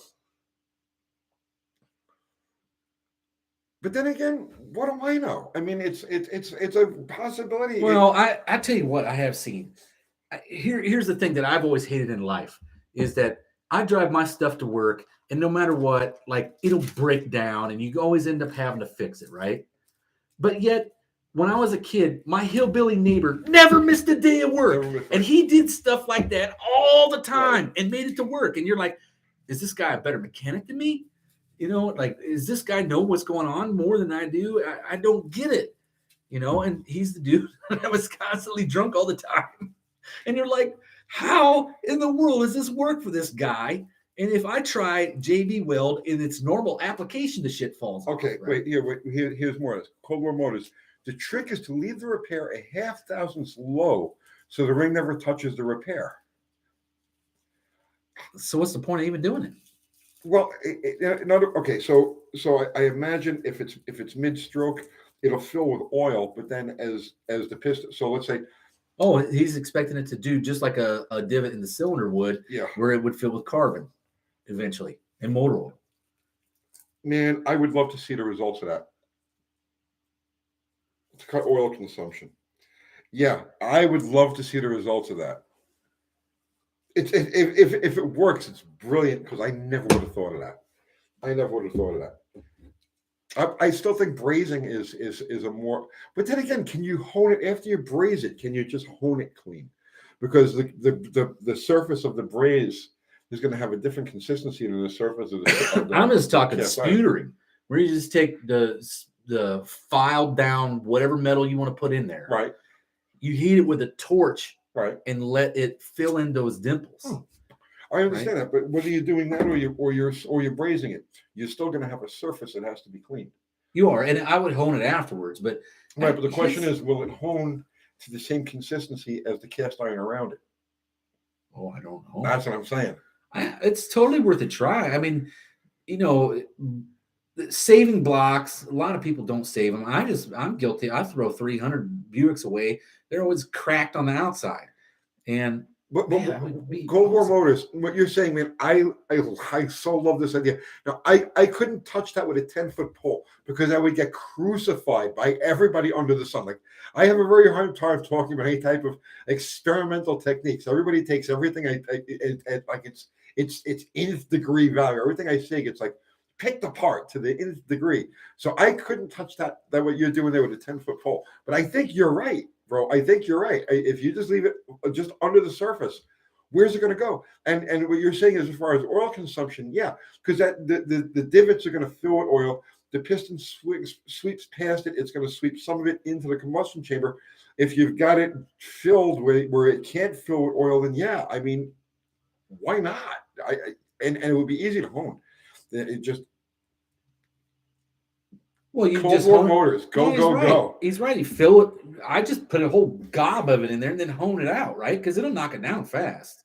S1: But then again, what do I know? I mean, it's a possibility.
S2: Well, I tell you what I have seen. Here's the thing that I've always hated in life is that I drive my stuff to work, and no matter what, like it'll break down, and you always end up having to fix it, right? But yet, when I was a kid, my hillbilly neighbor never missed a day of work, and he did stuff like that all the time and made it to work. And you're like, is this guy a better mechanic than me? You know, like, does this guy know what's going on more than I do? I don't get it, you know, and he's the dude that was constantly drunk all the time. And you're like, how in the world does this work for this guy? And if I try JB Weld in its normal application, the shit falls off.
S1: Okay,
S2: right?
S1: Here's more. Cold War Motors. The trick is to leave the repair a half thousandths low so the ring never touches the repair.
S2: So what's the point of even doing it?
S1: Well, so I imagine if it's mid-stroke, it'll fill with oil, but then as the piston, so let's say,
S2: oh, he's expecting it to do just like a divot in the cylinder would,
S1: yeah,
S2: where it would fill with carbon eventually and motor oil.
S1: Man, I would love to see the results of that. To cut oil consumption. Yeah, I would love to see the results of that. If it works, it's brilliant because I never would have thought of that. I still think brazing is a more, but then again, can you hone it after you braze it? Can you just hone it clean? Because the surface of the braze is going to have a different consistency than the surface of the
S2: I'm just talking sputering, where you just take the filed down whatever metal you want to put in there.
S1: Right.
S2: You heat it with a torch.
S1: Right.
S2: And let it fill in those dimples.
S1: I understand that, but whether you're doing that or you're brazing it, you're still going to have a surface that has to be clean.
S2: You are, and I would hone it afterwards, but
S1: right. But the question is, will it hone to the same consistency as the cast iron around it?
S2: Oh, I don't know.
S1: That's what I'm saying.
S2: It's totally worth a try. I mean, you know, saving blocks. A lot of people don't save them. I'm guilty. I throw 300 Buicks away. They're always cracked on the outside. And
S1: Cold War Motors, what you're saying, man, I so love this idea. Now, I couldn't touch that with a 10-foot pole because I would get crucified by everybody under the sun. Like, I have a very hard time talking about any type of experimental techniques. Everybody takes everything like it's nth degree value. Everything I say, it's like picked apart to the nth degree. So I couldn't touch that what you're doing there with a 10-foot pole. But I think you're right, bro. I think you're right. If you just leave it just under the surface, Where's it going to go? And what you're saying is, as far as oil consumption, yeah, because that the divots are going to fill with oil. The piston sweeps past it. It's going to sweep some of it into the combustion chamber. If you've got it filled where it can't fill with oil, then yeah, I mean, why not? And it would be easy to hone. It just
S2: Well, you
S1: Cold
S2: just
S1: War
S2: hone.
S1: motors, go,
S2: Yeah,
S1: go,
S2: right.
S1: go.
S2: He's right. You fill it. I just put a whole gob of it in there and then hone it out, right? Because it'll knock it down fast.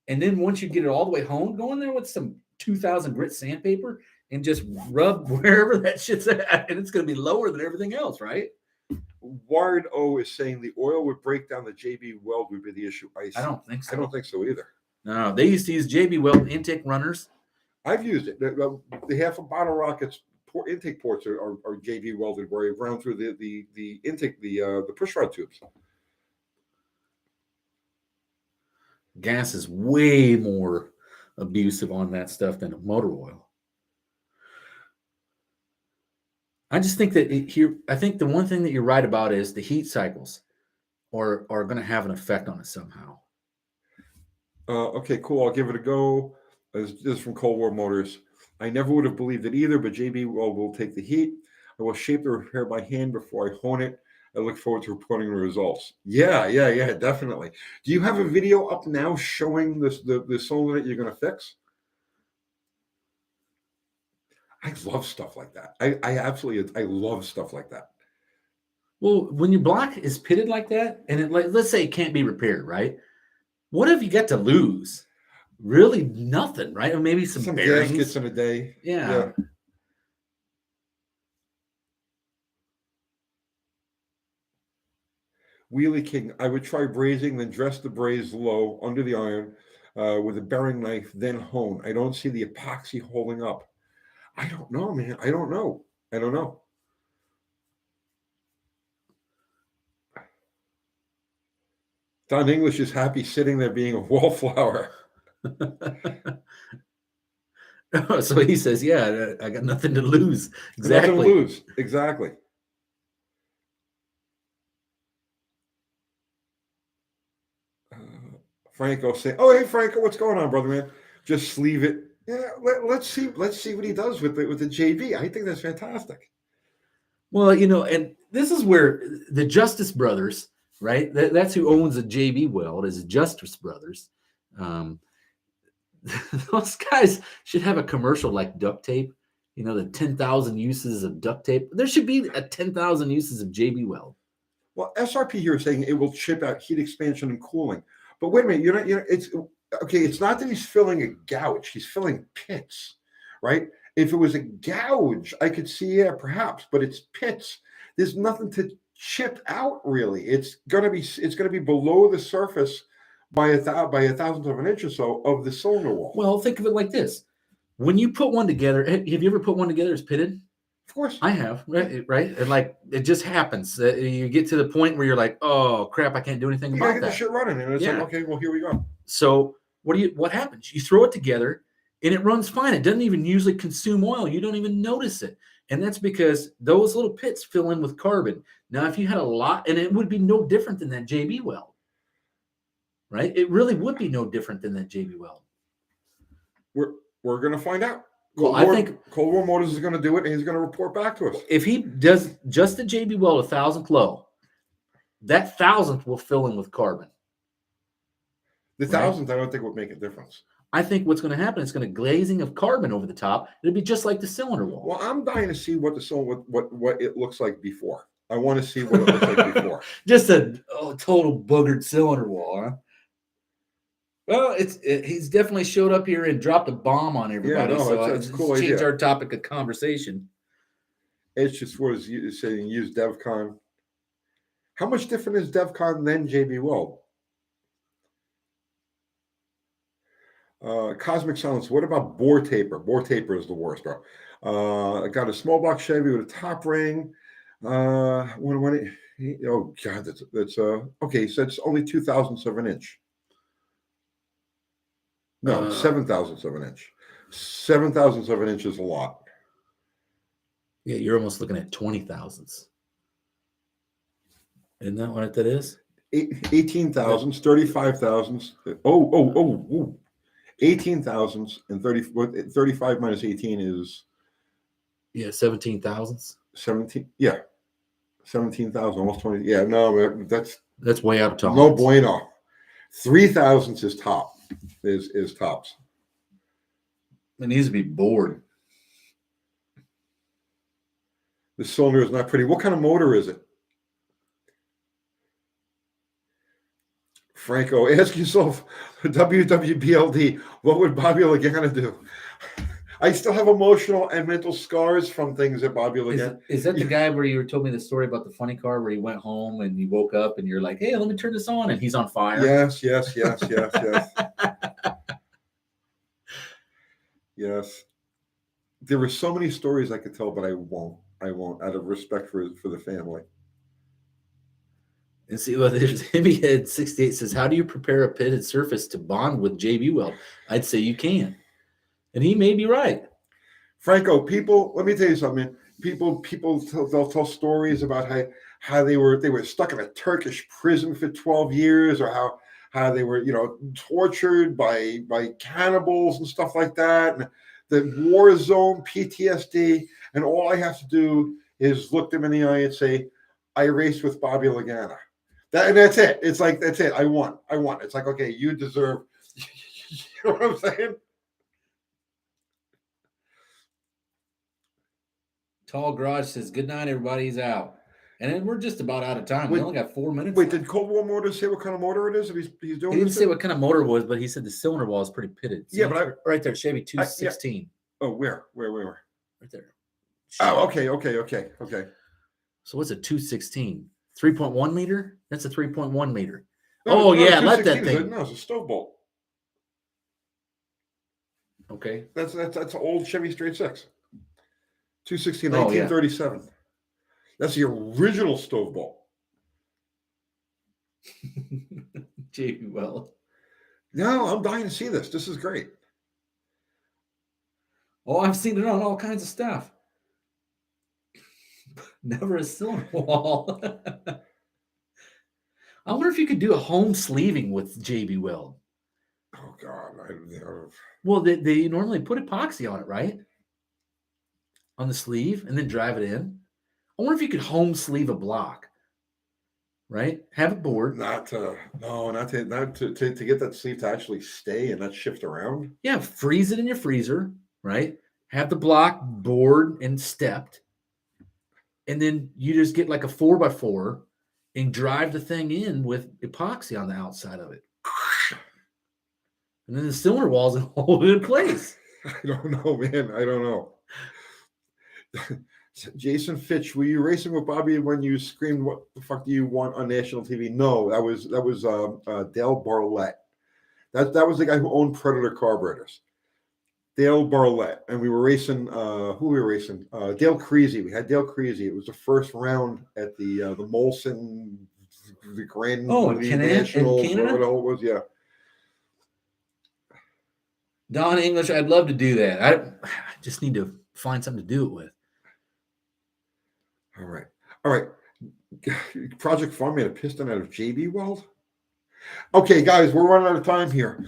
S2: And then once you get it all the way honed, go in there with some 2000 grit sandpaper and just rub wherever that shit's at, and it's going to be lower than everything else, right?
S1: Wired O is saying the oil would break down, the JB weld would be the issue.
S2: I don't think so.
S1: I don't think so either.
S2: No, they used to use JB weld intake runners.
S1: I've used it. The half a bottle rockets intake ports are JB welded, where you run through the intake, the push rod tubes.
S2: Gas is way more abusive on that stuff than motor oil. I just think that I think the one thing that you're right about is the heat cycles are going to have an effect on it somehow.
S1: Okay, cool. I'll give it a go. This is from Cold War Motors. I never would have believed it either, but JB will take the heat. I will shape the repair by hand before I hone it. I look forward to reporting the results. Yeah, definitely. Do you have a video up now showing the cylinder that you're going to fix? I love stuff like that. I absolutely love stuff like that.
S2: Well, when your block is pitted like that, and let's say it can't be repaired, right? What have you got to lose? Really nothing, right? Or maybe some bearings.
S1: Gaskets in a day.
S2: Yeah.
S1: Wheelie King, I would try brazing, then dress the braze low under the iron with a bearing knife, then hone. I don't see the epoxy holding up. I don't know, man. I don't know. Don English is happy sitting there being a wallflower.
S2: So he says, yeah, I got nothing to lose. Exactly.
S1: Nothing to lose. Exactly. Franco saying, "Oh, hey, Franco, what's going on, brother, man? Just sleeve it. Yeah, let's see what he does with the JB. I think that's fantastic."
S2: Well, and this is where the Justice Brothers, right? That's who owns a JB Weld, is Justice Brothers. Those guys should have a commercial like duct tape. The 10,000 uses of duct tape. There should be a 10,000 uses of JB Weld.
S1: Well, SRP here is saying it will chip out heat expansion and cooling. But wait a minute, it's okay. It's not that he's filling a gouge; he's filling pits, right? If it was a gouge, I could see, yeah, perhaps, but it's pits. There's nothing to chip out really. It's gonna be below the surface by a thousandth of an inch or so of the cylinder wall.
S2: Well, think of it like this: when you put one together, have you ever put one together that's pitted?
S1: Of course,
S2: I have. Right, and like it just happens. You get to the point where you're like, "Oh crap, I can't do anything about
S1: that." You
S2: that."
S1: get the shit running, and it's like, okay, well, here we go.
S2: So what happens? You throw it together, and it runs fine. It doesn't even usually consume oil. You don't even notice it, and that's because those little pits fill in with carbon. Now, if you had a lot, and it would be no different than that JB Weld, right? It really would be no different than that JB Weld.
S1: We're going to find out.
S2: I think
S1: Cold War Motors is going to do it, and he's going to report back to us.
S2: If he does just the JB Weld 1,000th low, that 1,000th will fill in with carbon.
S1: The 1,000th, I don't think would make a difference.
S2: I think what's going to happen is going to glazing of carbon over the top. It'll be just like the cylinder wall.
S1: Well, I'm dying to see what it looks like before. I want to see what it looks like before.
S2: Just a total boogered cylinder wall, huh? Well, he's definitely showed up here and dropped a bomb on everybody.
S1: Yeah, no,
S2: so
S1: it's cool
S2: changed
S1: idea.
S2: our topic of conversation.
S1: It's just what is saying. Use DevCon. How much different is DevCon than JB Weld? Cosmic Silence. What about bore taper? Bore taper is the worst, bro. I got a small block Chevy with a top ring. Oh God, that's okay. So it's only 2,000ths of an inch. No, 7,000ths of an inch. 7,000ths of an inch is a lot.
S2: Yeah, you're almost looking at 20,000ths. Isn't that what that is?
S1: 18,000s, 35,000s. 18,000s and 35 minus 18 is
S2: 17,000s.
S1: 17. Yeah, 17,000, almost 20. Yeah, no,
S2: That's way out of tolerance.
S1: no bueno. 3,000s is top. Is tops.
S2: It needs to be bored.
S1: The cylinder is not pretty. What kind of motor is it? Franco, ask yourself, WWBLD, what would Bobby Lagana do? I still have emotional and mental scars from things that Bobby Lagana.
S2: Is that the guy where you told me the story about the funny car where he went home and he woke up and you're like, hey, let me turn this on, and he's on fire?
S1: Yes. Yes. There were so many stories I could tell, but I won't out of respect for the family.
S2: And see, well, there's Head 68 says, how do you prepare a pitted surface to bond with JB weld? I'd say you can. And he may be right.
S1: Franco, people, let me tell you something. People they'll tell stories about how they were stuck in a Turkish prison for 12 years, or how they were, tortured by cannibals and stuff like that, and the war zone PTSD. And all I have to do is look them in the eye and say, I raced with Bobby Lagana. And that's it. It's like, that's it. I won. It's like, okay, you deserve. You know what I'm saying?
S2: Tall Garage says, good night, everybody. He's out. And then we're just about out of time. We only got 4 minutes.
S1: Wait, did Cold War Motors say what kind of motor it is? If he's doing
S2: He didn't say what kind of motor it was, but he said the cylinder wall is pretty pitted. See,
S1: yeah, but
S2: right there, Chevy 216.
S1: Oh, where?
S2: Right there.
S1: Oh, okay.
S2: So what's a 216? 3.1 meter? That's a 3.1 meter.
S1: No,
S2: yeah, let that thing.
S1: No, it's a stove bolt.
S2: Okay.
S1: That's an old Chevy straight six. 216,
S2: Oh,
S1: 1937. Yeah. That's the original stove bolt.
S2: JB Weld.
S1: No, I'm dying to see this. This is great.
S2: Oh, I've seen it on all kinds of stuff. Never a cylinder wall. I wonder if you could do a home sleeving with JB Weld.
S1: Oh, God.
S2: Well, they normally put epoxy on it, right? On the sleeve, and then drive it in. I wonder if you could home sleeve a block, right? Have it bored.
S1: Not to get that sleeve to actually stay and not shift around.
S2: Yeah, freeze it in your freezer, right? Have the block bored and stepped, and then you just get like a 4x4 and drive the thing in with epoxy on the outside of it. And then the cylinder walls and hold it in place.
S1: I don't know, man. I don't know. Jason Fitch, were you racing with Bobby when you screamed, "What the fuck do you want?" on national TV? No, that was Dale Barlett. That was the guy who owned Predator Carburetors. Dale Barlett, and we were racing. Who we were racing? Dale Creasy. We had Dale Creasy. It was the first round at the Molson, the Grand National, whatever the hell it was. Yeah.
S2: Don English, I'd love to do that. I just need to find something to do it with.
S1: All right. Project Farm made a piston out of JB Weld. Okay, guys, we're running out of time here.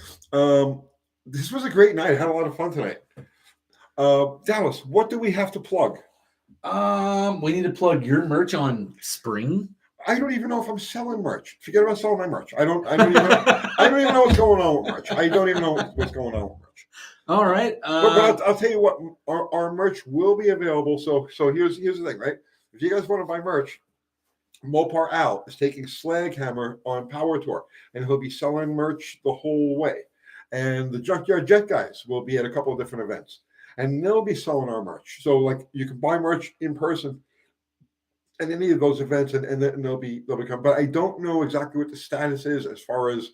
S1: This was a great night. I had a lot of fun tonight. Dallas, what do we have to plug?
S2: We need to plug your merch on Spring.
S1: I don't even know if I'm selling merch. Forget about selling my merch. I don't even know what's going on with merch. I don't even know what's going on with merch.
S2: All right.
S1: But I'll tell you what, our merch will be available. So here's the thing, right? If you guys want to buy merch, Mopar Al is taking Slaghammer on Power Tour, and he'll be selling merch the whole way. And the Junkyard Jet guys will be at a couple of different events, and they'll be selling our merch. So like you can buy merch in person at any of those events, and they'll become. But I don't know exactly what the status is as far as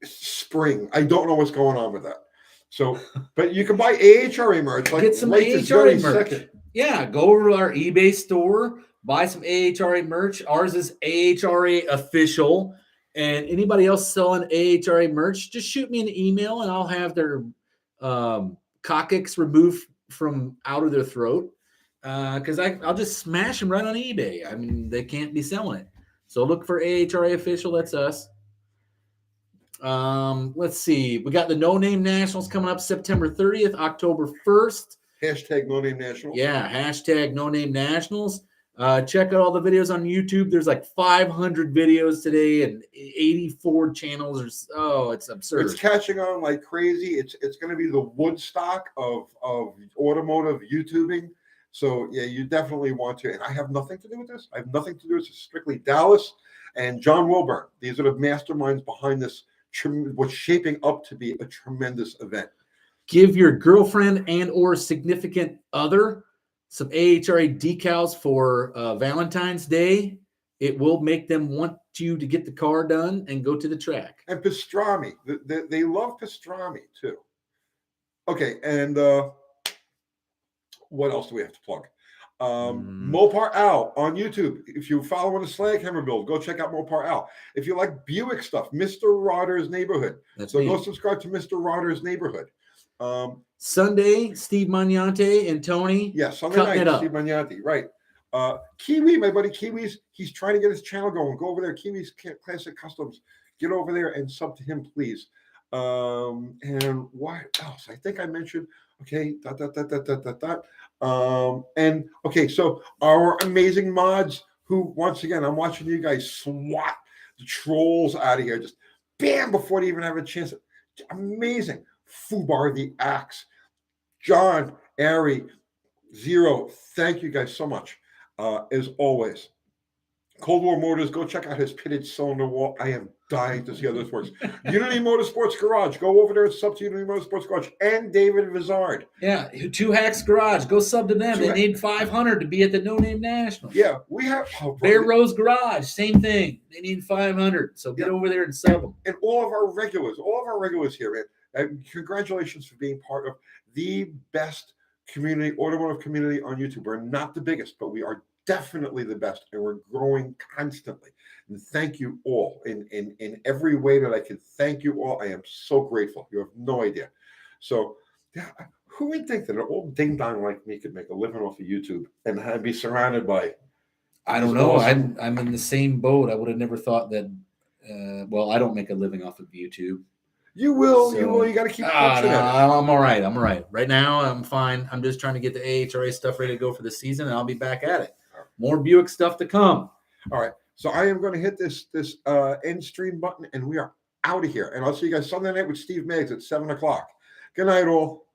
S1: Spring. I don't know what's going on with that. So, but you can buy AHRA merch. Like,
S2: get some AHRA merch. Second. Yeah, go over to our eBay store, buy some AHRA merch. Ours is AHRA official. And anybody else selling AHRA merch, just shoot me an email and I'll have their coccyx removed from out of their throat. Because I'll just smash them right on eBay. I mean, they can't be selling it. So look for AHRA official. That's us. Let's see. We got the No Name Nationals coming up September 30th, October 1st.
S1: Hashtag No Name National.
S2: Yeah, hashtag No Name Nationals. Check out all the videos on YouTube. There's like 500 videos today and 84 channels. It's absurd.
S1: It's catching on like crazy. It's going to be the Woodstock of automotive YouTubing. So yeah, you definitely want to. And I have nothing to do with this. I have nothing to do with this. It's strictly Dallas and John Wilburn. These are the masterminds behind this. What's shaping up to be a tremendous event.
S2: Give your girlfriend and or significant other some AHRA decals for Valentine's Day. It will make them want you to get the car done and go to the track.
S1: And pastrami. They love pastrami too. Okay, and what else do we have to plug? Mopar Al on YouTube. If you follow on the Slag Hammer build, go check out Mopar Al. If you like Buick stuff, Mr. Rodder's Neighborhood. Go subscribe to Mr. Rodder's Neighborhood.
S2: Sunday, Steve Magnante and Tony.
S1: Yeah, Sunday night, Steve Magnante, right. Kiwi, my buddy Kiwi's, he's trying to get his channel going. Go over there, Kiwi's Classic Customs. Get over there and sub to him, please. And what else? I think I mentioned, okay, and okay, so our amazing mods who, once again, I'm watching you guys swat the trolls out of here, just bam, before they even have a chance. Amazing. Fubar the Axe, John, Ari, Zero, thank you guys so much. As always, Cold War Motors, go check out his pitted cylinder wall. I am dying to see how this works. Unity Motorsports Garage, go over there and sub to Unity Motorsports Garage, and David Vizard.
S2: Yeah, Two Hacks Garage, go sub to them. They need 500 to be at the No Name National.
S1: Yeah, we have
S2: Bear Rose Garage, same thing. They need 500, so get over there and sub them.
S1: And all of our regulars here, man. Congratulations for being part of the best automotive community on YouTube. We're not the biggest, but we are definitely the best, and we're growing constantly. And thank you all in every way that I can. Thank you all. I am so grateful. You have no idea. So, yeah, who would think that an old ding dong like me could make a living off of YouTube and be surrounded by?
S2: I don't know. Awesome. I'm in the same boat. I would have never thought that. I don't make a living off of YouTube.
S1: You will. You got to keep pushing it.
S2: I'm all right. Right now, I'm fine. I'm just trying to get the AHRA stuff ready to go for the season, and I'll be back at it. More Buick stuff to come.
S1: All right. So I am going to hit this end stream button, and we are out of here. And I'll see you guys Sunday night with Steve Meggs at 7:00. Good night, all.